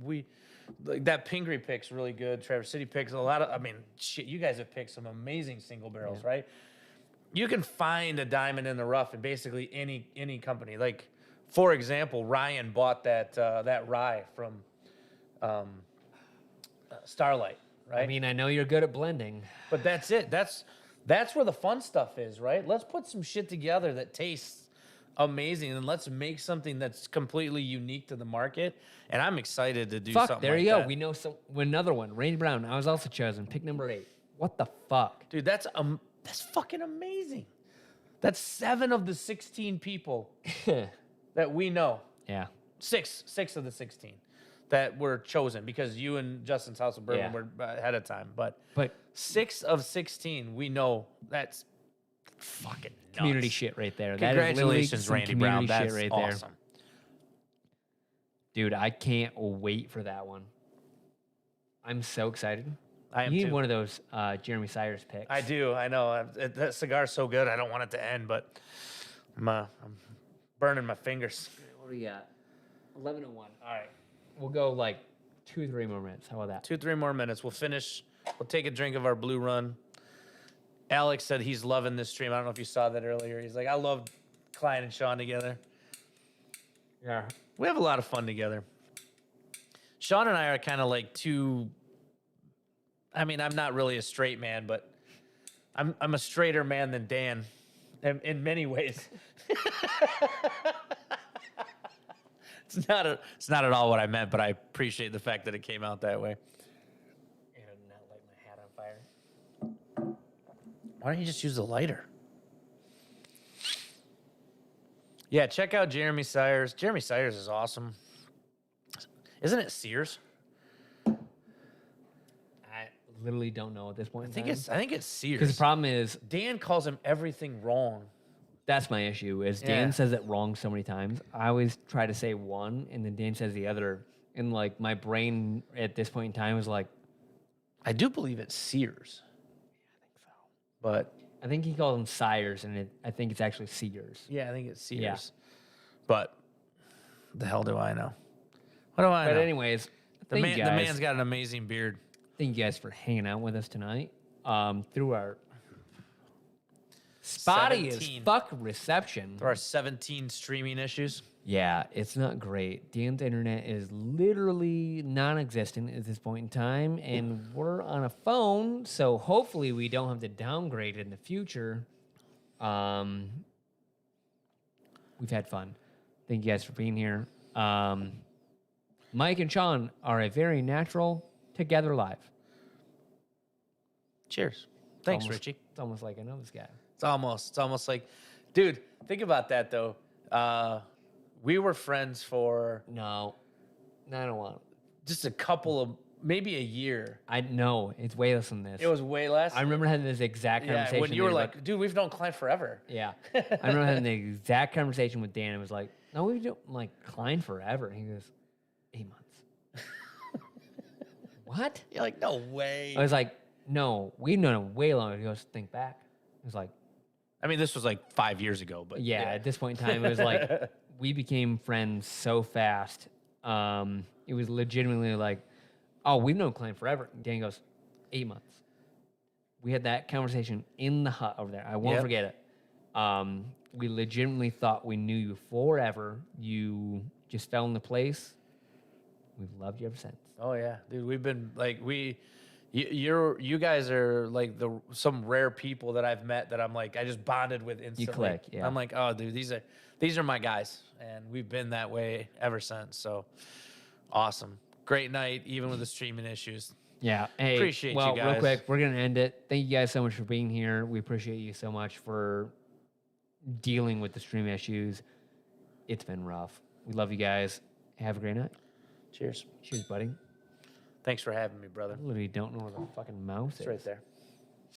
like that Pingree pick's really good. Traverse City picks a lot of. I mean, shit, you guys have picked some amazing single barrels, right? You can find a diamond in the rough in basically any company. Like, for example, Ryan bought that rye from Starlight, right? I mean, I know you're good at blending. But that's it. That's where the fun stuff is, right? Let's put some shit together that tastes amazing, and let's make something that's completely unique to the market. And I'm excited to do something. There like you go. that. We know another one. Randy Brown. I was also chosen. Pick number 8. What the fuck? Dude, that's fucking amazing. That's 7 of the 16 people that we know. Yeah. 6 of the 16 that were chosen, because you and Justin's House of Bourbon were ahead of time. But 6 of 16 we know. That's fucking nuts. Community shit right there. Congratulations, that is Randy Brown. Shit That's right awesome. there. Dude, I can't wait for that one. I'm so excited. I am You need too. one of those Jeremy Cyrus picks. I do. I know. That cigar's so good. I don't want it to end, but I'm burning my fingers. What do we got? 11:01. All right. We'll go like 2-3 more minutes. How about that? 2-3 more minutes. We'll finish. We'll take a drink of our Blue Run. Alex said he's loving this stream. I don't know if you saw that earlier. He's like, I love Klein and Sean together. Yeah. We have a lot of fun together. Sean and I are kind of like I mean, I'm not really a straight man, but I'm a straighter man than Dan in many ways. It's not at all what I meant, but I appreciate the fact that it came out that way. I did not light my hat on fire. Why don't you just use the lighter? Yeah, check out Jeremy Sires. Jeremy Sires is awesome. Isn't it Sears? I literally don't know at this point. I think it's Sears. Because the problem is Dan calls him everything wrong. that's my issue. Is Dan says it wrong so many times. I always try to say one, and then Dan says the other, and like my brain at this point in time is like, I do believe it's Sears. I think so. But I think he calls them Sires, and I think it's actually Sears. yeah, I think it's Sears. Yeah. But the hell do I know? What do I know? But anyways, The man's got an amazing beard. Thank you guys for hanging out with us tonight. Through our spotty as 17. fuck reception. There are 17 streaming issues. Yeah, it's not great. Dan's internet is literally non-existent at this point in time, and we're on a phone, so hopefully we don't have to downgrade in the future. We've had fun. Thank you guys for being here. Mike and Sean are a very natural together live. Cheers. Thanks, Almost- Richie. It's almost like I know this guy. It's almost like, dude, think about that though. We were friends for No, I don't want. just a couple of, maybe a year. I know it's way less than this. It was way less. I remember having this exact yeah, conversation. when you were there, like, dude, we've known Klein forever. yeah. I remember having the exact conversation with Dan. It was like, no, we've known like Klein forever. And he goes, 8 months. What? You're like, no way. I was like, no, we've known him way longer. He goes, think back. It was like, I mean, this was like 5 years ago, but yeah, at this point in time, it was like we became friends so fast. It was legitimately like, oh, we've known Klein forever. And Dan goes, 8 months. We had that conversation in the hut over there. I won't Yep. forget it. We legitimately thought we knew you forever. You just fell into place. We've loved you ever since. Oh yeah, dude, we've been like you guys are like some rare people that I've met that I'm like I just bonded with instantly. click, yeah. I'm like, oh, dude, these are my guys, and we've been that way ever since. So awesome, great night, even with the streaming issues. Yeah. Hey, Appreciate you well, real guys. quick, we're going to end it. Thank you guys so much for being here. We appreciate you so much for dealing with the stream issues. It's been rough. We love you guys. Have a great night. Cheers. Cheers, buddy. Thanks for having me, brother. I literally don't know where the fucking mouse It's is. right there.